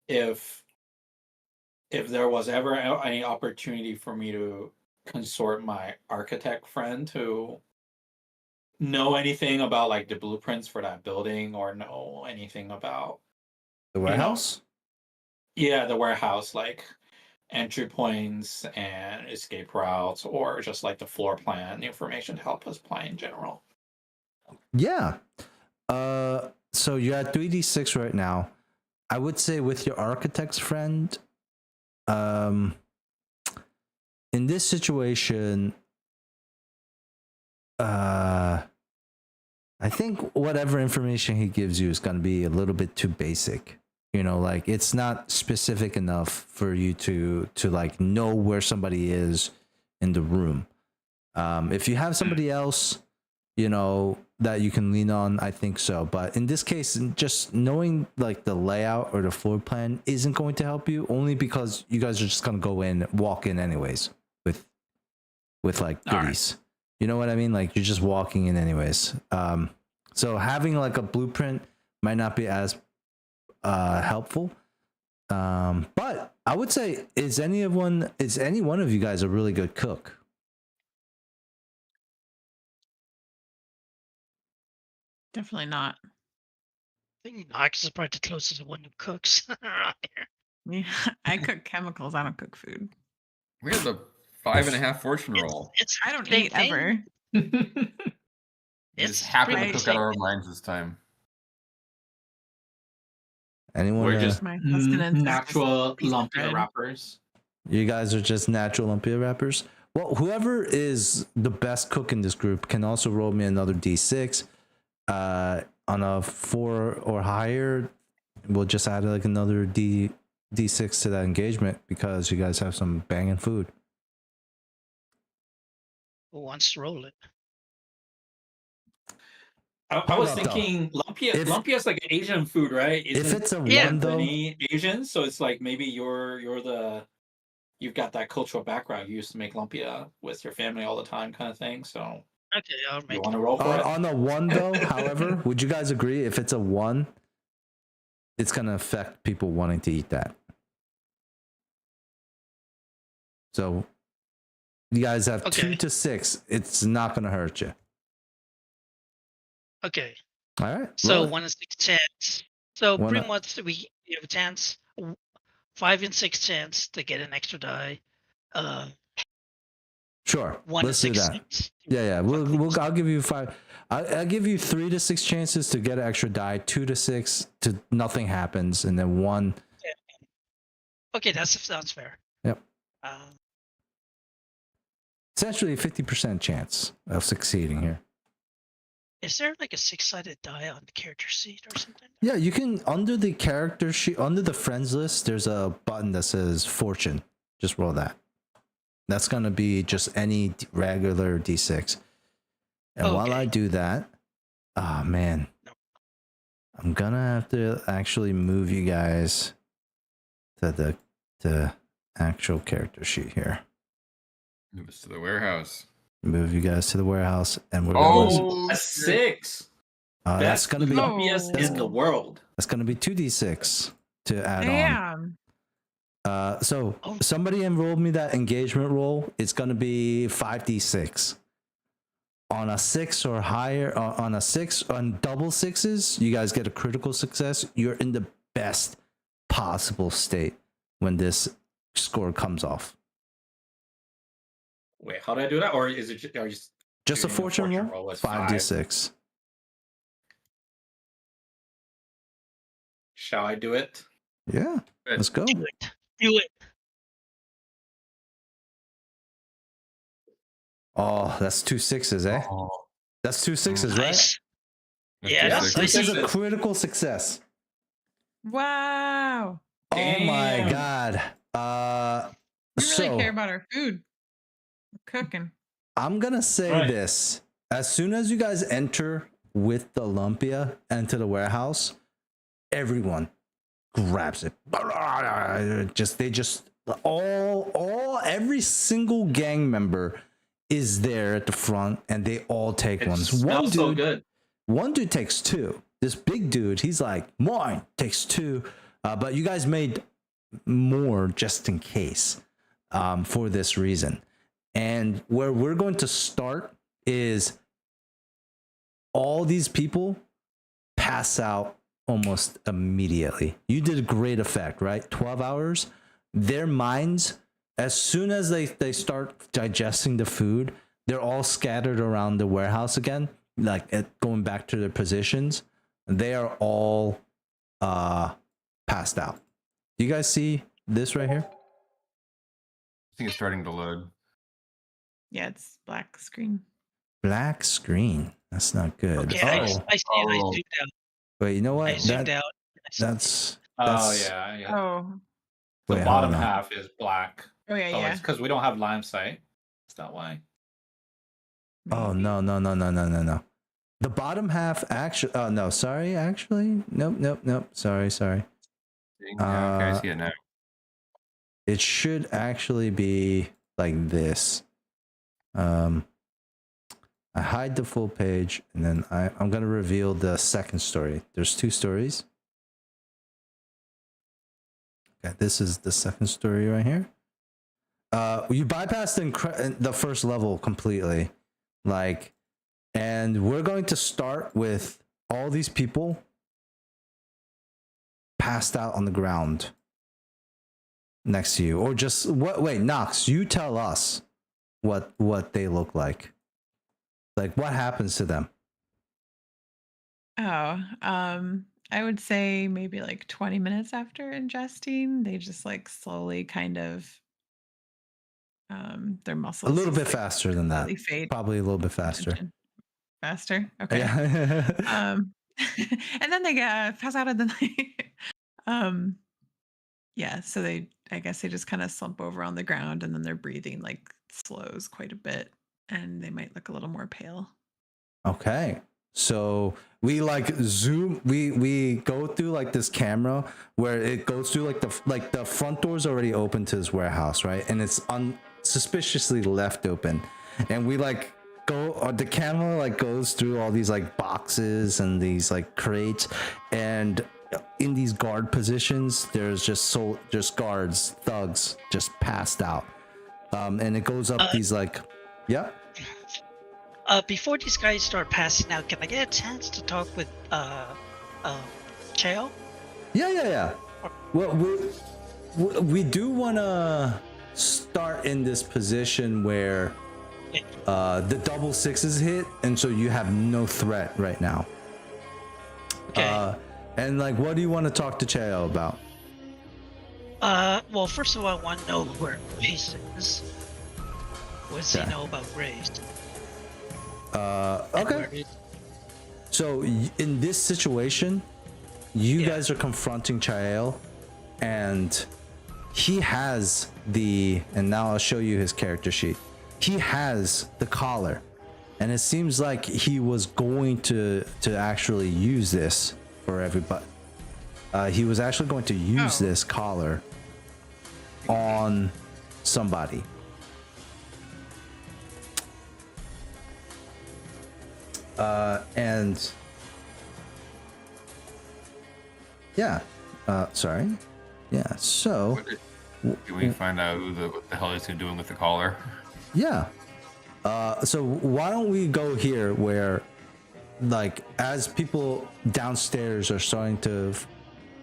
if there was ever any opportunity for me to consort my architect friend to know anything about like the blueprints for that building or know anything about The warehouse? the warehouse, like entry points and escape routes, or just like the floor plan information to help us play in general. Yeah. So you're at 3d6 right now. I would say with your architect's friend, in this situation, I think whatever information he gives you is going to be a little bit too basic. Like it's not specific enough for you to like know where somebody is in the room. If you have somebody else, that you can lean on, I think so. But in this case, just knowing like the layout or the floor plan isn't going to help you, only because you guys are just gonna walk in anyways with like goodies. You know what I mean? Like you're just walking in anyways. So having like a blueprint might not be as helpful. But I would say, is any one of you guys a really good cook? Definitely not. I think Knox is probably the closest one who cooks around here. Yeah, I cook chemicals. I don't cook food. We have the 5.5 fortune roll. It's I don't same eat thing. ever. We It's just happen to pretty cook same out our thing. minds this time. Anyone? We're just My sustenance is natural just a piece of lumpia bread. wrappers. You guys are just natural lumpia wrappers. Well, whoever is the best cook in this group can also roll me another d6. On a 4 or higher, we'll just add like another d6 to that engagement because you guys have some banging food. Who wants to roll it? I Hold was up, though. thinking lumpia. If- Lumpia is like an Asian food, right? If Isn't it's a Yeah. one though, any Asian? So it's like maybe you've got that cultural background. You used to make lumpia with your family all the time, kind of thing. So Okay, I'll you make want it. to roll for it? on a one though, however, would you guys agree if it's a one, it's gonna affect people wanting to eat that? So you guys have 2 Okay. to 6. It's not gonna hurt you. Okay, All right. so roll it. 1 in 6 chance. So One pretty up. much we have a chance, 5 in 6 chance to get an extra die. Sure. 1 in Let's do 6 that. chance. Yeah. I'll give you 5. I'll give you 3 to 6 chances to get an extra die. 2 to 6 to nothing happens, and then 1. Okay, that sounds fair. Yep. Essentially a 50% chance of succeeding here. Is there like a 6-sided die on the character sheet or something? Yeah, you can, under the character sheet, under the friends list, there's a button that says fortune. Just roll that. That's going to be just any regular d6. And while I Okay. do that, oh man, I'm going to have to actually move you guys to the actual character sheet here. Move us to the warehouse. Move you guys to the warehouse, and we're going A 6. that's Best going to be lumpias in the world. that's going to be 2d6 to add on. Damn. So Oh. somebody enrolled me that engagement roll. It's going to be 5d6 on a 6 or higher. On a 6, on double 6s, you guys get a critical success. You're in the best possible state when this score comes off. Wait, how do I do that? Or is it are you Just a doing a fortune fortune roll. roll with 5d6. Shall I do it? Yeah, Good. let's go. Do it. Do it. Oh, that's 2 6s, eh? Oh, That's 2 6s, right? Nice. that's Yeah, just that's This is a Sixes. critical success. Wow. Oh my Damn. god. We really So care about our food. We're cooking. I'm gonna say Right. this. As soon as you guys enter with the lumpia into the warehouse, everyone grabs it. Every single gang member is there at the front, and they all take It ones. smells so good. One dude takes two. This big dude, he's like, mine, takes two. But you guys made more just in case, for this reason. And where we're going to start is all these people pass out almost immediately. You did a great effect, right? 12 hours. Their minds, as soon as they start digesting the food, they're all scattered around the warehouse again, like going back to their positions. They are all passed out. Do you guys see this right here? I think it's starting to load. Yeah, it's black screen. Black screen. That's not good. Okay, I see. I zoomed out. Wait, you know what? I zoomed out. That's Oh yeah. Oh. The Wait, bottom hold on. half is black. Oh yeah, Oh, yeah. it's because we don't have line of sight. Is that why? Oh no. The bottom half actually. Oh no, sorry. Actually, nope. Sorry. Yeah, okay, I see it now. It should actually be like this. I hide the full page, and then I'm gonna reveal the second story. There's two stories. Okay, this is the second story right here. You bypassed the first level completely, and we're going to start with all these people passed out on the ground next to you, or just what? Wait, Nox, you tell us what they look like. Like, what happens to them? Oh, I would say maybe like 20 minutes after ingesting, they just like slowly kind of their muscles A little bit like, faster than that. completely fade. Probably a little bit faster. Faster? Okay. Yeah. And then they pass out of the night. Yeah, so I guess they just kind of slump over on the ground, and then their breathing like slows quite a bit, and they might look a little more pale. Okay. So we like zoom, we go through like this camera where it goes through like the front door's already open to this warehouse, right? And it's suspiciously left open. And we like the camera like goes through all these like boxes and these like crates, and in these guard positions there's just guards, thugs just passed out. And it goes up these like, yeah. Before these guys start passing out, can I get a chance to talk with Cheo? Yeah. Well, we do want to start in this position where the double sixes hit, and so you have no threat right now. Okay. And like, what do you want to talk to Cheo about? Well, first of all, I want to know where Grace is. What does he know about Grace? Okay. So in this situation, you guys are confronting Chael, and he has and now I'll show you his character sheet. He has the collar, and it seems like he was going to actually use this for everybody. He was actually going to use this collar on somebody. And yeah, sorry. Yeah, so Do we find out what the hell he's doing with the collar? yeah. So why don't we go here where, like, as people downstairs are starting to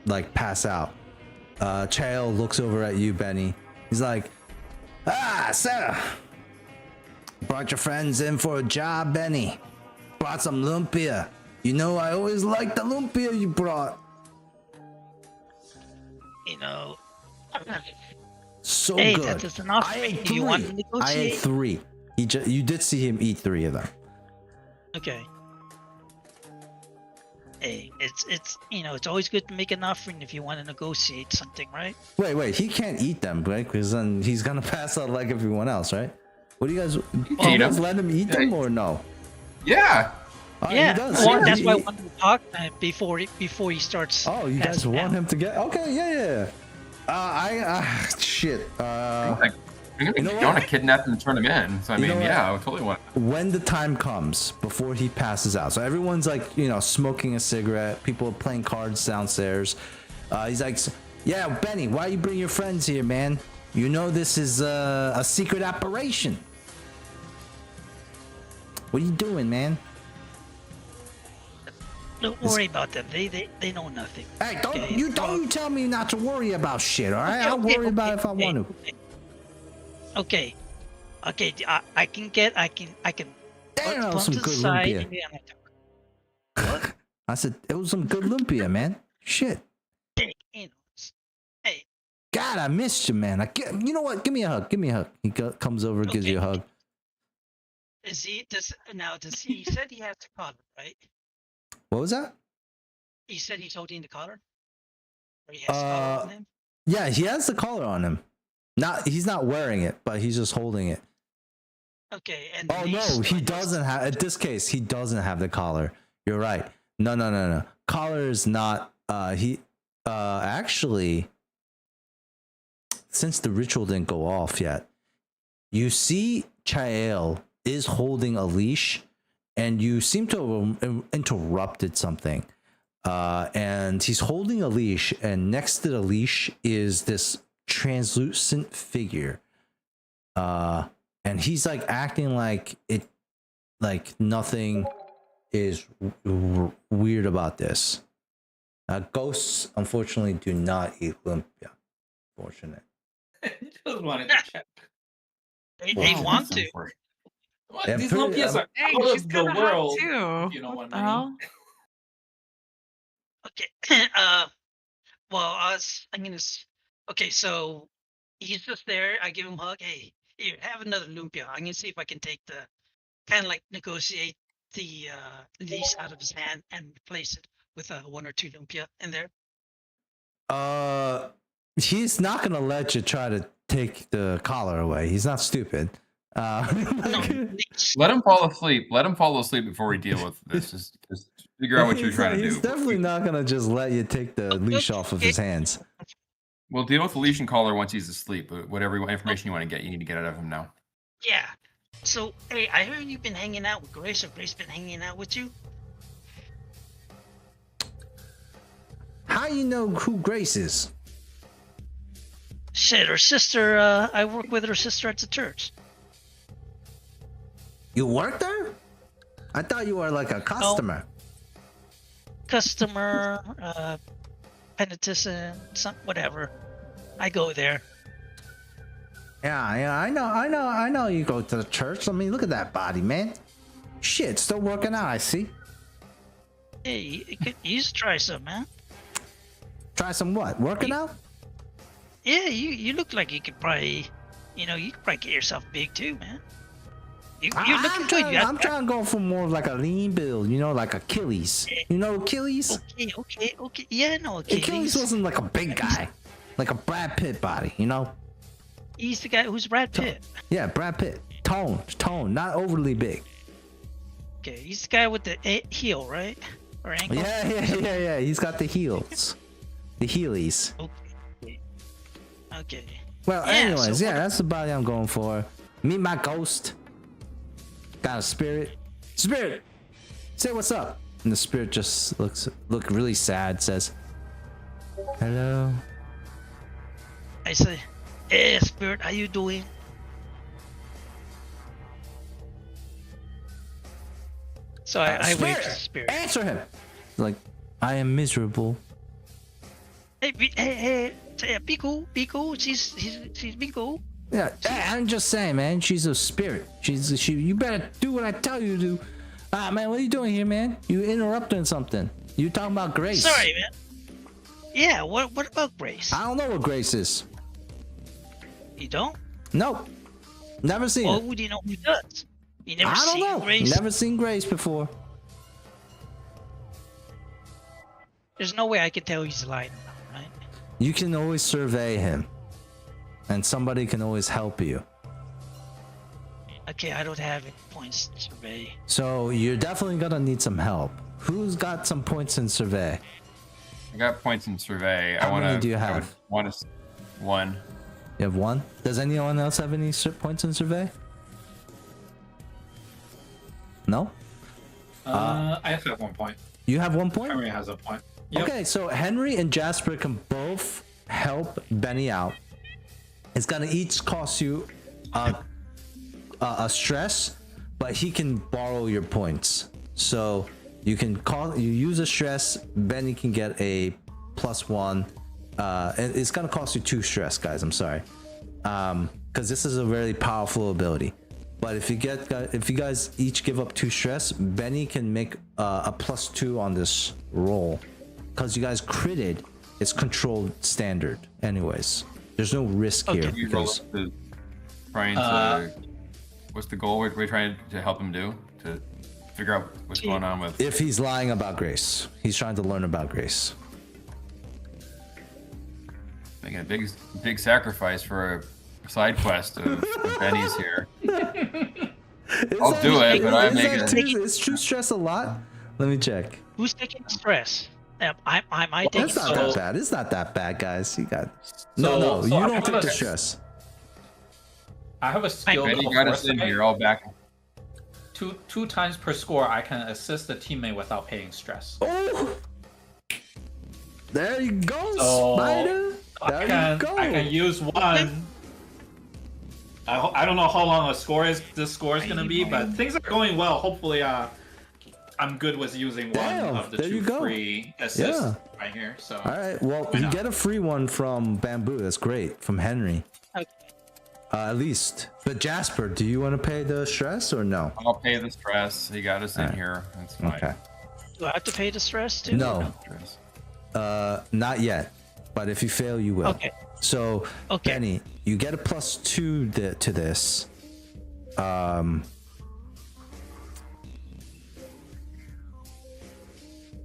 like pass out, Chael looks over at you, Benny. He's like, Sarah, brought your friends in for a job, Benny. Brought some lumpia. You know, I always liked the lumpia you brought. You know, So hey, good. that is enough. I ate Do you want to I negotiate? ate 3. You did see him eat 3 of them. Okay. Hey, it's you know, it's always good to make an offering if you want to negotiate something, right? Wait, he can't eat them, right? Because then he's gonna pass out like everyone else, right? What do you guys? Do you Eat guys 'em. let him eat them or no? Yeah. Oh, Yeah, he does. well, that's He- why I he- wanted to talk to him before he starts. Oh, you guys passing want out. him to get? Okay, yeah. Shit. Like, You know you want what? to kidnap him and turn him in. So I You know mean, what? yeah, I would totally want. When the time comes before he passes out, so everyone's like, smoking a cigarette, people are playing cards downstairs. He's like, yeah, Benny, why you bring your friends here, man? You know this is a secret operation. What are you doing, man? Don't worry about them. They know nothing. Hey, don't Okay, you tell me not to worry about shit, all right? I'll worry about it if I want to. Okay. I can put Damn, put some to the good side lumpia. and then What? I said it was some good lumpia, man. Shit. Hey, hey, God, I missed you, man. You know what? Give me a hug. He comes over, gives you a hug. he said he has the collar, right? What was that? He said he's holding the collar? Or he has the collar on him? Yeah, he has the collar on him. He's not wearing it, but he's just holding it. Okay, and Oh these, no, he like, doesn't have. In this case, he doesn't have the collar. You're right. No. Collar is not. Actually, since the ritual didn't go off yet, you see Chael is holding a leash, and you seem to have interrupted something. And he's holding a leash, and next to the leash is this translucent figure. And he's like acting like nothing is weird about this. Ghosts, unfortunately, do not eat lumpia. Fortunate. Just wanted to check. They Wow, want that's to. unfortunate. What? Yeah, These pretty- lumpias are Dang, out she's of the kind of hot world. too. You know what the I mean? hell? Okay. Well, okay, so he's just there. I give him a hug. Hey, here, have another lumpia. I'm gonna see if I can take the kind of like negotiate the leash out of his hand and replace it with one or two lumpia in there. He's not gonna let you try to take the collar away. He's not stupid. No, leash. Let him fall asleep. Let him fall asleep before we deal with this. Just figure out what you're trying to He's do. definitely not gonna just let you take the leash off of his hands. We'll deal with the leash and collar once he's asleep. But whatever information you want to get, you need to get out of him now. Yeah. So, hey, I heard you've been hanging out with Grace, or Grace been hanging out with you? How you know who Grace is? Shit, her sister, I work with her sister at the church. You work there? I thought you were like a customer. Customer, penitence, whatever. I go there. Yeah, I know you go to the church. I mean, look at that body, man. Shit, still working out, I see. Hey, you should try some, man. Try some what? Working out? Yeah, you look like you could probably, you could probably get yourself big too, man. You're looking good. I'm trying to go for more of like a lean build, like Achilles. You know Achilles? Okay. Yeah, no, Achilles wasn't like a big guy, like a Brad Pitt body, He's the guy who's Brad Pitt. Yeah, Brad Pitt. Tone, not overly big. Okay, he's the guy with the heel, right? Or ankle? Yeah. He's got the heels, the heelys. Okay. Well, Yeah, anyways, so that's the body I'm going for. Meet my ghost. Got a spirit. Spirit, say what's up. And the spirit just look really sad. Says, "Hello." I say, hey, spirit, how you doing? So I wave to the spirit. Answer him. Like, I am miserable. Hey, be cool. She's be cool. Yeah, I'm just saying, man. She's a spirit. You better do what I tell you to do. Man, what are you doing here, man? You interrupting something. You talking about Grace? Sorry, man. Yeah, what about Grace? I don't know what Grace is. You don't? Nope. Never seen Well, it. who do you know who does? You never I don't seen know. Grace? Never seen Grace before. There's no way I can tell he's lying, right? You can always survey him, and somebody can always help you. Okay, I don't have any points to survey. So you're definitely gonna need some help. Who's got some points in survey? I got points in survey. How many do you have? One. You have one. Does anyone else have any points in survey? No. I have 1 point. You have 1 point. Henry has a point. Yep. Okay, so Henry and Jasper can both help Benny out. It's gonna each cost you a stress, but he can borrow your points. So you use a stress. Benny can get a +1. And it's gonna cost you 2 stress, guys. I'm sorry, because this is a very powerful ability. But if you guys each give up 2 stress, Benny can make a +2 on this roll. Because you guys critted, it's controlled standard. Anyways, there's no risk here. Because What's the goal we're trying to help him do? To figure out what's going on with. if he's lying about Grace, he's trying to learn about Grace. Making a big sacrifice for a side quest of Benny's here. I'll do it, but I'm making. Is true stress a lot? Let me check. Who's taking the stress? I take It's not that bad. It's not that bad, guys. You got you don't take the stress. I have a skill. Benny got us in here all back. Two times per score, I can assist a teammate without paying stress. Oh, there you go, So, Spider. There you go. I can use one. I don't know how long this score is gonna be, but things are going well. Hopefully, I'm good with using one of the there you 2 go. free assists Yeah. right here. So All right. Well, you not? get a free one from Bamboo. That's great. From Henry. Okay. At least. But Jasper, do you want to pay the stress or no? I'll pay the stress. He got us in here. That's fine. Okay. Do I have to pay the stress too? No. Stress. Not yet. But if you fail, you will. Okay. So, Okay. Benny, you get a +2 to this.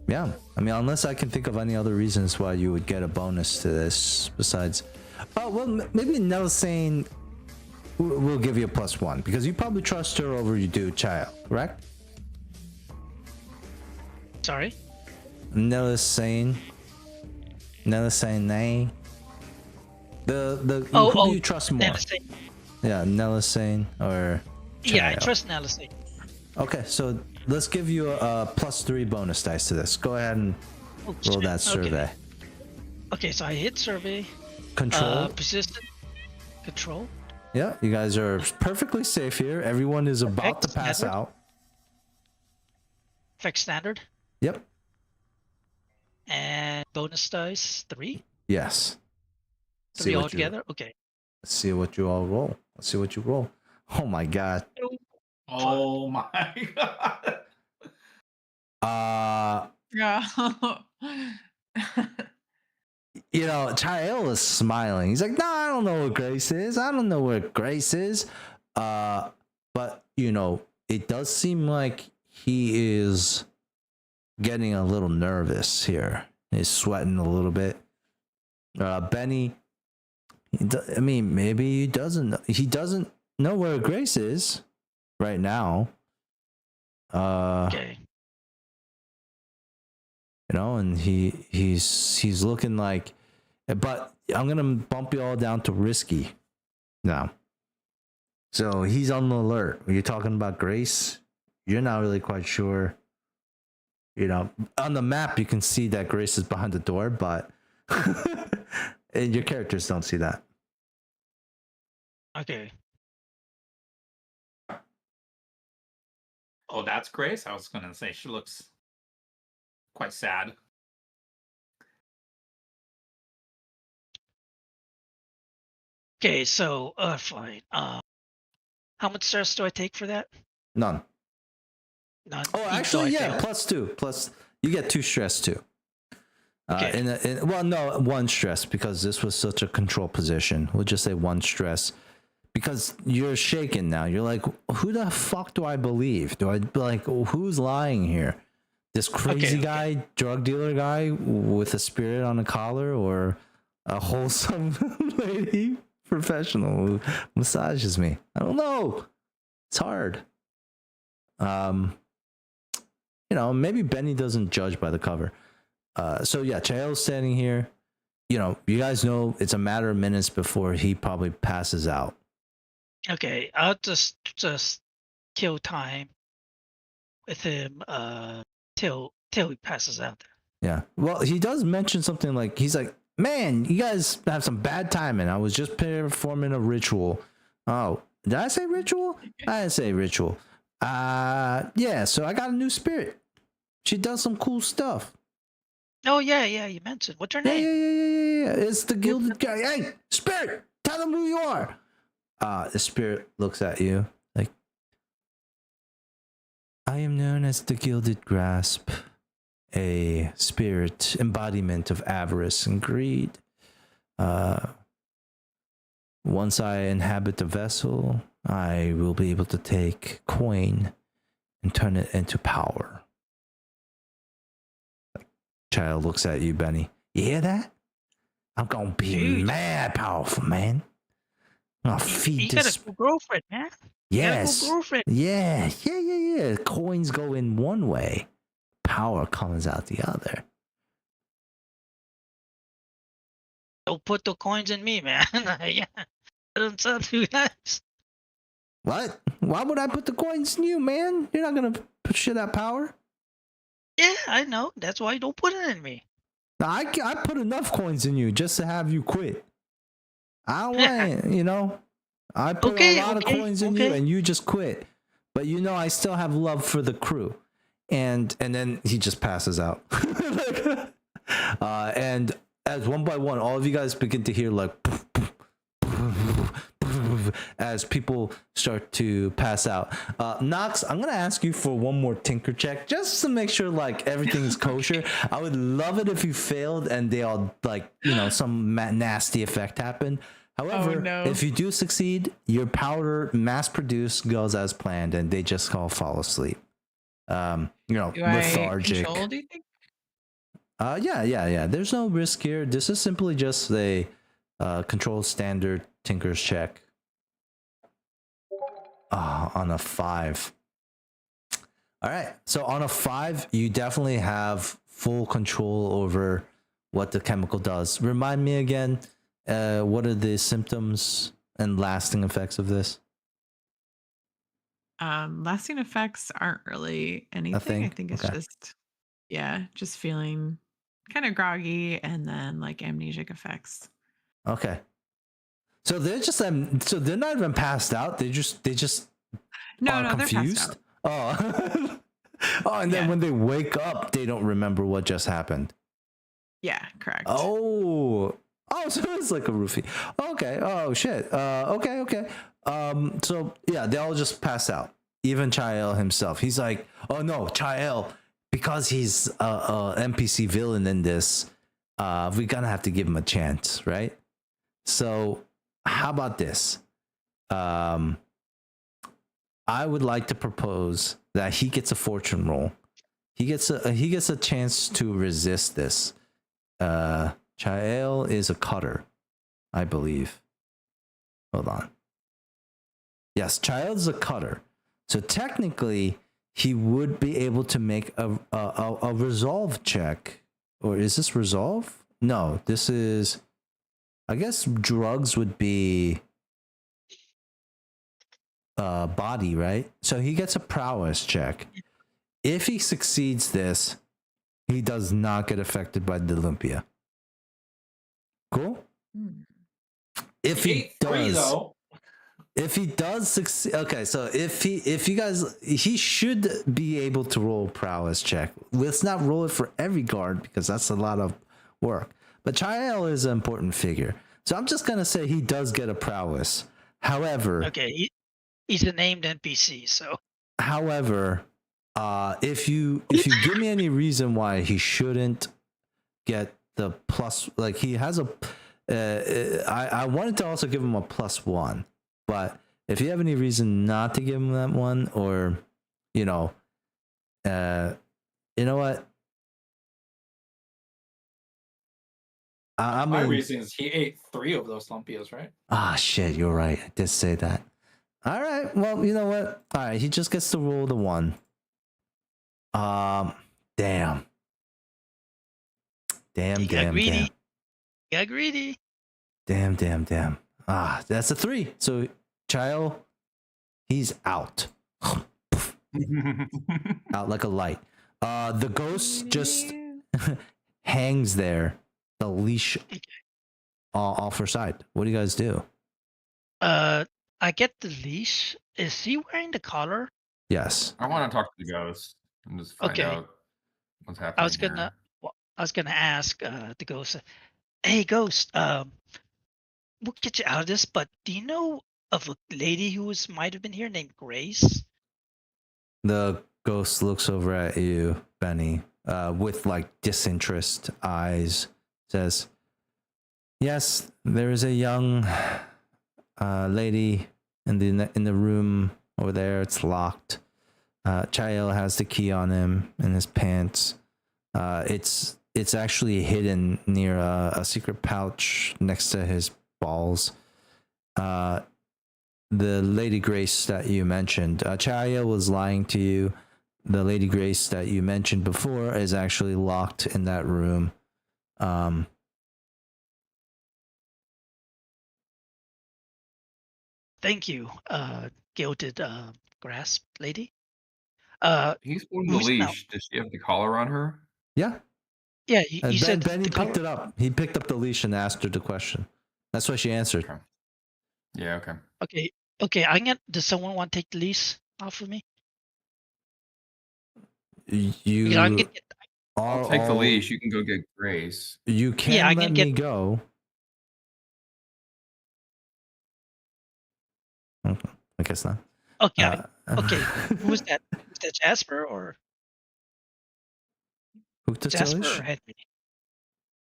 Yeah, I mean, unless I can think of any other reasons why you would get a bonus to this besides. Oh well, maybe Nelisane will give you a +1 because you probably trust her over you do Child, correct? Sorry. Nelisane, nay. Oh, who do you trust more? Nelisane. Yeah, Nelisane or Yeah, I Child. trust Nelisane. Okay, so let's give you a +3 bonus dice to this. Go ahead and Oh, roll shit. that survey. Okay, so I hit survey. Control. Persistent. Control. Yeah, you guys are perfectly safe here. Everyone is about to pass Standard. out. Effect standard. Yep. And bonus dice 3. Yes. 3 what altogether. Okay. Let's see what you all roll. Let's see what you roll. Oh my god. oh my god. Yeah. You know, Chael is smiling. He's like, "No, I don't know what Grace is. I don't know where Grace is." But you know, it does seem like he is getting a little nervous here. He's sweating a little bit. Benny, I mean, maybe he doesn't know where Grace is right now. Okay. You know, and he's looking like, but I'm gonna bump you all down to risky now. So he's on the alert. When you're talking about Grace, you're not really quite sure. You know, on the map you can see that Grace is behind the door, but and your characters don't see that. Okay. Oh, that's Grace. I was gonna say she looks quite sad. Okay, so fine. How much stress do I take for that? None. None. Oh, So actually, I yeah, fail. +2. Plus, you get 2 stress too. Okay. Well, no, 1 stress because this was such a control position. We'll just say 1 stress because you're shaken now. You're like, who the fuck do I believe? Do I like who's lying here? This crazy guy, drug dealer guy with a spirit on a collar, or a wholesome lady professional who massages me? I don't know. It's hard. Maybe Benny doesn't judge by the cover. So yeah, Chael's standing here. You guys know it's a matter of minutes before he probably passes out. Okay, I'll just kill time with him till he passes out. Yeah. Well, he does mention something like, he's like, man, you guys have some bad timing. I was just performing a ritual. Oh, did I say ritual? I didn't say ritual. Yeah, so I got a new spirit. She does some cool stuff. Oh yeah, you mentioned. What's her Yeah, name? yeah. It's the gilded guy. Hey, spirit, tell them who you are. The spirit looks at you like, I am known as the Gilded Grasp, a spirit embodiment of avarice and greed. Once I inhabit the vessel, I will be able to take coin and turn it into power. Child looks at you, Benny. You hear that? I'm gonna be mad powerful, man. I'll feed You this. got a cool girlfriend, man. Yes. You got a cool girlfriend. Yeah. Coins go in one way, power comes out the other. Don't put the coins in me, man. Yeah, that doesn't sound too nice. What? Why would I put the coins in you, man? You're not gonna share that power. Yeah, I know. That's why you don't put it in me. Now, I put enough coins in you just to have you quit. I don't want, I put a lot of coins in you and you just quit. But I still have love for the crew. And then he just passes out. And as one by one, all of you guys begin to hear like as people start to pass out. Nox, I'm gonna ask you for one more tinker check just to make sure like everything's kosher. I would love it if you failed and they all like some nasty effect happened. However, if you do succeed, your powder mass produced goes as planned and they just all fall asleep. Lethargic. Control, do you think? Yeah. There's no risk here. This is simply just a control standard tinker's check. On a 5. All right. So on a 5, you definitely have full control over what the chemical does. Remind me again, what are the symptoms and lasting effects of this? Lasting effects aren't really anything. I think it's just feeling kind of groggy and then like amnesic effects. Okay. So they're just so they're not even passed out. They just no, confused. They're passed out. And then when they wake up, they don't remember what just happened. Yeah, correct. So it's like a roofie. Okay. Oh shit. Okay. So yeah, they all just pass out. Even Chael himself. He's like, oh no, Chael, because he's a NPC villain in this, we're gonna have to give him a chance, right? So how about this? I would like to propose that he gets a fortune roll. He gets a chance to resist this. Chael is a cutter, I believe. Hold on. Yes, Chael's a cutter. So technically, he would be able to make a resolve check. Or is this resolve? No, this is... I guess drugs would be body, right? So he gets a prowess check. If he succeeds this, he does not get affected by the Olympia. Cool? If he does succeed, okay, so if you guys, he should be able to roll a prowess check. Let's not roll it for every guard because that's a lot of work. But Chael is an important figure. So I'm just going to say he does get a prowess. However... Okay, he's a named NPC, so... However, if you give me any reason why he shouldn't get the plus... Like, he has a... I wanted to also give him a +1. But if you have any reason not to give him that one, or, you know what? My reason is he ate 3 of those lumpias, right? Ah, shit, you're right. I did say that. All right. Well, you know what? All right. He just gets to roll the 1. Damn. Damn, You got damn, greedy. damn. You got greedy. Damn, damn, damn. That's a 3. So, child, he's out. Out like a light. The ghost just hangs there, the leash off her side. What do you guys do? I get the leash. Is he wearing the collar? Yes. I want to talk to the ghost and just find Okay. out what's I happening was gonna. here. Well, I was gonna ask the ghost. Hey, ghost. We'll get you out of this. But do you know of a lady who might have been here named Grace? The ghost looks over at you, Benny, with like disinterest eyes, says, "Yes, there is a young lady in the room over there. It's locked. Chael has the key on him in his pants. It's actually hidden near a secret pouch next to his balls. The Lady Grace that you mentioned, Chael was lying to you. The Lady Grace that you mentioned before is actually locked in that room. Thank you, gilded grasp lady. He's pulling the Who's now? leash. Does she have the collar on her? Yeah. Yeah, you said Benny the picked color. it up. He picked up the leash and asked her the question. That's why she answered. Okay. Yeah, okay. Okay. I'm gonna. Does someone want to take the leash off of me? You I'm gonna get. are I'll take the all- leash. You can go get Grace. You can I'm let gonna me get. go. Okay, I guess not. Okay. Okay. Who was that? Was that Jasper or Who took the Jasper leash? or Henry?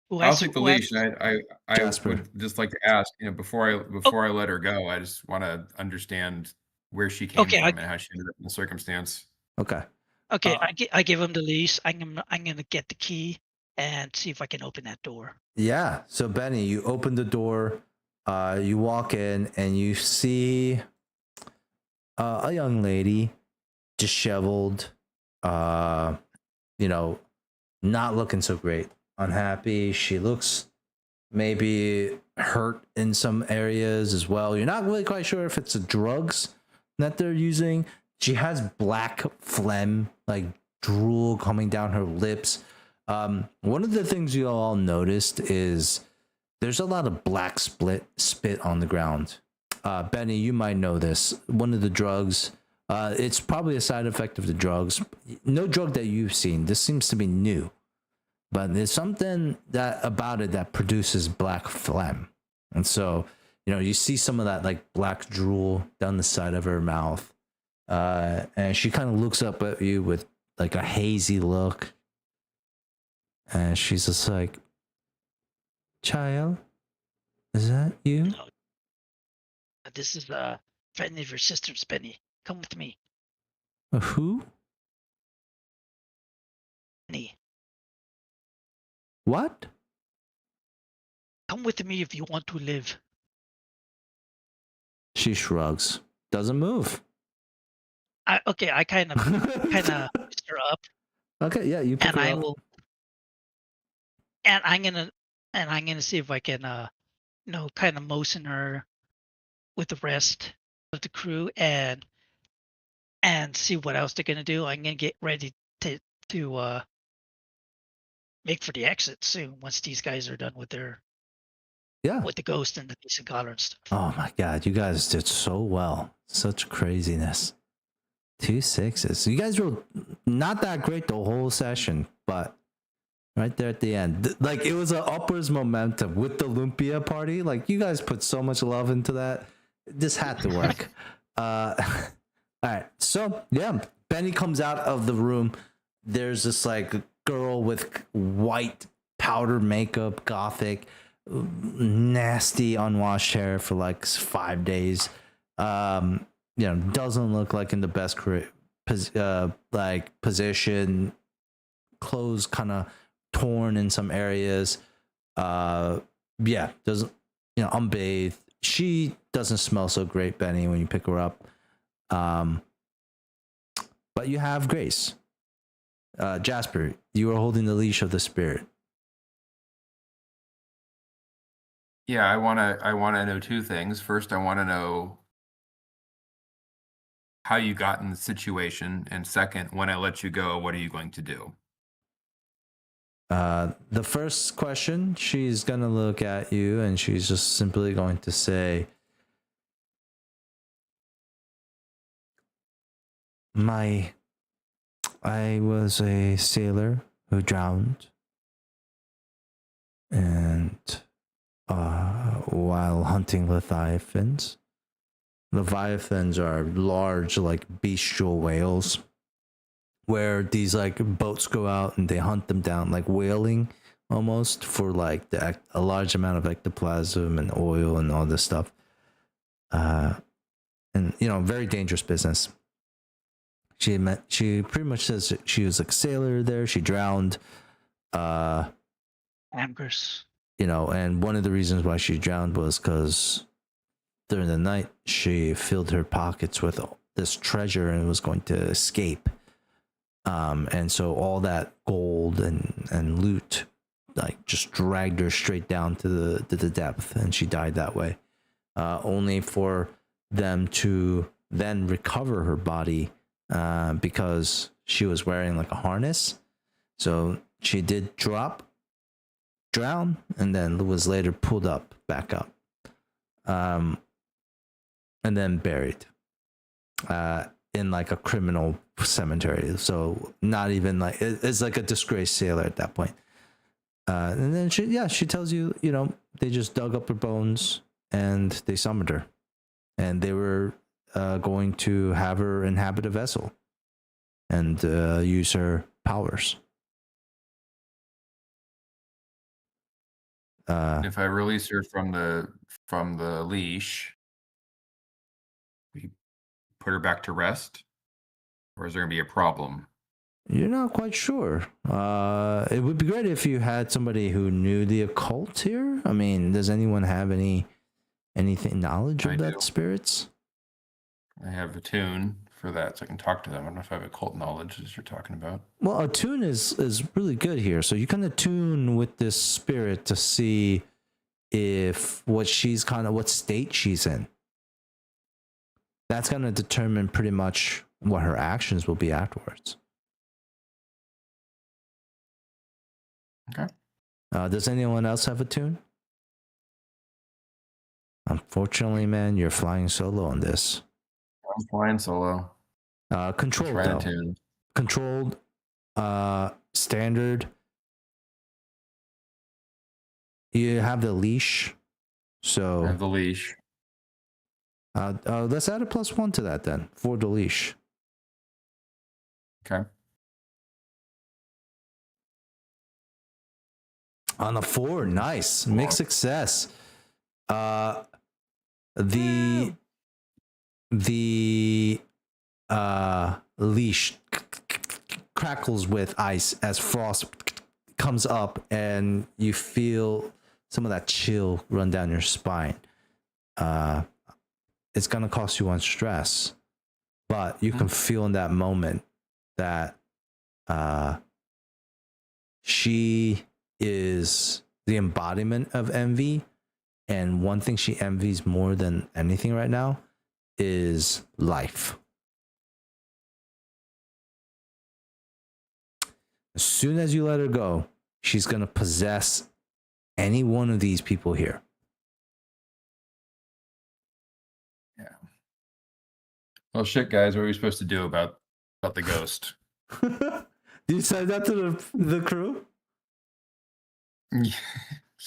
Who I'll asked? take the Who leash, asked? and I Jasper. would just like to ask, before I let her go, I just want to understand where she came Okay. from and how she ended up in the circumstance. Okay. Okay. Uh, I give him the leash. I'm gonna get the key and see if I can open that door. Yeah. So Benny, you open the door, you walk in and you see a young lady, disheveled, not looking so great, unhappy. She looks maybe hurt in some areas as well. You're not really quite sure if it's the drugs that they're using. She has black phlegm, like drool coming down her lips. One of the things you all noticed is there's a lot of black spit on the ground. Benny, you might know this. One of the drugs, it's probably a side effect of the drugs. No drug that you've seen. This seems to be new, but there's something that about it that produces black phlegm, and so you see some of that like black drool down the side of her mouth, and she kind of looks up at you with like a hazy look, and she's just like, "Child, is that you?" No. This is friend of your sister's, Benny. Come with me, Who? Benny. What? Come with me if you want to live. She shrugs. Doesn't move. I kind of lift her up, Okay, yeah, you pick and her I up. will, and I'm gonna see if I can kind of motion her with the rest of the crew and see what else they're gonna do. I'm gonna get ready to make for the exit soon once these guys are done with their Yeah. with the ghost and the decent collar and stuff. Oh my god, you guys did so well. Such craziness. 2 6s. You guys were not that great the whole session, but right there at the end, like it was an upwards momentum with the Lumpia party. Like you guys put so much love into that. This had to work. All right. So yeah, Benny comes out of the room. There's this like girl with white powder makeup, gothic, nasty unwashed hair for like 5 days. Doesn't look like in the best position. Clothes kind of torn in some areas. Doesn't unbathed. she doesn't smell so great, Benny, when you pick her up. But you have Grace. Jasper, you are holding the leash of the spirit. Yeah, I wanna know two things. First, I want to know how you got in the situation, and second, when I let you go, what are you going to do? The first question, she's gonna look at you and she's just simply going to say, I was a sailor who drowned, and while hunting leviathans. Leviathans are large, like bestial whales, where these like boats go out and they hunt them down, like whaling almost, for like a large amount of ectoplasm and oil and all this stuff. And very dangerous business. She pretty much says that she was like a sailor there. She drowned. Amber's. And one of the reasons why she drowned was because during the night she filled her pockets with this treasure and was going to escape. And so all that gold and loot like just dragged her straight down to the depth, and she died that way. Only for them to then recover her body because she was wearing like a harness. So she did drown, and then was later pulled back up, and then buried in like a criminal cemetery. So not even like, it's like a disgraced sailor at that point. And then she tells you, they just dug up her bones and they summoned her, and they were going to have her inhabit a vessel and use her powers. If I release her from the leash, we put her back to rest, or is there gonna be a problem? You're not quite sure. It would be great if you had somebody who knew the occult here. I mean, does anyone have anything knowledge of that spirits? I have a tune for that, so I can talk to them. I don't know if I have occult knowledge as you're talking about. Well, a tune is really good here. So you kind of tune with this spirit to see if what state she's in. That's going to determine pretty much what her actions will be afterwards. Okay. Does anyone else have a tune? Unfortunately, man, you're flying solo on this. I'm flying solo. Controlled though. Controlled, standard. You have the leash, so I have the leash. let's add a +1 to that then for the leash. Okay. On a 4, nice, mixed success. The leash crackles with ice as frost comes up, and you feel some of that chill run down your spine. It's gonna cost you 1 stress, but you can feel in that moment that she is the embodiment of envy, and one thing she envies more than anything right now is life. As soon as you let her go, she's gonna possess any one of these people here. Yeah. Well, shit, guys, what are we supposed to do about the ghost? You said that to the crew?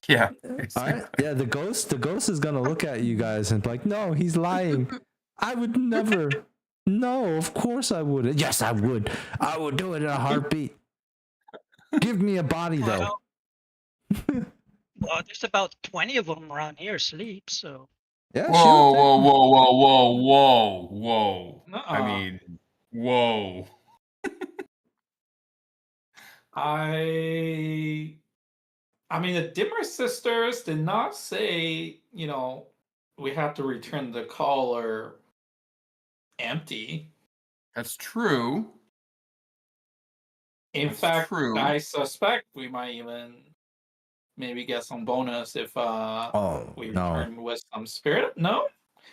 Yeah. All right. Yeah, the ghost is gonna look at you guys and be like, "No, he's lying. I would never. No, of course I wouldn't. Yes, I would. I would do it in a heartbeat. Give me a body though." Well, there's about 20 of them around here asleep, so. Yeah. Whoa. I mean, whoa. I mean, the Dimmer sisters did not say, we have to return the collar empty. That's true. In That's fact, true. I suspect we might even maybe get some bonus if Oh we no, return with some spirit. No,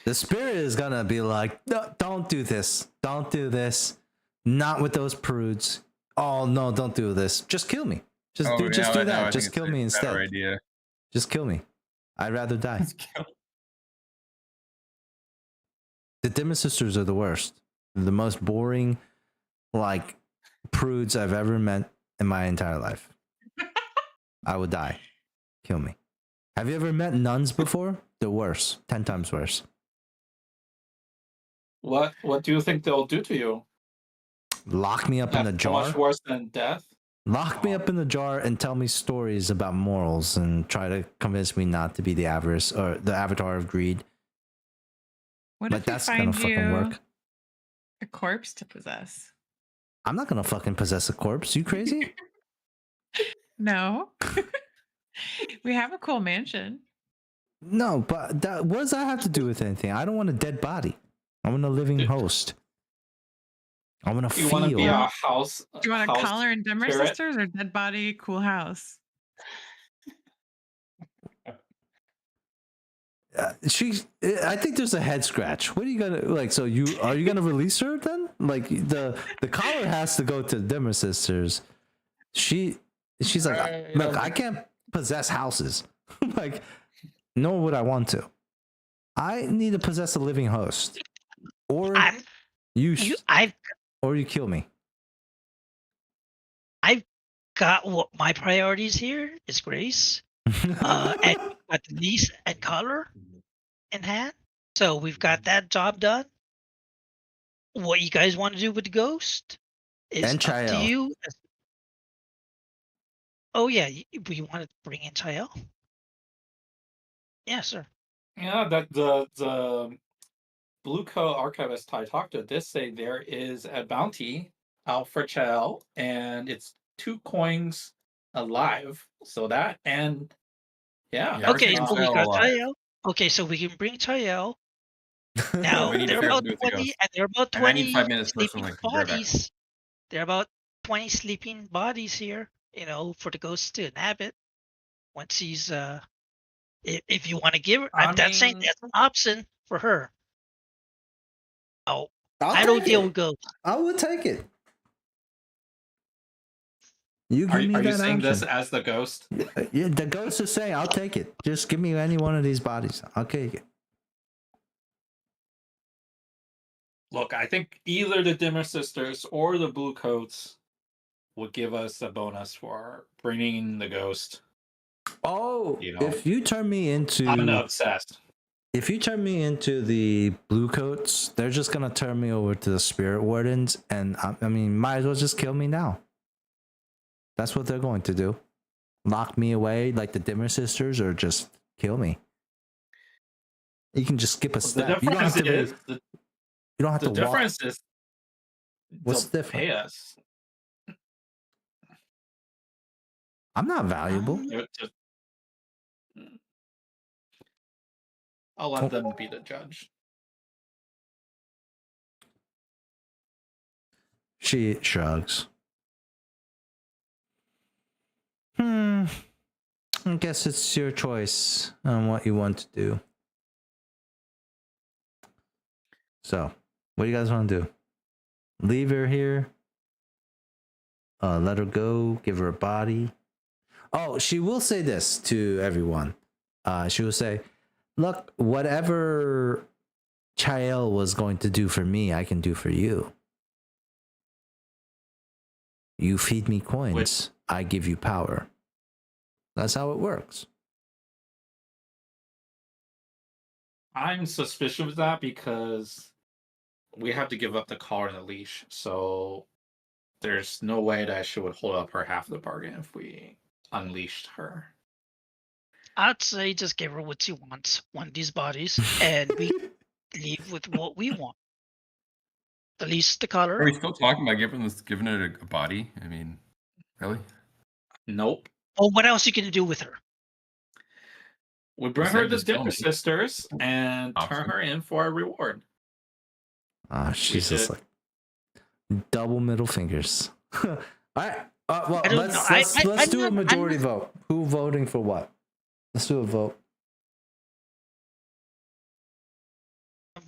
the spirit is gonna be like, no, don't do this, don't do this, not with those prudes. Oh no, don't do this. Just kill me. Just Oh, do, yeah, just do no, that. I think Just it's kill a me better instead. idea. Just kill me. I'd rather die. Let's kill. The Dimmer sisters are the worst. They're the most boring, like, prudes I've ever met in my entire life. I would die. Kill me. Have you ever met nuns before? They're worse. 10 times worse. what do you think they'll do to you? Lock me up in a That's so much jar. worse than death. Lock me up in the jar and tell me stories about morals and try to convince me not to be the avarice or the avatar of greed. What But if we that's gonna find fucking you work. a corpse to possess? I'm not gonna fucking possess a corpse. You crazy? No. We have a cool mansion. No, but what does that have to do with anything? I don't want a dead body. I want a living Dude. host. I want to You want to be feel. a house? Do you want a house collar and Dimmer spirit? sisters or dead body, cool house? I think there's a head scratch. What are you gonna like? So are you gonna release her then? Like the collar has to go to Dimmer sisters. She's like, look, I can't possess houses. Like, nor would I want to. I need to possess a living host, or I've or you kill me. got what my priorities here is Grace, and got the niece and color in hand. So we've got that job done. What you guys want to do with the ghost is And up to Chael. you. Oh yeah, we want to bring in Chael. Yeah, sir. Yeah, that the Blue Coat archivist I talked to did say there is a bounty out for Chell, and it's 2 coins alive. So that and yeah. Yeah, we're Okay, taking so we Chael got alive. Chael. Okay, so we can bring Chael. Now We need to they're figure out about what to do with the 20, ghost. and they're about And I need 20 5 minutes sleeping personally to grab back. bodies. There are about 20 sleeping bodies here, for the ghost to inhabit. Once he's if you want to give her, I'm not saying mean, that's an option for her. Oh, I I'll don't take deal it. with ghosts. I would take it. You give me are you that saying option. this as the ghost? Yeah, the ghost is saying, "I'll take it. Just give me any one of these bodies. I'll take it." Look, I think either the Dimmer sisters or the Blue Coats would give us a bonus for bringing the ghost. Oh, You know, if you turn me into I'm obsessed. if you turn me into the blue coats, they're just gonna turn me over to the spirit wardens, and I mean, might as well just kill me now. That's what they're going to do. Lock me away like the Dimmer sisters, or just kill me. You can just skip a The step. You don't have difference to. is You don't have the to difference walk. is What's they'll different? pay us. I'm not valuable. I'll let them be the judge. She shrugs. I guess it's your choice on what you want to do. So, what do you guys want to do? Leave her here? Let her go? Give her a body? Oh, she will say this to everyone. She will say, look, whatever Chael was going to do for me, I can do for you. You feed me coins, I give you power. That's how it works. I'm suspicious of that because we have to give up the collar and the leash. So there's no way that she would hold up her half of the bargain if we unleashed her. I'd say just give her what she wants, one of these bodies, and we leave with what we want. At least the color. Are we still talking about giving it a body? I mean, really? Nope. Oh, what else you can do with her? We bring said her the just tell Dimmer me. Sisters and turn Awesome. her in for a reward. She's just should- like double middle fingers. All right. Well, I don't know. let's do a I'm majority not- vote. Who voting for what? Let's do a vote.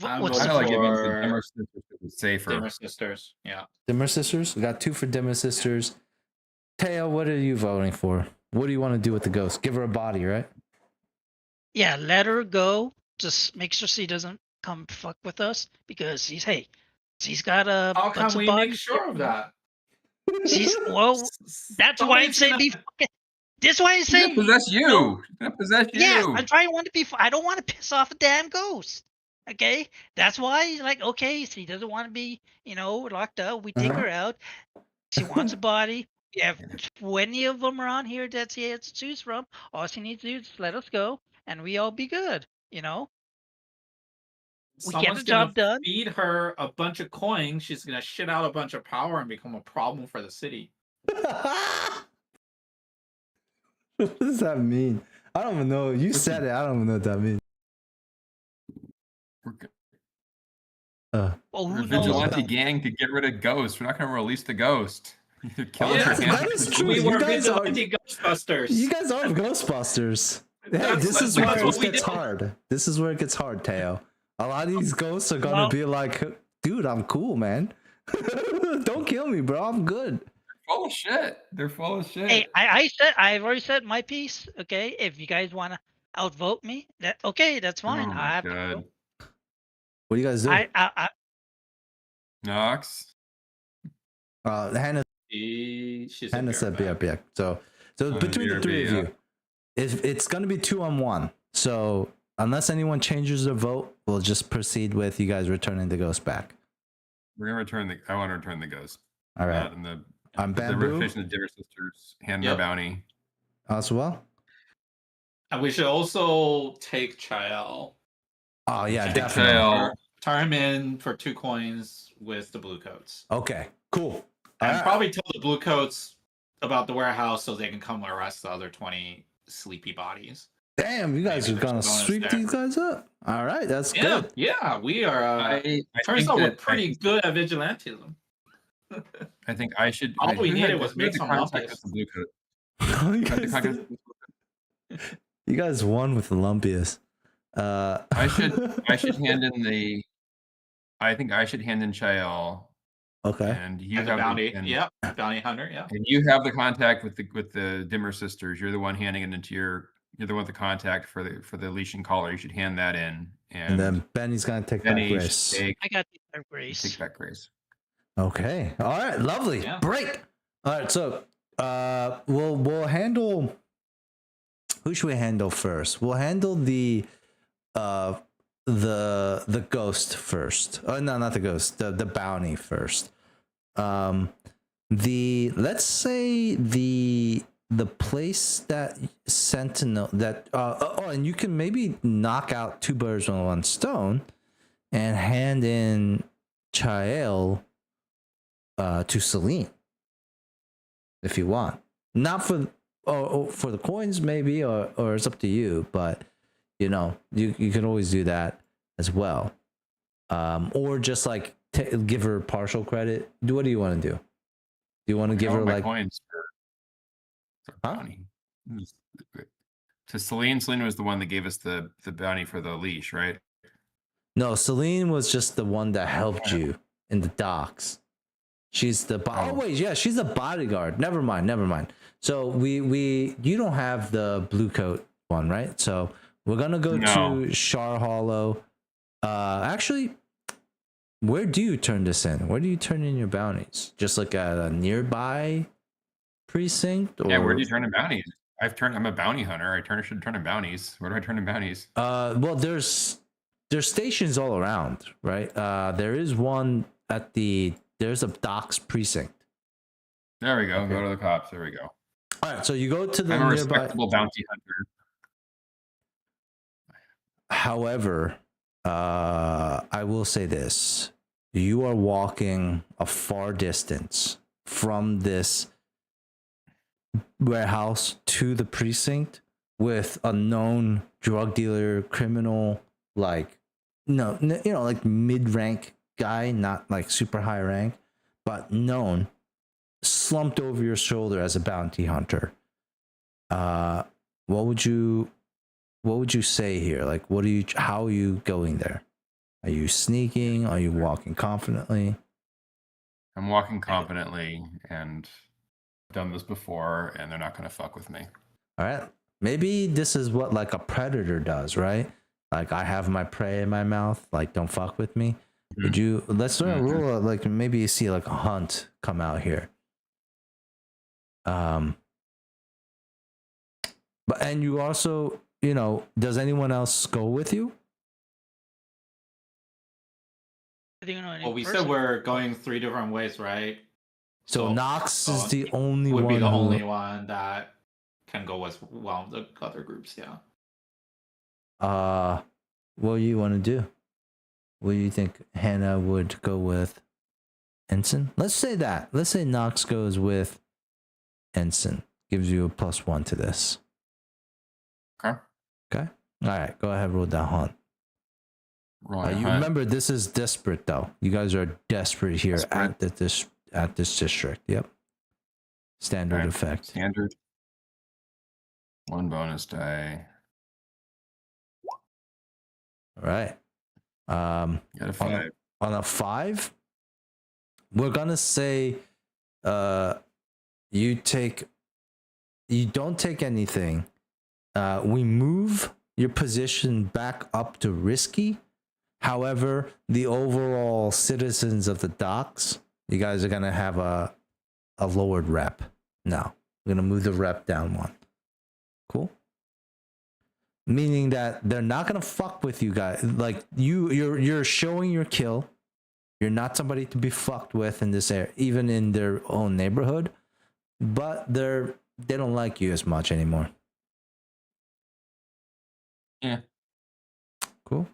I'm What's I the feel like voting it means the for Dimmer Sisters is safer. Dimmer Sisters. Yeah. Dimmer Sisters. We got 2 for Dimmer Sisters. Teo, what are you voting for? What do you want to do with the ghost? Give her a body, right? Yeah, let her go. Just make sure she doesn't come fuck with us because she's got a How bunch can of we bodies. make sure of that? She's well. That's why I'm Somebody's saying gonna- be. That's why I'm She's gonna saying. possess you. know, She's gonna possess you. Yeah, I'm trying want to be. I don't want to piss off a damn ghost. Okay, that's why. Like, okay, she doesn't want to be, locked up. We take Uh-huh. her out. She wants a body. We have 20 of them around here that she has to choose from. All she needs to do is let us go, and we all be good. We get Someone's the job gonna done. feed her a bunch of coins. She's gonna shit out a bunch of power and become a problem for the city. What does that mean? I don't even know. You said it. I don't even know what that means. We're good. Well, We're who a knows? vigilante about- gang to get rid of ghosts. We're not gonna release the ghost. Either kill Yeah, her or hand that it is to true. We You were guys are- vigilante Ghostbusters. You guys are Ghostbusters. Hey, That's- this is that's where what it we gets did. hard. This is where it gets hard, Teo. A lot of these ghosts are gonna Well- be like, dude, I'm cool, man. Don't kill me, bro. I'm good. Full of shit. They're full of shit. Hey, I've already said my piece. Okay, if you guys want to outvote me, that's oh fine. I my have to god. go. What do you guys do? I Knox. Hannah She's a Hannah said bureaucrat. BRB. So between the BRB, three of yeah. you, it's gonna be 2-on-1. So unless anyone changes their vote, we'll just proceed with you guys returning the ghost back. We're gonna return the. I want to return the ghost. All right. And the I'm the Bamboo reputation of Dimmer Sisters. Hand their Yep. bounty. as well. And we should also take Chael. Oh yeah, and definitely. Chael. Turn him in for 2 coins with the blue coats. Okay, cool. And Alright. probably tell the blue coats about the warehouse so they can come arrest the other 20 sleepy bodies. Damn, you guys Maybe are gonna there's a bonus sweep there. these guys up. All right, that's Yeah, good. yeah, we are. I Turns think out we're that- pretty good at vigilantism. I think I should. All we who needed had- was who had make the some contact lumpiest. with the blue coat. you, Who had the guys contact did- with the- you guys won with the lumpiest. I should hand in the. I think I should hand in Chael, Okay. and you And the have bounty. and, Yep, bounty hunter. Yeah. and you have the contact with the Dimmer Sisters. You're the one handing it into your. You're the one with the contact for the leash and collar. You should hand that in, And then Benny's gonna take back Benny should Grace. take got the grace. back Grace. Okay. All right. Lovely. Yeah. Break. All right. So, we'll handle. Who should we handle first? We'll handle the ghost first. Oh no, not the ghost. The bounty first. Let's say the place that Sentinel that and you can maybe knock out 2 birds with 1 stone and hand in Chael to Celine if you want. Not for for the coins maybe or it's up to you, but you can always do that as well. Or just like give her partial credit. What do you want to do? Do you want to give I her want my like coins for Huh? bounty. To Celine. Celine was the one that gave us the bounty for the leash, right? No, Celine was just the one that helped you in the docks. She's the oh wait, yeah, she's the bodyguard. Never mind. So you don't have the blue coat one, right? So we're gonna go No. to Shar Hollow. Actually, where do you turn this in? Where do you turn in your bounties? Just like at a nearby precinct? Or Yeah, where do you turn in bounties? I'm a bounty hunter. Should turn in bounties. Where do I turn in bounties? well, there's stations all around, right? There is one at there's a docks precinct. There we go. Okay. Go to the cops. There we go. All right, so you go to the I'm a nearby. respectable bounty hunter. However, I will say this: you are walking a far distance from this warehouse to the precinct with a known drug dealer, criminal, like like mid-rank guy, not like super high rank, but known, slumped over your shoulder as a bounty hunter. What would you say here? Like, how are you going there? Are you sneaking? Are you walking confidently? I'm walking confidently, and I've done this before, and they're not going to fuck with me. All right. Maybe this is what like a predator does, right? Like, I have my prey in my mouth. Like, don't fuck with me. Let's learn a rule of, like, maybe you see like a hunt come out here. But and you also, does anyone else go with you? Well, we said we're going 3 different ways, right? So Knox is the only one. Would be the only one that can go with one of the other groups, yeah. What do you want to do? What do you think Hannah would go with? Ensign? Let's say that. Let's say Knox goes with Ensign. Gives you a +1 to this. Okay. Okay. All right. Go ahead. Roll that hunt. You remember, this is desperate though. You guys are desperate here at this district. Yep. Standard effect. Standard. 1 bonus die. All right. Got a 5. On a 5, we're gonna say you don't take anything. We move your position back up to risky. However, the overall citizens of the docks, you guys are gonna have a lowered rep. Now we're gonna move the rep down 1. Cool. Meaning that they're not gonna fuck with you guys. Like, you're showing your kill. You're not somebody to be fucked with in this area, even in their own neighborhood. But they don't like you as much anymore. Yeah. Cool.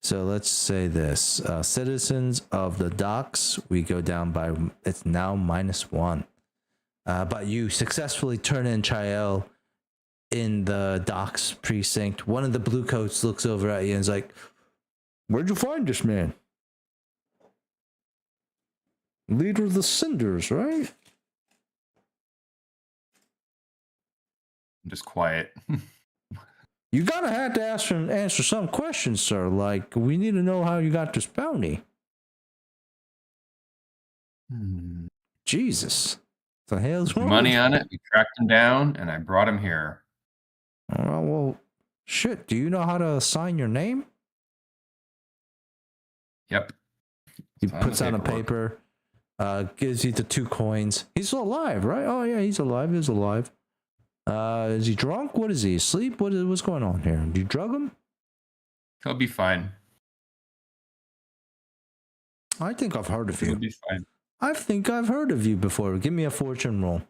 So let's say this: citizens of the docks, we go down by, it's now -1. But you successfully turn in Chael in the docks precinct. One of the bluecoats looks over at you and is like, "Where'd you find this man? Leader of the Cinders, right?" I'm just quiet. You gotta have to answer some questions, sir. Like, we need to know how you got this bounty. Jesus. What the hell's wrong? Money on it. We tracked him down, and I brought him here. Well, shit. Do you know how to sign your name? Yep. He puts on a paper, gives you the 2 coins. He's still alive, right? Oh yeah, he's alive. He's alive. Is he drunk? What is he? Asleep? What's going on here? Do you drug him? He'll be fine. I think I've heard of you. He'll be fine. I think I've heard of you before. Give me a fortune roll.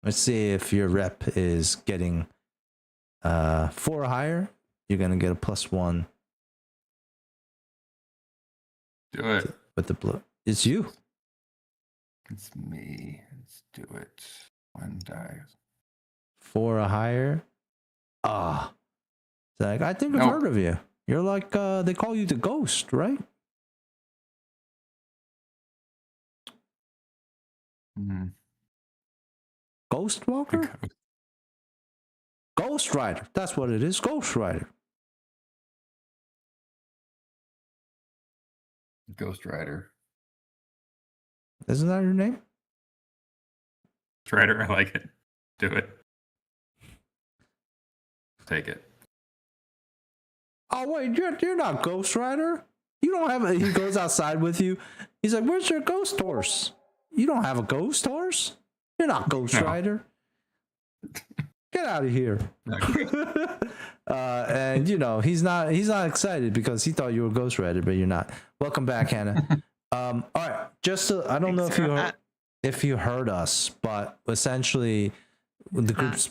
Let's see if your rep is getting 4 or higher. You're gonna get a +1. Do it. With the blue. It's you. It's me. Let's do it. 1 die. 4 or higher. It's like, I think I've heard of you. You're like, they call you the Ghost, right? Ghost Walker? Ghost Rider. That's what it is. Ghost Rider. Ghost Rider. Isn't that your name? Ghost Rider. I like it. Do it. Take it. Oh wait, you're not Ghost Rider. You don't have a. He goes outside with you. He's like, "Where's your ghost horse? You don't have a ghost horse. You're not Ghost Rider. Get out of here." And he's not excited because he thought you were Ghost Rider, but you're not. Welcome back, Hannah. All right, I don't know if you heard us, but essentially the groups.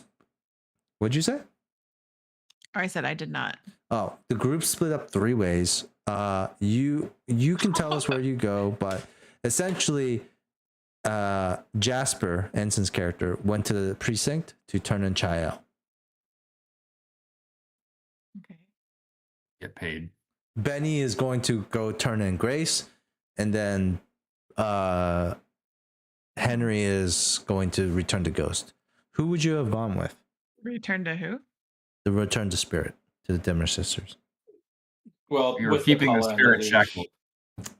What'd you say? Or I said I did not. Oh, the group split up 3 ways. You can tell us where you go, but essentially, Jasper, Ensign's character, went to the precinct to turn in Chael. get paid. Benny is going to go turn in Grace, and then Henry is going to return to Ghost. Who would you have gone with? Return to who? The return to Spirit, to the Dimmer Sisters. Well, You're with keeping the Apollo and spirit leash. shackled.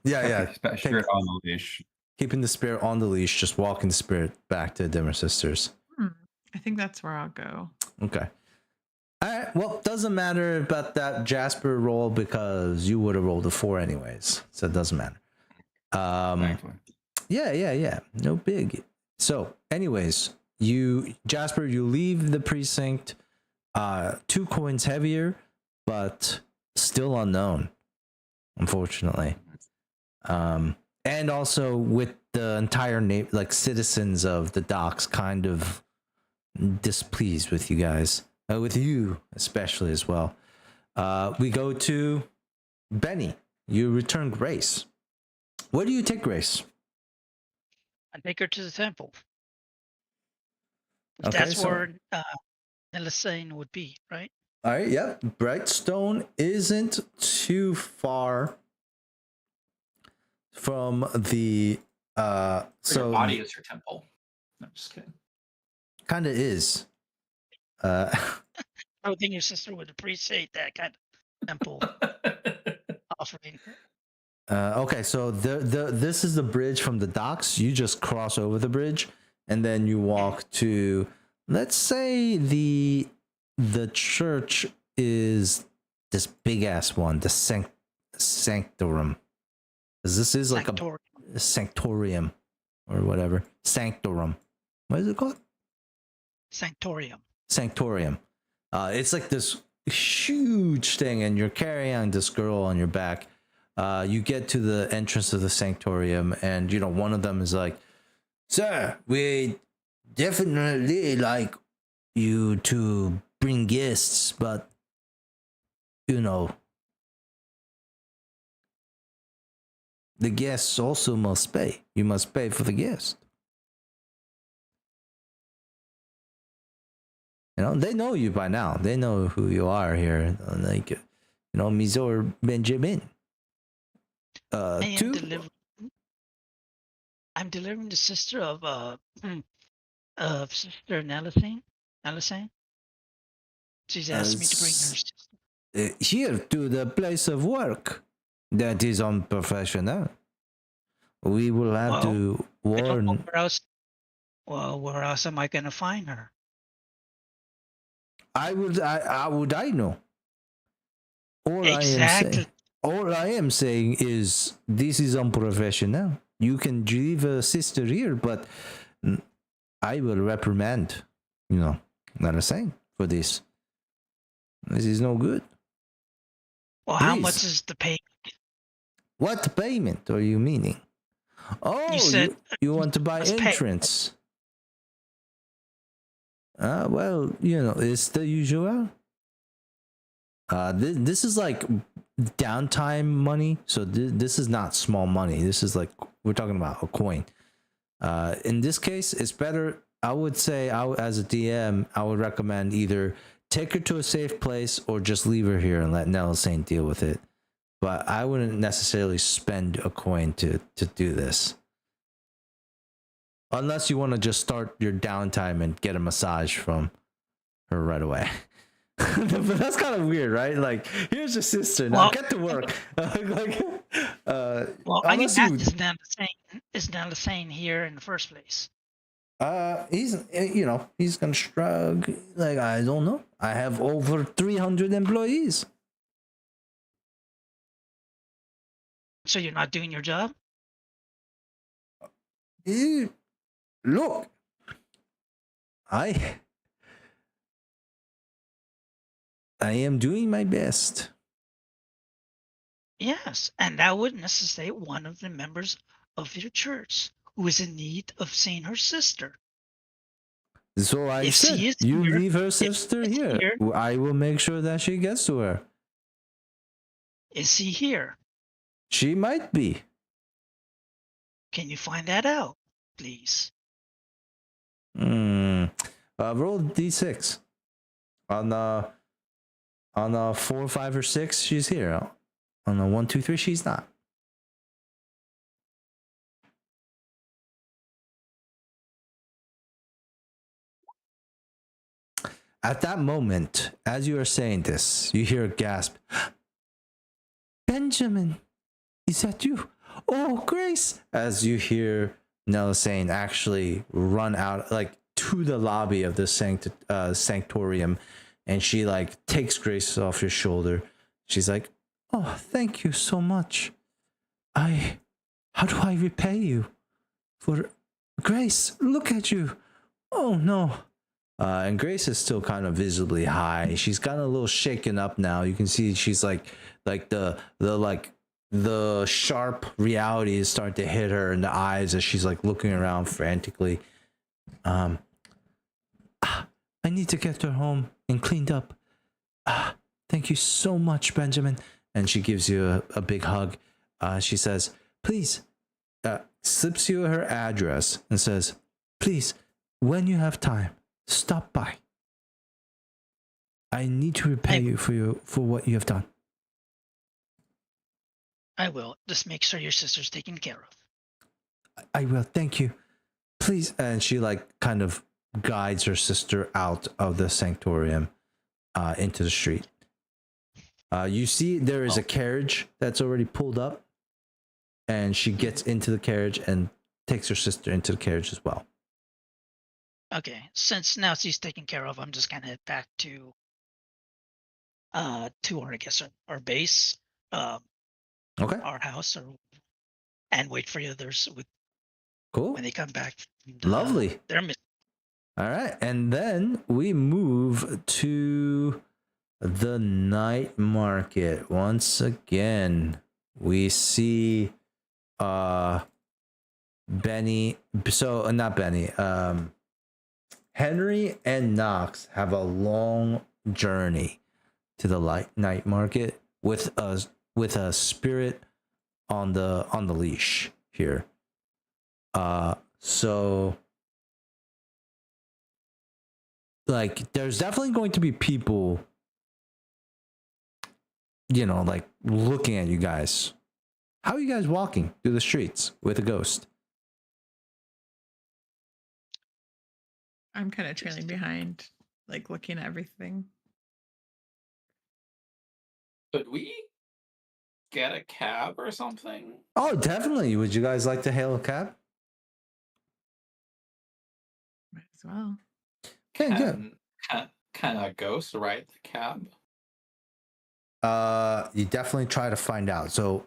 Yeah. Spirit on the leash. Keeping the spirit on the leash, just walking the spirit back to the Dimmer Sisters. I think that's where I'll go. Okay. All right. Well, doesn't matter about that Jasper roll because you would have rolled a 4 anyways, so it doesn't matter. Thankfully. Yeah. No big. So, anyways, Jasper, you leave the precinct 2 coins heavier, but still unknown, unfortunately. And also with the entire citizens of the docks kind of displeased with you guys, with you especially as well. We go to Benny. You return Grace. Where do you take Grace? I take her to the temple. Okay, That's so- where Elisane would be, right? All right, yeah. Brightstone isn't too far from the Your body is your temple. No, just kidding. kind of is. I would think your sister would appreciate that kind of temple offering. Okay, so this is the bridge from the docks. You just cross over the bridge, and then you walk to, let's say the church is this big ass one, the sanctorum. This is like a sanctorium or whatever. Sanctorum. What is it called? Sanctorium. Sanctorium. It's like this huge thing, and you're carrying this girl on your back. You get to the entrance of the sanctorium, and one of them is like, "Sir, we definitely like you to bring guests, but the guests also must pay. You must pay for the guest." They know you by now. They know who you are here. Like, Mizor Benjamin. I'm delivering the sister of Sister Elisane. She's asked me to bring her sister. Here to the place of work. That is unprofessional. We will have to I don't know warn. where else. Well, where else am I gonna find her? I know. Exactly. All I am saying is this is unprofessional. You can leave a sister here, but I will reprimand, not a saying for this. This is no good. Well, how Please. much is the pay? What payment are you meaning? Oh, You said you want to buy must pay. entrance. Well, it's the usual. This is like downtime money, so this is not small money. This is like, we're talking about a coin. In this case, it's better. I would say, as a DM, I would recommend either take her to a safe place or just leave her here and let Nelisane deal with it. But I wouldn't necessarily spend a coin to do this. Unless you want to just start your downtime and get a massage from her right away. But that's kind of weird, right? Like, here's your sister. Now get to work. Well, I can ask is Elisane here in the first place? He's gonna shrug. Like, I don't know. I have over 300 employees. So you're not doing your job? Look, I am doing my best. Yes, and that would necessitate one of the members of your church who is in need of seeing her sister. So I If said, she is you here- leave her if sister she is here. here- I will make sure that she gets to her. Is he here? She might be. Can you find that out, please? Roll d6 on On a 4, 5, or 6, she's here. On a 1, 2, 3, she's not. At that moment, as you are saying this, you hear a gasp. Benjamin, is that you? Oh, Grace! As you hear Nella saying, actually run out, like, to the lobby of the sanctorium, and she, like, takes Grace off your shoulder. She's like, oh, thank you so much. How do I repay you? For Grace, look at you. Oh, no. And Grace is still kind of visibly high. She's gotten a little shaken up now. You can see she's like the sharp reality is starting to hit her in the eyes as she's like looking around frantically. I need to get her home and cleaned up. Thank you so much, Benjamin. And she gives you a big hug. She says, please, slips you her address and says, please, when you have time, stop by. I need to repay you for what you have done. I will. Just make sure your sister's taken care of. I will. Thank you. Please. And she like kind of guides her sister out of the sanctorium into the street. You see there is a carriage that's already pulled up, and she gets into the carriage and takes her sister into the carriage as well. Okay, since now she's taken care of, I'm just gonna head back to our, I guess, our base, Okay. our house, and wait for the others Cool. when they come back. Lovely. They're missing. All right, and then we move to the night market once again. We see Benny. So not Benny. Henry and Knox have a long journey to the night market with a spirit on the leash here. So like there's definitely going to be people, you know, like looking at you guys. How are you guys walking through the streets with a ghost? I'm kind of trailing behind, like looking at everything. Could we get a cab or something? Oh, definitely. Would you guys like to hail a cab? Might as well. Okay, good. Can a ghost ride the cab? You definitely try to find out. So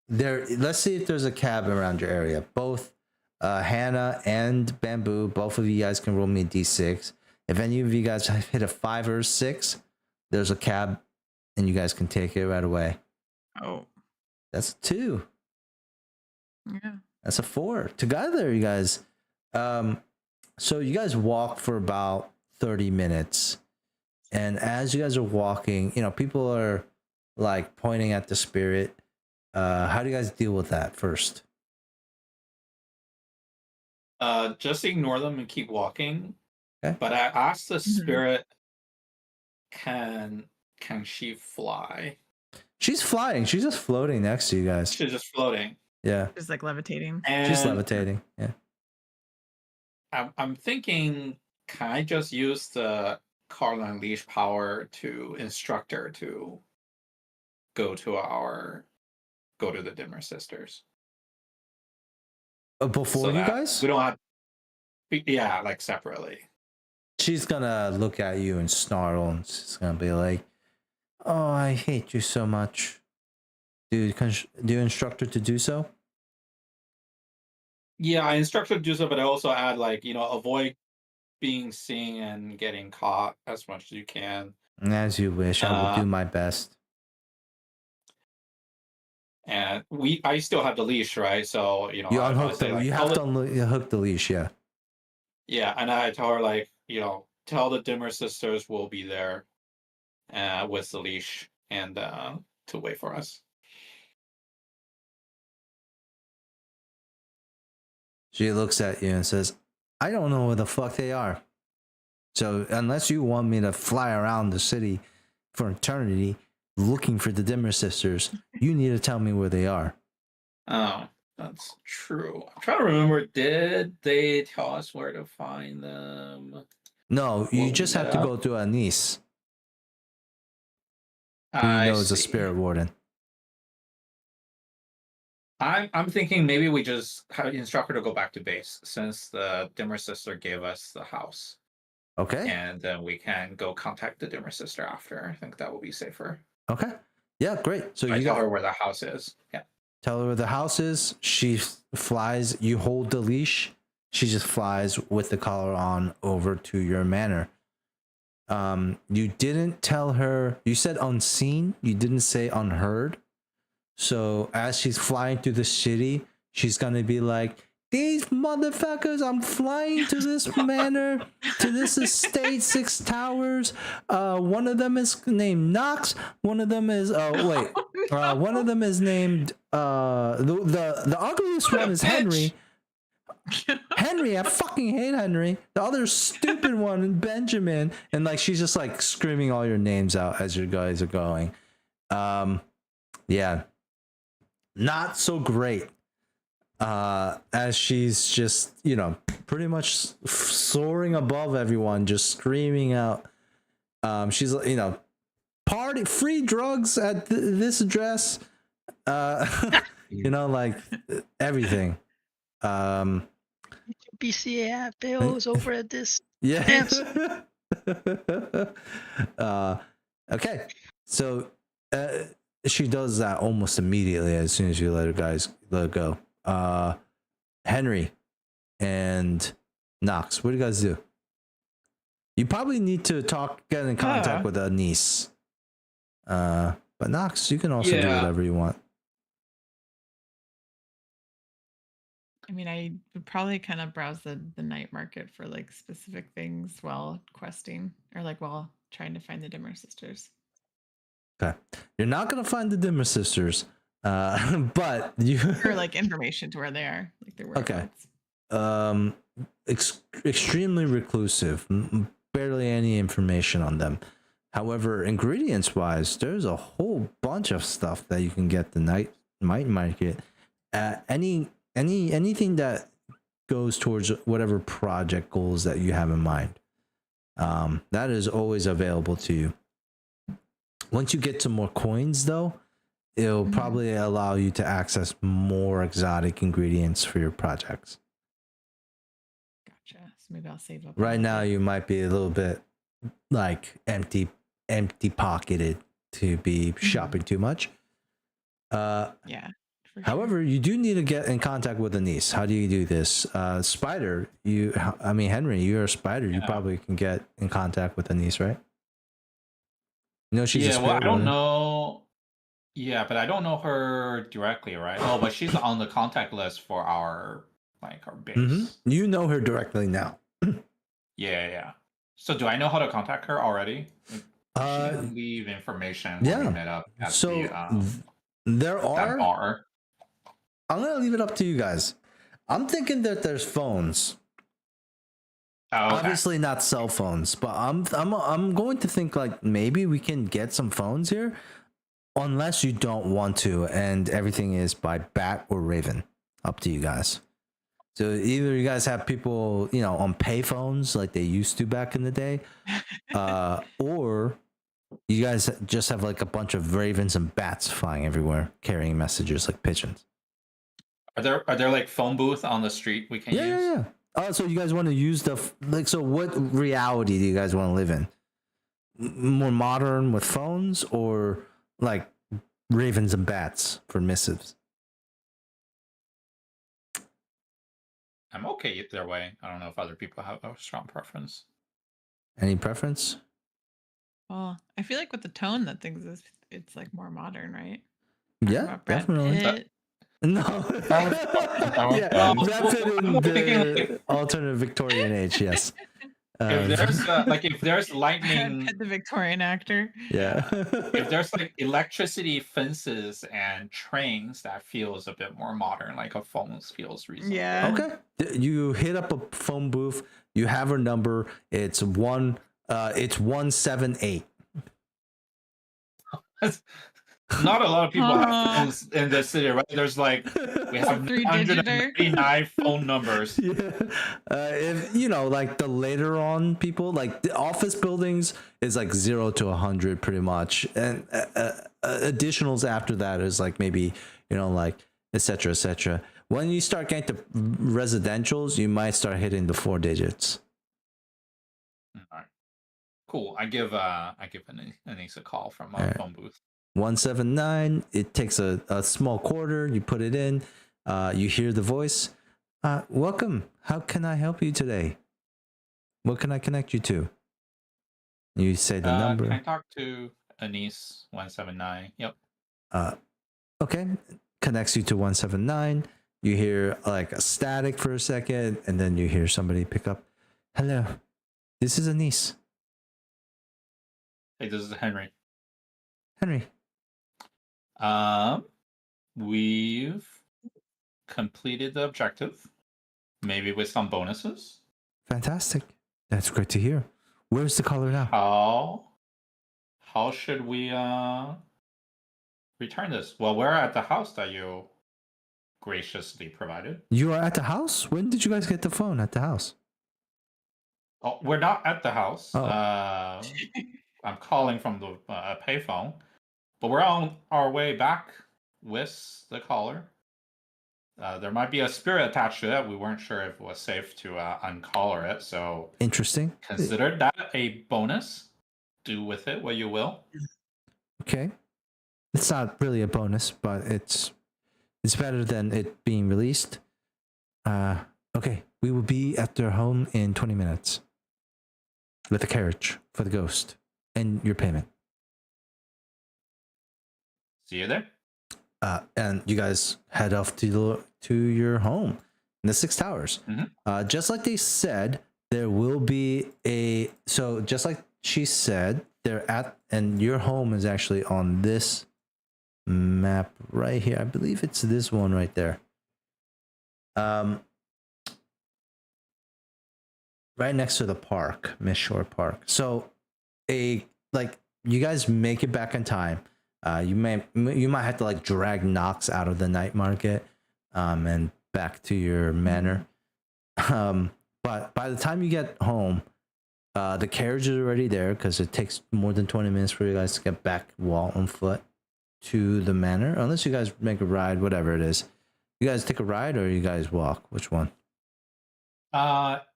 there, let's see if there's a cab around your area. Both Hannah and Bamboo, both of you guys can roll me a d6. If any of you guys hit a 5 or a 6, there's a cab and you guys can take it right away. Oh. That's a 2. Yeah. That's a 4. Together, you guys. So you guys walk for about 30 minutes. And as you guys are walking, you know, people are like pointing at the spirit. How do you guys deal with that first? Just ignore them and keep walking. Okay. But I asked the spirit, can she fly? She's flying. She's just floating next to you guys. She's just floating. Yeah. Just like levitating. And She's levitating. Yeah. I'm thinking, can I just use the Carl Unleash power to instruct her to go to the Dimmer Sisters? Before So you that guys? we don't have, yeah, like separately. She's gonna look at you and snarl, and she's gonna be like, "Oh, I hate you so much." Do you instruct her to do so? Yeah, I instruct her to do so, but I also add, like, avoid being seen and getting caught as much as you can. As you wish. I will do my best. And I still have the leash, right? So, You I unhook say, the. like, You have to unhook the leash. Yeah. yeah, and I tell her, like, tell the Dimmer Sisters we'll be there with the leash and to wait for us. She looks at you and says, "I don't know where the fuck they are." So unless you want me to fly around the city for eternity looking for the Dimmer sisters, you need to tell me where they are. Oh, that's true. I'm trying to remember. Did they tell us where to find them? No, you Well, just have to go to Anise, who you I know is a see. spirit warden. I'm thinking maybe we just instruct her to go back to base since the Dimmer sister gave us the house, Okay. and then we can go contact the Dimmer sister after. I think that will be safer. Okay. Yeah, great. So I you tell got her where the house is. Yeah. tell her where the house is. She flies. You hold the leash. She just flies with the collar on over to your manor. You didn't tell her. You said unseen. You didn't say unheard. So as she's flying through the city, she's gonna be like, "These motherfuckers! I'm flying to this manor, to this estate, 6 towers. One of them is named Knox. One of them is one of them is named the ugliest one is Henry. Henry, I fucking hate Henry. The other stupid one, Benjamin." And like she's just like screaming all your names out as you guys are going. Yeah. Not so great. As she's just, pretty much soaring above everyone, just screaming out. She's, party, free drugs at this address. Like everything. BCA bills over at this. Yeah. Okay. So, she does that almost immediately as soon as you let her go. Henry and Knox, what do you guys do? You probably need to get in contact with a niece. But Knox, you can also do whatever you want. I mean, I would probably kind of browse the night market for like specific things while questing or like while trying to find the Dimmer sisters. Okay. You're not going to find the Dimmer sisters, but you... or like information to where they are, like their whereabouts. Extremely reclusive. Barely any information on them. However, ingredients-wise, there's a whole bunch of stuff that you can get the night market. Anything that goes towards whatever project goals that you have in mind. That is always available to you. Once you get to more coins, though, it'll probably allow you to access more exotic ingredients for your projects. Gotcha. So maybe I'll save up. Right now, you might be a little bit like empty pocketed to be shopping too much. Yeah. However, you do need to get in contact with a niece. How do you do this? Spider, Henry, you're a spider. You probably can get in contact with a niece, right? She's a spirit I don't woman. know. Yeah, but I don't know her directly, right? Oh, but she's on the contact list for our base. Mm-hmm. You know her directly now. Yeah. So do I know how to contact her already? She didn't leave information when we met up at there that are bar. I'm gonna leave it up to you guys. I'm thinking that there's phones. Oh, okay. Obviously not cell phones, but I'm going to think like maybe we can get some phones here, unless you don't want to, and everything is by Bat or Raven. Up to you guys. So either you guys have people, on pay phones like they used to back in the day, or you guys just have like a bunch of ravens and bats flying everywhere, carrying messages like pigeons. Are there like phone booth on the street we can use? Yeah. Oh, so you guys want to use so what reality do you guys want to live in? More modern with phones, or like ravens and bats for missives? I'm okay either way. I don't know if other people have a strong preference. Any preference? Well, I feel like with the tone that things is, it's like more modern, right? Yeah, definitely. Pitt. No. Yeah, Brad Pitt in the alternate Victorian age, yes. If there's if there's lightning, Pet the Victorian actor. yeah. if there's like electricity fences and trains, that feels a bit more modern. Like a phone feels reasonable. Yeah. Okay. You hit up a phone booth. You have her number. It's 178. Not a lot of people have phones in the city, right? There's like we have Three-digiter. 199 phone numbers. Yeah. If you know, like the later on people, like the office buildings is like 0 to 100 pretty much, and additionals after that is like maybe, you know, like etc. etc. When you start getting to residentials, you might start hitting the 4 digits. All right. Cool. I give Anise a call from a All right. phone booth. 179. It takes a small quarter. You put it in. You hear the voice. Welcome. How can I help you today? What can I connect you to? You say the number. Can I talk to Anise 179? Yep. Okay. Connects you to 179. You hear like a static for a second, and then you hear somebody pick up. Hello. This is Anise. Hey, this is Henry. Henry. We've completed the objective, maybe with some bonuses. Fantastic. That's great to hear. Where's the caller now? How should we return this? Well, we're at the house that you graciously provided. You are at the house? When did you guys get the phone at the house? Oh, we're not at the house. Oh. I'm calling from the payphone, but we're on our way back with the caller. There might be a spirit attached to it. We weren't sure if it was safe to uncollar it, so Interesting. consider that a bonus. Do with it what you will. Okay. It's not really a bonus, but it's better than it being released. Okay. We will be at their home in 20 minutes with a carriage for the ghost and your payment. See you there. And you guys head off to your home in the 6 towers. Mm-hmm. Just like they said, there will be just like she said, and your home is actually on this map right here. I believe it's this one right there. Right next to the park, Miss Shore Park. So you guys make it back in time. You might have to like drag Knox out of the night market and back to your manor. But by the time you get home, the carriage is already there because it takes more than 20 minutes for you guys to get back on foot to the manor, unless you guys make a ride, whatever it is. You guys take a ride or you guys walk? Which one?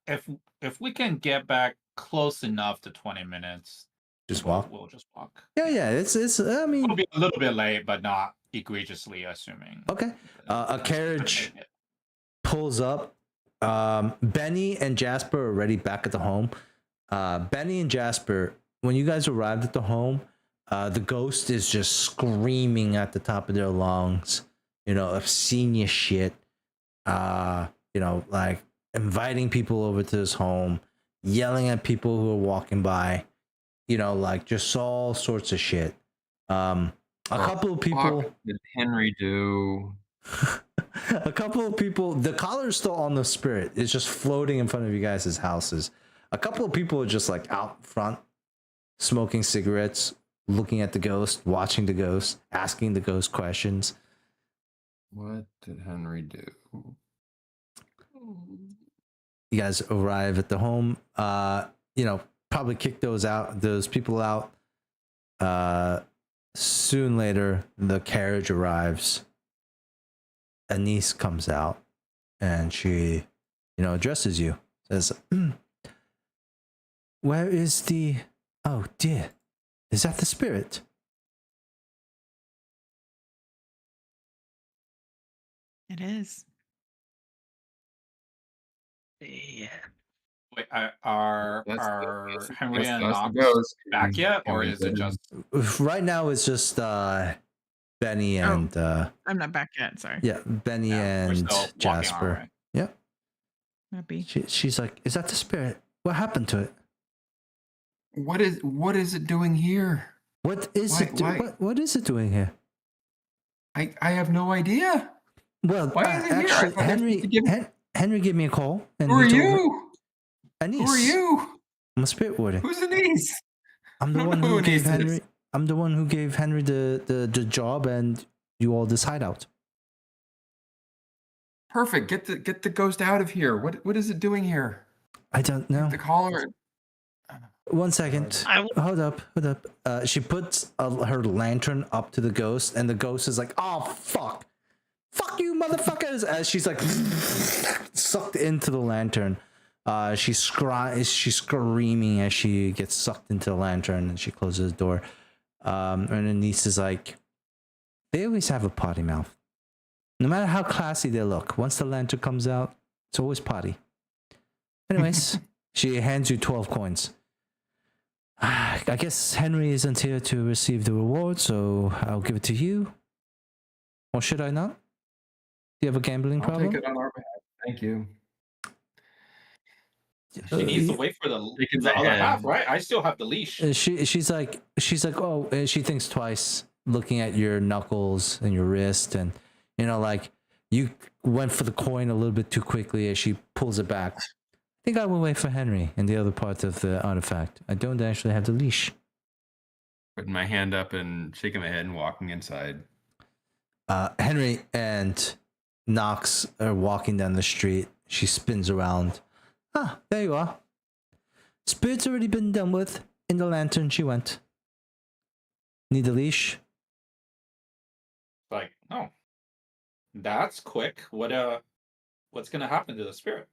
If we can get back close enough to 20 minutes, Just walk? We'll just walk. Yeah. It's. I mean, We'll be a little bit late, but not egregiously assuming. Okay. A carriage pulls up. Benny and Jasper are already back at the home. Benny and Jasper, when you guys arrived at the home, the ghost is just screaming at the top of their lungs, obscene shit. Like inviting people over to his home, yelling at people who are walking by, like just all sorts of shit. A couple of people. What did Henry do? A couple of people, the collar's still on the spirit. It's just floating in front of you guys' houses. A couple of people are just like out front, smoking cigarettes, looking at the ghost, watching the ghost, asking the ghost questions. What did Henry do? You guys arrive at the home. Probably kick those people out. Soon later, the carriage arrives. Anise comes out and she, addresses you. Says, where is the... Oh, dear. Is that the spirit? It is. Yeah. Wait, are Henry and Knox Knox back yet, or is it just... Right now, it's just Benny and... I'm not back yet, sorry. Yeah, Benny Yeah, we're and still walking Jasper. our way. Yep. Happy. She's like, is that the spirit? What happened to it? What is it doing here? What is Why- it? why- What is it doing here? I have no idea. Well, Why is it here? I actually, thought they're supposed to give me- Henry gave me a call, and Who are he told me, you? Anise. Who are you? I'm a spirit warden. Who's Anise? I'm the I don't one know who who gave Anise is. Henry. I'm the one who gave Henry the job and you all this hideout. Perfect. Get the ghost out of here. What is it doing here? I don't know. The collar. 1 second. I- Hold up. She puts her lantern up to the ghost, and the ghost is like, "Oh fuck, fuck you, motherfuckers!" As she's like sucked into the lantern. She's screaming as she gets sucked into the lantern, and she closes the door. And her niece is like, "They always have a potty mouth. No matter how classy they look, once the lantern comes out, it's always potty." Anyways, she hands you 12 coins. I guess Henry isn't here to receive the reward, so I'll give it to you. Or should I not? Do you have a gambling I'll problem? take it on our behalf. Thank you. She needs to wait for Taking the my other hand. half, right? I still have the leash. She's like, oh, and she thinks twice, looking at your knuckles and your wrist, and like you went for the coin a little bit too quickly as she pulls it back. I think I will wait for Henry and the other part of the artifact. I don't actually have the leash. Putting my hand up and shaking my head and walking inside. Henry and Knox are walking down the street. She spins around. Ah, there you are. Spirit's already been done with. In the lantern she went. Need a leash? Like, oh, that's quick. What's gonna happen to the spirit?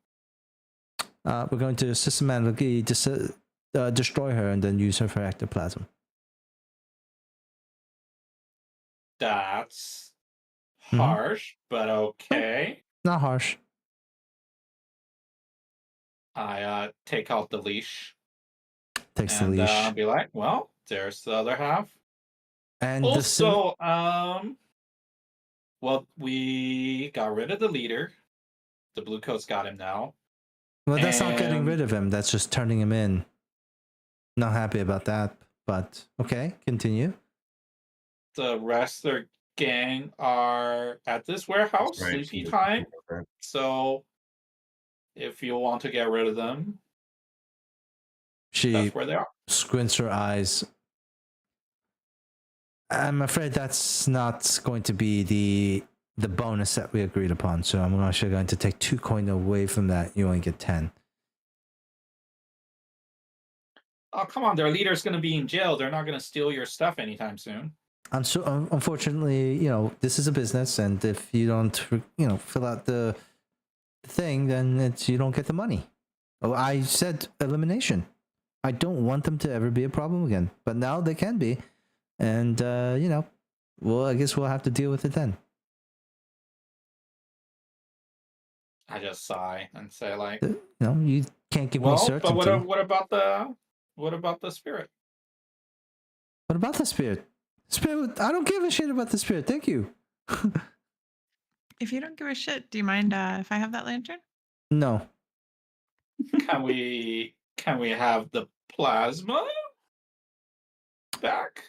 We're going to systematically destroy her and then use her for ectoplasm. That's Mhm. harsh, but okay. Not harsh. I take out the leash Takes the and leash. be like, well, there's the other half. And Also, well, we got rid of the leader. The blue coats got him now. well, that's not getting and- rid of him. That's just turning him in. Not happy about that. But okay, continue. The rest of their gang are at this warehouse, Right, sleepy she- time. So, if you want to get rid of them, She that's where they are. squints her eyes. I'm afraid that's not going to be the bonus that we agreed upon. So I'm actually going to take 2 coin away from that. You only get 10. Oh, come on. Their leader's going to be in jail. They're not going to steal your stuff anytime soon. Unfortunately, this is a business, and if you don't, fill out the thing, then you don't get the money. Oh, I said elimination. I don't want them to ever be a problem again, but now they can be, and well, I guess we'll have to deal with it then. I just sigh and say, like, You can't give me well, certainty. but what about the spirit? What about the spirit? Spirit, I don't give a shit about the spirit. Thank you. If you don't give a shit, do you mind if I have that lantern? No. Can we have the plasma back?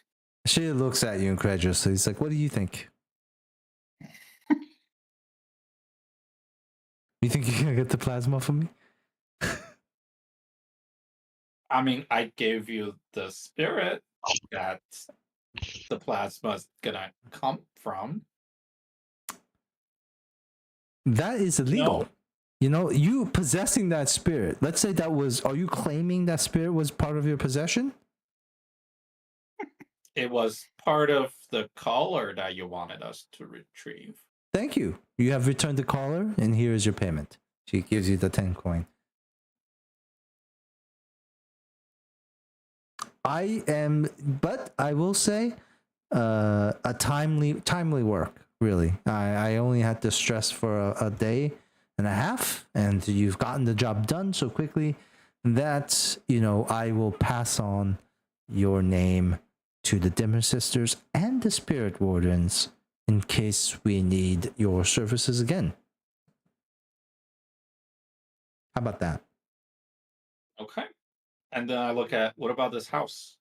She looks at you incredulously. He's like, "What do you think? You think you're gonna get the plasma from me?" I mean, I gave you the spirit that the plasma's gonna come from. That is illegal. You possessing that spirit. Let's say are you claiming that spirit was part of your possession? It was part of the collar that you wanted us to retrieve. Thank you. You have returned the collar, and here is your payment. She gives you the 10 coin. But I will say, a timely work. Really, I only had to stress for a day and a half, and you've gotten the job done so quickly that I will pass on your name to the Dimmer Sisters and the Spirit Wardens in case we need your services again. How about that? Okay. And then I look at, what about this house?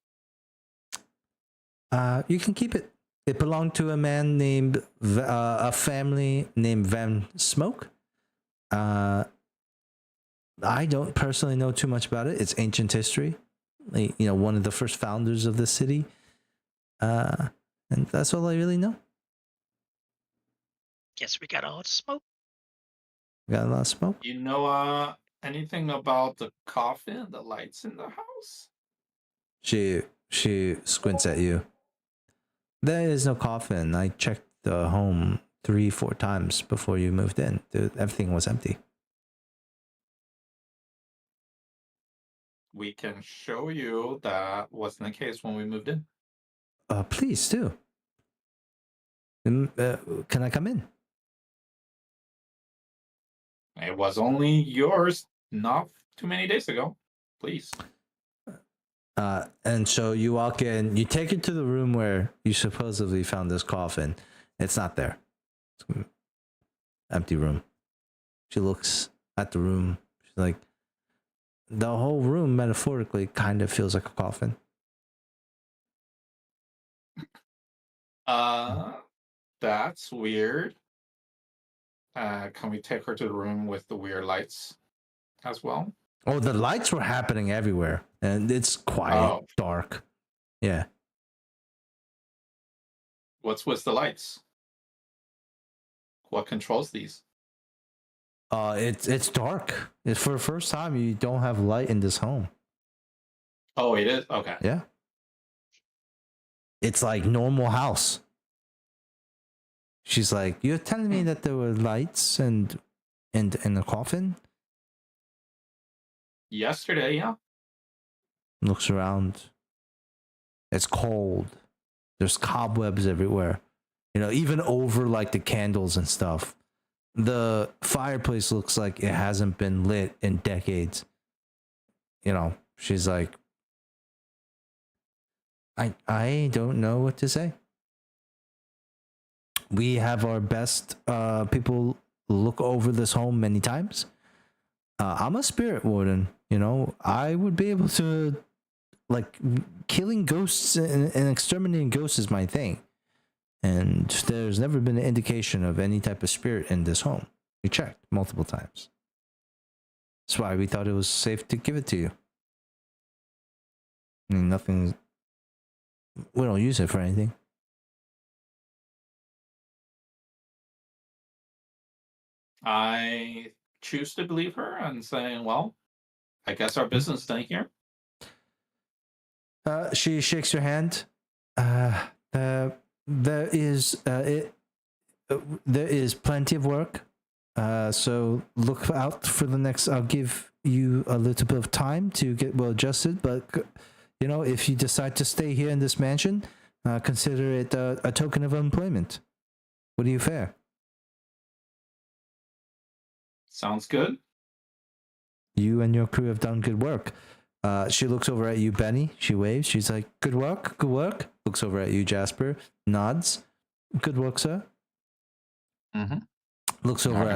You can keep it. It belonged to a man named a family named Van Smoke. I don't personally know too much about it. It's ancient history. One of the first founders of the city. And that's all I really know. Guess we got all the smoke. Got a lot of smoke. You know anything about the coffin, the lights in the house? She squints at you. There is no coffin. I checked the home 3-4 times before you moved in. Everything was empty. We can show you that wasn't the case when we moved in. Please do. Can I come in? It was only yours not too many days ago. Please. And so you walk in, you take it to the room where you supposedly found this coffin. It's not there. It's an empty room. She looks at the room. She's like, the whole room metaphorically kind of feels like a coffin. That's weird. Can we take her to the room with the weird lights as well? Oh, the lights were happening everywhere, and it's quiet, dark. Yeah. What's with the lights? What controls these? It's dark. It's for the first time you don't have light in this home. Oh, it is? Okay. Yeah. It's like normal house. She's like, you're telling me that there were lights and in the coffin? Yesterday, yeah. Looks around. It's cold. There's cobwebs everywhere. Even over like the candles and stuff. The fireplace looks like it hasn't been lit in decades. She's like, I don't know what to say. We have our best people look over this home many times. I'm a spirit warden, I would be able to, like, killing ghosts and exterminating ghosts is my thing. And there's never been an indication of any type of spirit in this home. We checked multiple times. That's why we thought it was safe to give it to you. I mean, nothing. We don't use it for anything. I choose to believe her and saying, well, I guess our business done here. She shakes your hand. There is plenty of work. So look out for the next. I'll give you a little bit of time to get well adjusted. But if you decide to stay here in this mansion, consider it a token of employment. What do you fare? Sounds good. You and your crew have done good work. She looks over at you, Benny. She waves. She's like, good work, good work. Looks over at you, Jasper. Nods. Good work, sir. Mm-hmm. Looks over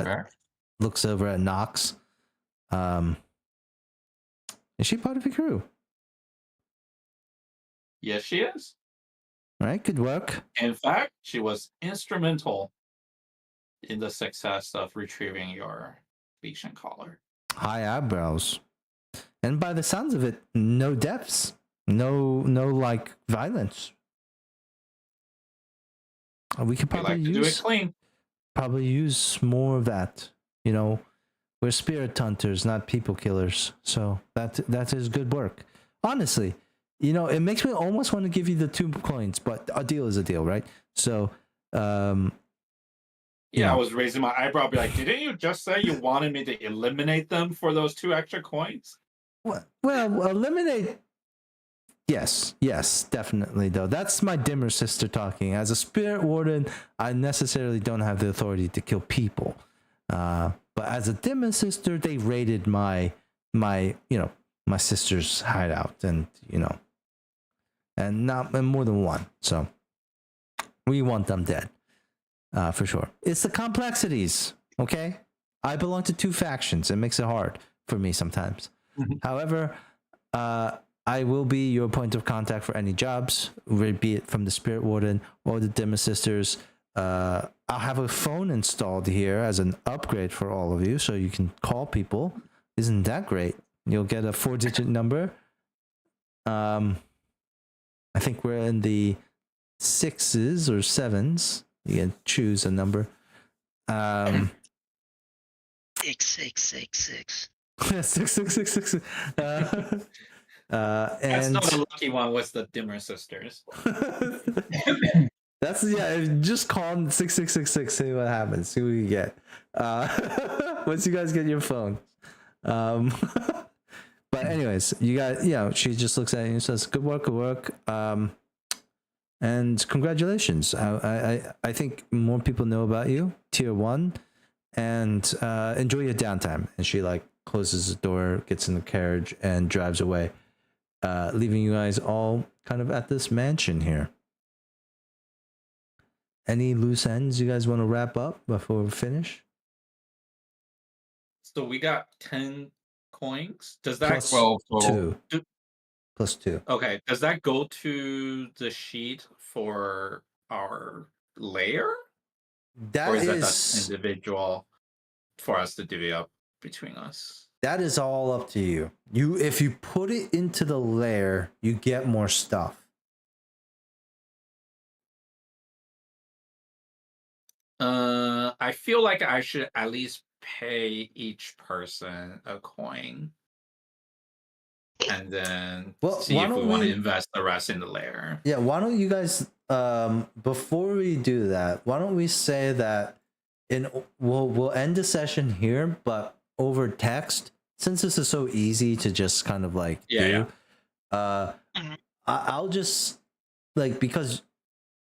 at Knox. Is she part of your crew? Yes, she is. All right, good work. In fact, she was instrumental in the success of retrieving your Legion collar. High eyebrows. And by the sounds of it, no depths. No like violence. We could probably do it clean. Probably use more of that. We're spirit hunters, not people killers. So that is good work. Honestly, it makes me almost want to give you the 2 coins, but a deal is a deal, right? So, yeah, I was raising my eyebrow, be like, didn't you just say you wanted me to eliminate them for those 2 extra coins? Well, eliminate. Yes, definitely, though. That's my dimmer sister talking. As a spirit warden, I necessarily don't have the authority to kill people. But as a dimmer sister, they raided my sister's hideout, and more than one. So we want them dead, for sure. It's the complexities, okay? I belong to 2 factions. It makes it hard for me sometimes. However, I will be your point of contact for any jobs, be it from the Spirit Warden or the Dimmer Sisters. I'll have a phone installed here as an upgrade for all of you, so you can call people. Isn't that great? You'll get a 4-digit number. I think we're in the 6s or 7s. You can choose a number. 6666. 6666. That's And not a lucky one with the Dimmer Sisters. that's just call 6666, see what happens, see what you get once you guys get your phone. But anyways, you guys, she just looks at you and says, good work, and congratulations. I think more people know about you, tier 1, and enjoy your downtime. And she like closes the door, gets in the carriage, and drives away, leaving you guys all kind of at this mansion here. Any loose ends you guys want to wrap up before we finish? So we got 10 coins. Does that Plus 12 total. 2. Plus 2. Okay, does that go to the sheet for our layer? That Or is is that individual for us to divvy up between us? that is all up to you. If you put it into the lair, you get more stuff. I feel like I should at least pay each person a coin. And then see why if we don't want to we- invest the rest in the layer. Yeah, why don't you guys before we do that, why don't we say that we'll end the session here, but over text, since this is so easy to just kind of like do. I'll just like, because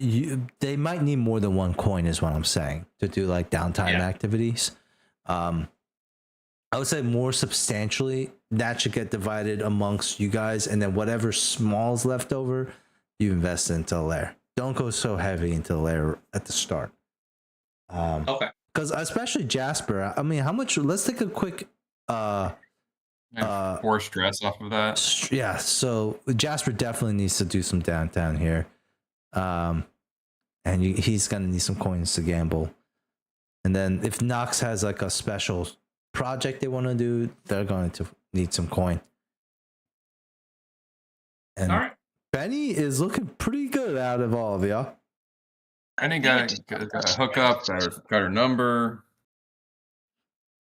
they might need more than one coin is what I'm saying to do like downtime activities. I would say more substantially that should get divided amongst you guys, and then whatever small is left over, you invest into the lair. Don't go so heavy into the lair at the start. Okay. Because especially Jasper, I mean, how much? Let's take a quick. 4 stress off of that. Yeah, so Jasper definitely needs to do some downtown here, and he's gonna need some coins to gamble. And then if Nox has like a special project they want to do, they're going to need some coin. And All right. Benny is looking pretty good out of all of y'all. And he got a hookup, got her number.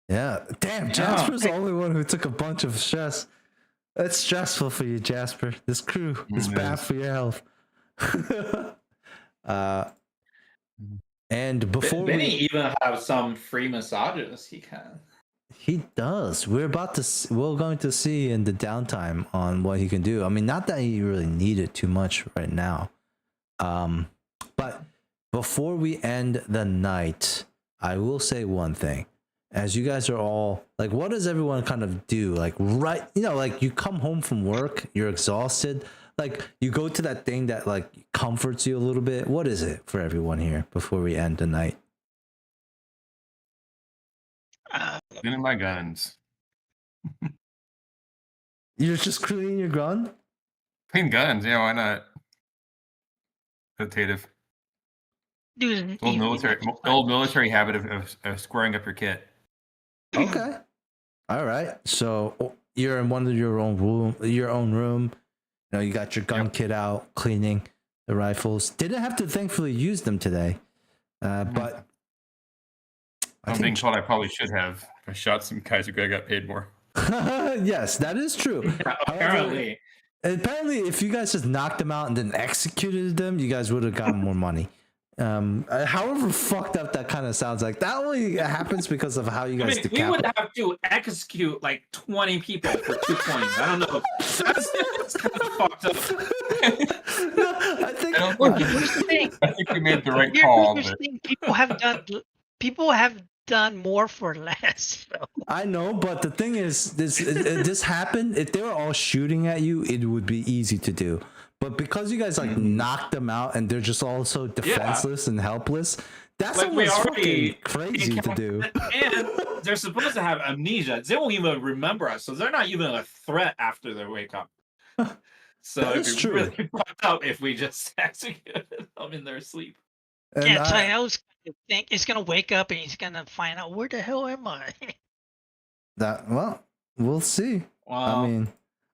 Yeah, damn, Jasper's the only one who took a bunch of stress. That's stressful for you, Jasper. This crew is bad for your health. And before Benny even have some free massages he can. He does. We're going to see in the downtime on what he can do. I mean, not that he really needed too much right now. But before we end the night, I will say one thing. As you guys are all like, what does everyone kind of do? Like, right, like you come home from work, you're exhausted. Like you go to that thing that like comforts you a little bit. What is it for everyone here before we end the night? Cleaning my guns. You're just cleaning your gun? Clean guns, yeah, why not? Meditative. Old military habit of squaring up your kit. Okay. All right. So you're in one of your own room. You got your gun kit out, cleaning the rifles. Didn't have to thankfully use them today. But I'm being told I probably should have. I shot some guys who could have got paid more. Yes, that is true. Yeah, apparently. Apparently, if you guys just knocked them out and then executed them, you guys would have gotten more money. However fucked up that kind of sounds, like that only happens because of how you guys we would have to execute like 20 people for 2 coins. I don't know. That's kind of fucked up. No, I think Here's the thing. I think we made the right call. Here's the thing. People have done more for less. So. I know, but the thing is, this happened. If they were all shooting at you, it would be easy to do. But because you guys like knocked them out and they're just all so defenseless and helpless, That's Like, we almost already fucking crazy to do. and they're supposed to have amnesia. They won't even remember us, so they're not even a threat after they wake up. So That it'd is be true. really fucked up if we just executed them in their sleep. And Yeah, Chael's gonna think he's gonna wake up and he's gonna find out where the hell am I? well, we'll see. Well, I mean,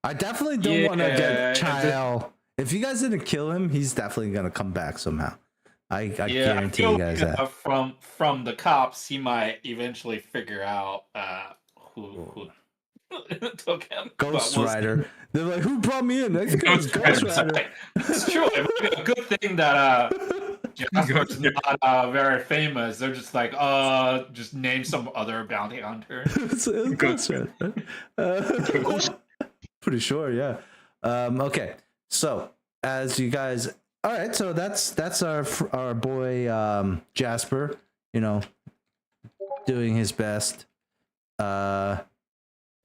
I definitely don't want to yeah, get Chael. If you guys didn't kill him, he's definitely gonna come back somehow. I guarantee you guys that. From the cops, he might eventually figure out who took him. Ghost but we'll see. Rider. They're like, who brought me in? I think it was Ghost Rider. It's true. It might be a good thing that Jasper's not very famous. They're just like, just name some other bounty hunter. It's Ghost Rider. Pretty sure, yeah. Okay, so as you guys, all right. So that's our boy Jasper. You know, doing his best.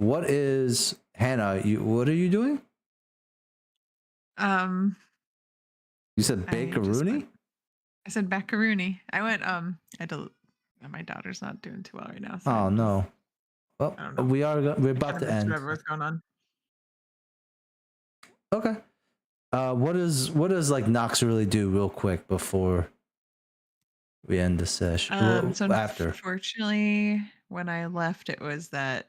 What is Hannah? What are you doing? You said bakeroonie? I said macaroni. I went my daughter's not doing too well right now. So Oh no. Well, I don't know. we're about to end. What's going on? Okay. What does like Nox really do real quick before we end the session? So after. unfortunately, when I left, it was that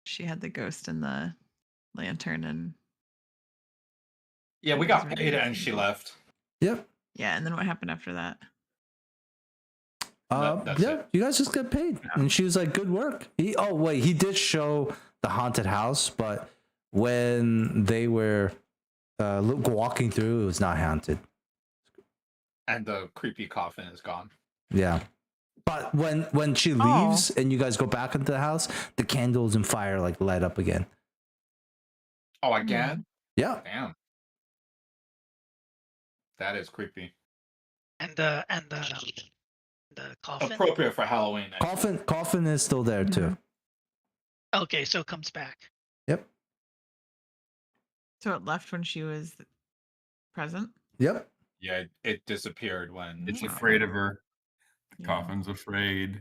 she had the ghost in the lantern, and Yeah, we got paid and she left. Yep. yeah. And then what happened after that? That's Yeah, it. you guys just get paid. And she was like, good work. He did show the haunted house, but when they were walking through, it was not haunted. And the creepy coffin is gone. Yeah. But when she leaves and you guys go back into the house, the candles and fire like light up again. Oh, again? Yeah. Damn. That is creepy. And the coffin. Appropriate for Halloween. Coffin is still there too. Okay, so it comes back. Yep. So it left when she was present. Yep. Yeah, it disappeared when It's afraid of her. The Yeah. coffin's afraid.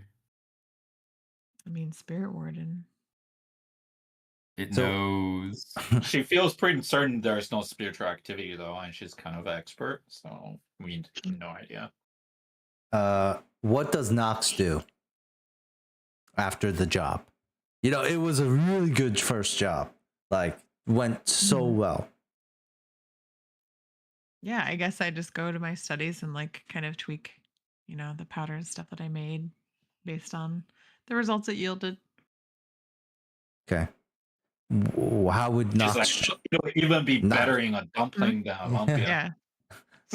I mean, spirit warden. It So- knows. She feels pretty certain there's no spiritual activity though, and she's kind of an expert, so we have no idea. What does Nox do after the job? You know, it was a really good first job. Like, went so well. Yeah, I guess I just go to my studies and like kind of tweak, the powder and stuff that I made based on the results it yielded. Okay. How would She's Nox? like, it'll even be Nah. bettering a dumpling than a lumpia. Yeah.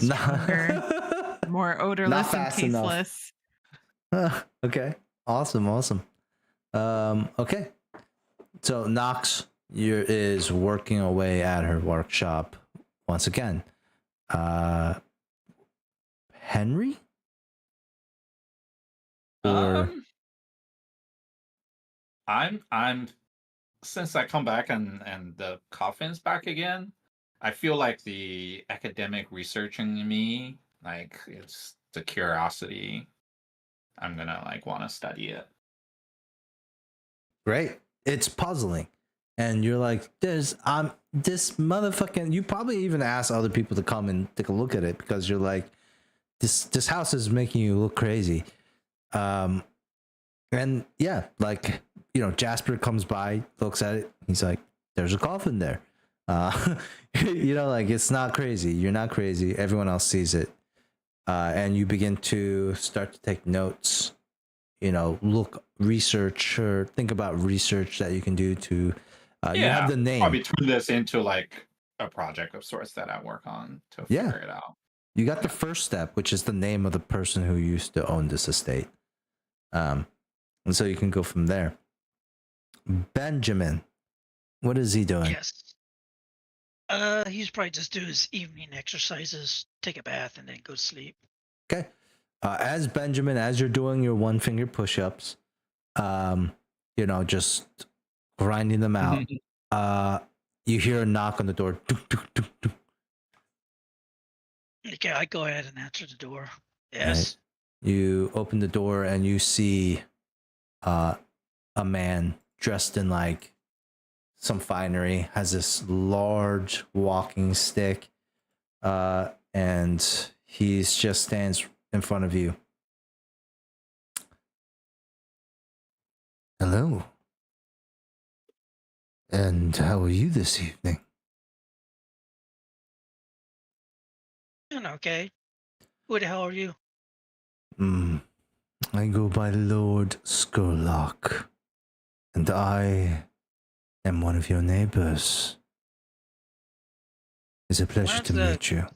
Nah. Stronger, more odorless and fast enough. tasteless. Okay. Awesome. Okay. So Nox is working away at her workshop once again. Henry? Or I'm since I come back and the coffin's back again, I feel like the academic researching in me, like it's the curiosity. I'm gonna like want to study it. great. It's puzzling. And you're like, this motherfucking, you probably even ask other people to come and take a look at it because you're like, this house is making you look crazy. And yeah, like, Jasper comes by, looks at it, he's like, there's a coffin there. Like, it's not crazy. You're not crazy. Everyone else sees it. And you begin to start to take notes, research or think about research that you can do to, you have the name. Probably turn this into like a project of sorts that I work on to figure it out. You got the first step, which is the name of the person who used to own this estate. And so you can go from there. Benjamin, what is he doing? Yes. He's probably just do his evening exercises, take a bath, and then go to sleep. Okay. As Benjamin, as you're doing your one finger push-ups, just grinding them out, you hear a knock on the door. Okay, I go ahead and answer the door. Yes. You open the door and you see a man dressed in like some finery, has this large walking stick, and he's just stands in front of you. Hello. And how are you this evening? And okay. Who the hell are you? I go by Lord Skurlock, and I am one of your neighbors. It's a pleasure What's to the- meet you.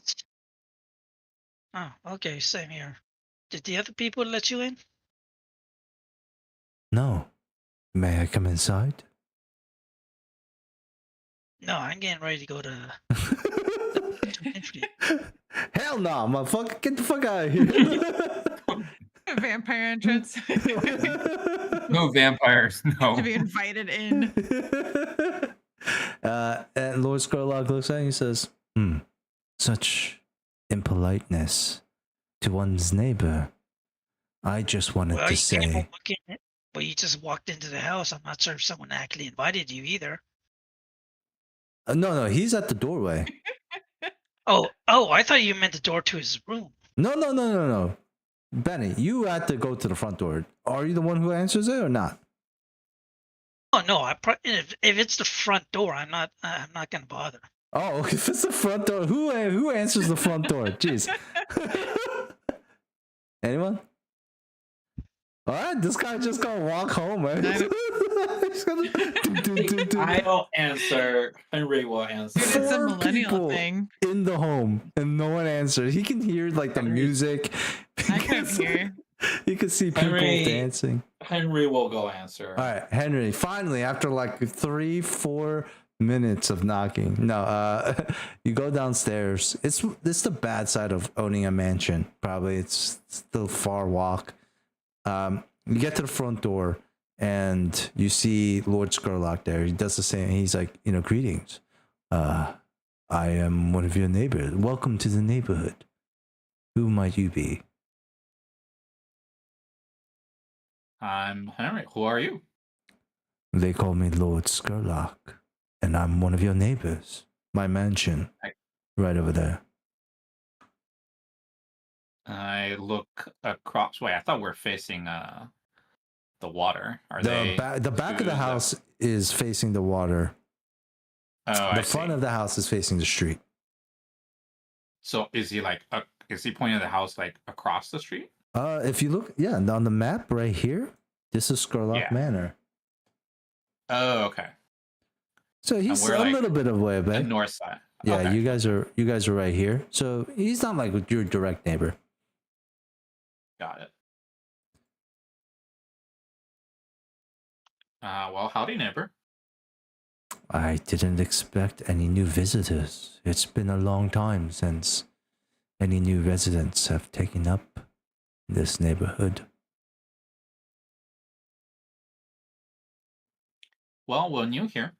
Oh, okay, same here. Did the other people let you in? No. May I come inside? No, I'm getting ready to go to Infinite. Hell no, motherfucker. Get the fuck out of here. Vampire entrance. No vampires. No. To be invited in. And Lord Skurlock looks at you and says, such impoliteness to one's neighbor. I just wanted Well, to you can't say, walk in. Well, you just walked into the house. I'm not sure if someone actually invited you either. no, he's at the doorway. Oh, I thought you meant the door to his room. No. Benny, you had to go to the front door. Are you the one who answers it or not? Oh no, if it's the front door, I'm not gonna bother. Oh, if it's the front door, who answers the front door? Jeez. Anyone? All right, this guy just gonna walk home, right? He's gonna do. I'll answer. Henry will answer. Dude, it's a 4 millennial people thing. in the home, and no one answered. He can hear like the music. I couldn't hear. You can see people Henry- dancing. Henry will go answer. All right, Henry. Finally, after like 3-4 minutes of knocking, you go downstairs. It's the bad side of owning a mansion. Probably it's still far walk. You get to the front door and you see Lord Skurlock there. He does the same. He's like, greetings. I am one of your neighbors. Welcome to the neighborhood. Who might you be? I'm Henry. Who are you? They call me Lord Skurlock, and I'm one of your neighbors. My mansion, right over there. I look across. Wait, I thought we're facing the water. Are The they? the back of the to house is facing the water. Oh, The I front see. of the house is facing the street. So is he like? Is he pointing at the house like across the street? If you look, on the map right here, this is Skurlock Yeah. Manor. Oh, okay. So he's we're, a like, little bit of way The back. north side. Yeah, Okay. you guys are right here. So he's not like your direct neighbor. Got it. Well, howdy, neighbor. I didn't expect any new visitors. It's been a long time since any new residents have taken up this neighborhood. Well, we're new here.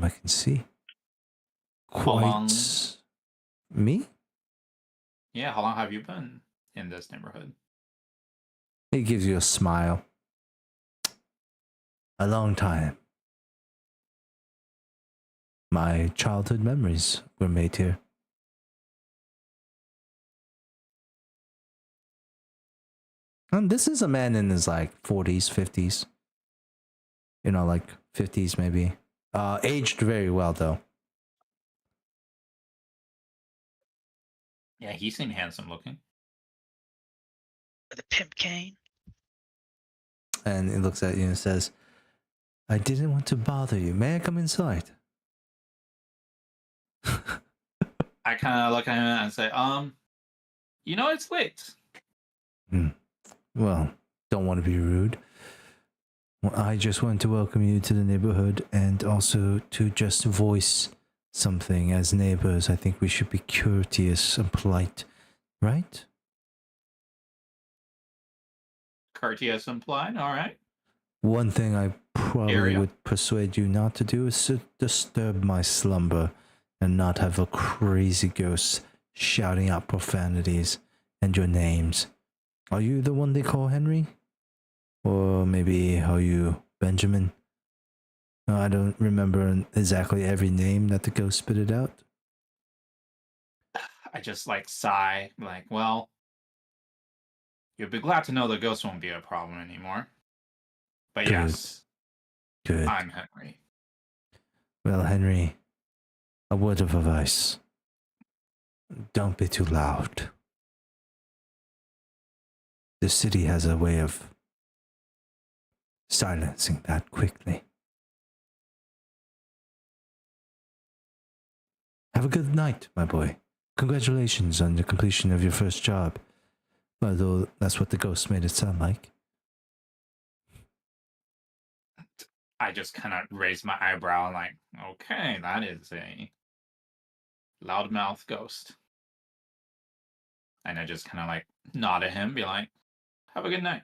I can see. How long? Quite me? Yeah, how long have you been in this neighborhood? He gives you a smile. A long time. My childhood memories were made here. And this is a man in his like 40s, 50s. Like 50s maybe. Aged very well though. Yeah, he seemed handsome looking. With a pimp cane. And he looks at you and says, I didn't want to bother you. May I come inside? I kind of look at him and say, it's late. Well, don't want to be rude. Well, I just want to welcome you to the neighborhood and also to just voice something as neighbors. I think we should be courteous and polite, right? Courteous implied. All right. One thing I probably Area. would persuade you not to do is to disturb my slumber and not have a crazy ghost shouting out profanities and your names. Are you the one they call Henry? Or maybe are you Benjamin? No, I don't remember exactly every name that the ghost spit it out. I just like sigh, like, well, you'll be glad to know the ghost won't be a problem anymore. But Good. yes, Good. I'm Henry. Well, Henry, a word of advice. Don't be too loud. The city has a way of silencing that quickly. Have a good night, my boy. Congratulations on the completion of your first job. Although that's what the ghost made it sound like. I just kind of raise my eyebrow, like, okay, that is a loudmouth ghost. And I just kind of like nod at him, be like, have a good night.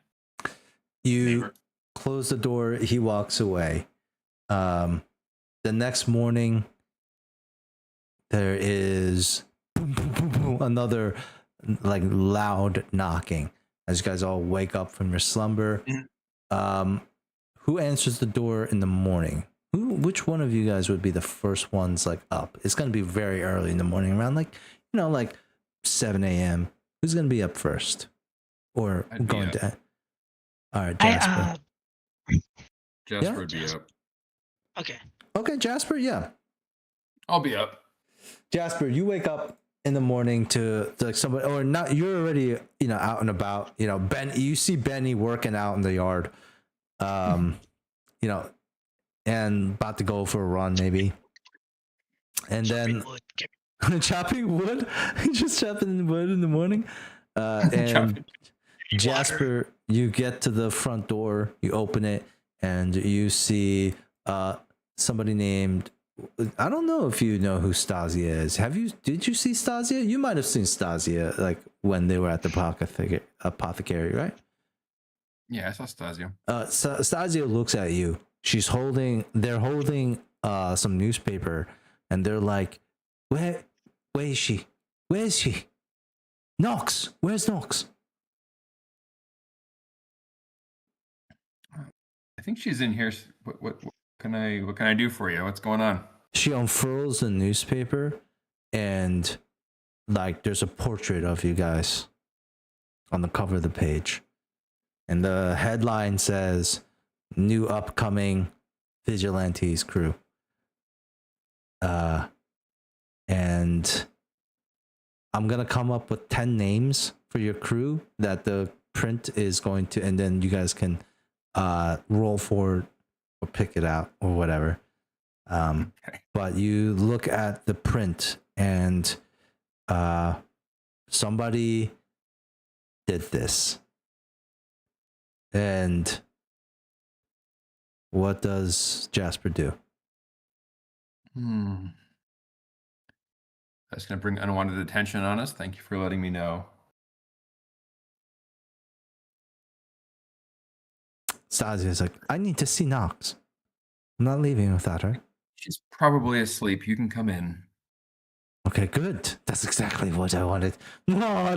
You neighbor. close the door, he walks away. The next morning, there is boom, boom, boom, boom, another like loud knocking as you guys all wake up from your slumber. Who answers the door in the morning? Which one of you guys would be the first ones like up? It's gonna be very early in the morning, around like 7 a.m. Who's gonna be up first? Or I'd be going up. to? All right, Jasper. Jasper would be Jasper. up. Okay. Okay, Jasper. Yeah, I'll be up. Jasper. You wake up in the morning to like somebody, or not? You're already out and about. Ben. You see Benny working out in the yard. And about to go for a run maybe. And Chopping then wood. chopping wood. Just chopping wood in the morning. And Jasper, you get to the front door, you open it, and you see somebody named, I don't know if you know who Stasia is. Did you see Stasia? You might have seen Stasia like when they were at the apothecary, right? Yeah, I saw Stasio. Stasia looks at you. They're holding some newspaper, and they're like, where is she? Where is she? Nox, where's Nox? I think she's in here. What can I do for you? What's going on? She unfurls the newspaper, and like there's a portrait of you guys on the cover of the page. And the headline says, "New upcoming Vigilantes crew." And I'm gonna come up with 10 names for your crew that the print is going to, and then you guys can roll forward or pick it out or whatever. Okay. But you look at the print, and somebody did this. And what does Jasper do? That's going to bring unwanted attention on us. Thank you for letting me know. Stasia is like, I need to see Nox. I'm not leaving without her. She's probably asleep. You can come in. Okay, good. That's exactly what I wanted. No,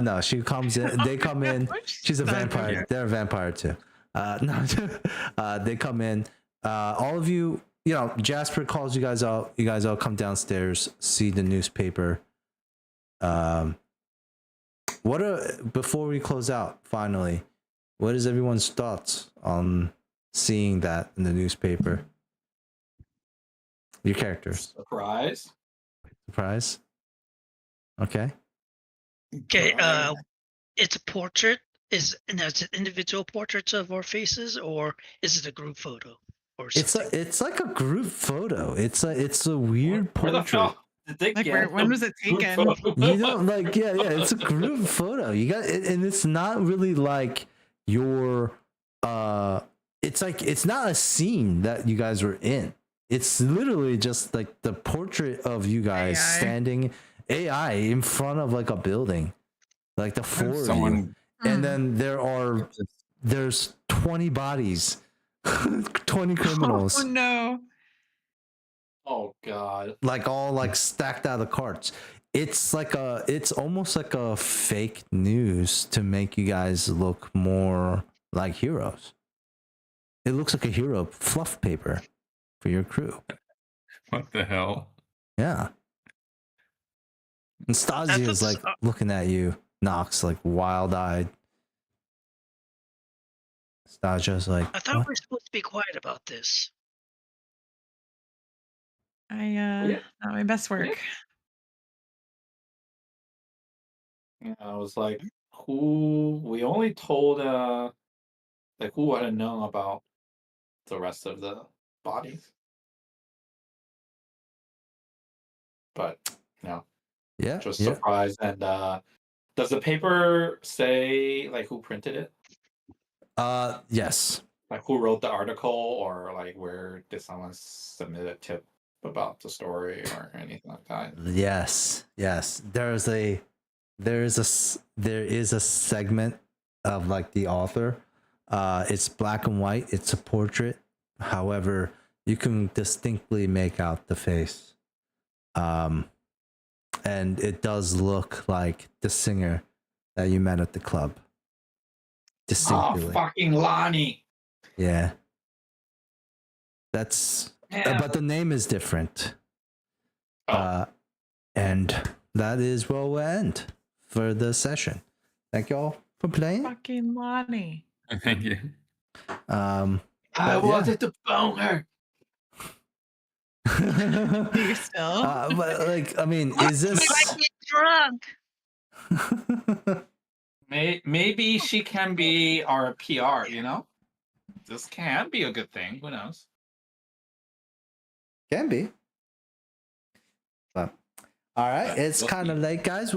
no. She comes in. They come in. She's a vampire. Yeah. They're a vampire too. They come in. All of you, Jasper calls you guys out. You guys all come downstairs, see the newspaper. Before we close out, finally, what is everyone's thoughts on seeing that in the newspaper? Your characters. Surprise. Okay. Okay. It's a portrait. Is it individual portraits of our faces, or is it a group photo, or something? It's like a group photo. It's a weird Where the portrait. hell did they Like, get when the was it group taken? photo? You don't like, yeah. It's a group photo. You got, and it's not really like your. It's not a scene that you guys were in. It's literally just like the portrait of you guys AI. standing AI in front of like a building, like the four of you. Someone. And then there's 20 bodies, 20 criminals. Oh no. Oh God. Like all like stacked out of the carts. it's almost like a fake news to make you guys look more like heroes. It looks like a hero fluff paper for your crew. What the hell? Yeah. And Stasi is like looking at you, Nox, like wild-eyed. Stasia's like, I thought what? we were supposed to be quiet about this. Not my best work. Yeah, I was like, who? We only told like who hadn't known about the rest of the bodies, but no, Yeah, just yeah. surprised. And does the paper say like who printed it? Yes. Like who wrote the article, or like where did someone submit a tip about the story or anything like that? Yes. There is a segment of like the author. It's black and white. It's a portrait. However, you can distinctly make out the face. And it does look like the singer that you met at the club. Oh, Distinctly. fucking Lonnie! Yeah. That's Yeah. but the name is different. Oh. And that is where we'll end for the session. Thank you all for playing. Fucking Lonnie. Thank you. I but wanted to bone her. Do you still? but like, I mean, is this? I get drunk. Maybe she can be our PR, you know? This can be a good thing. Who knows? Can be. But all right, it's We'll kind of see. late, guys.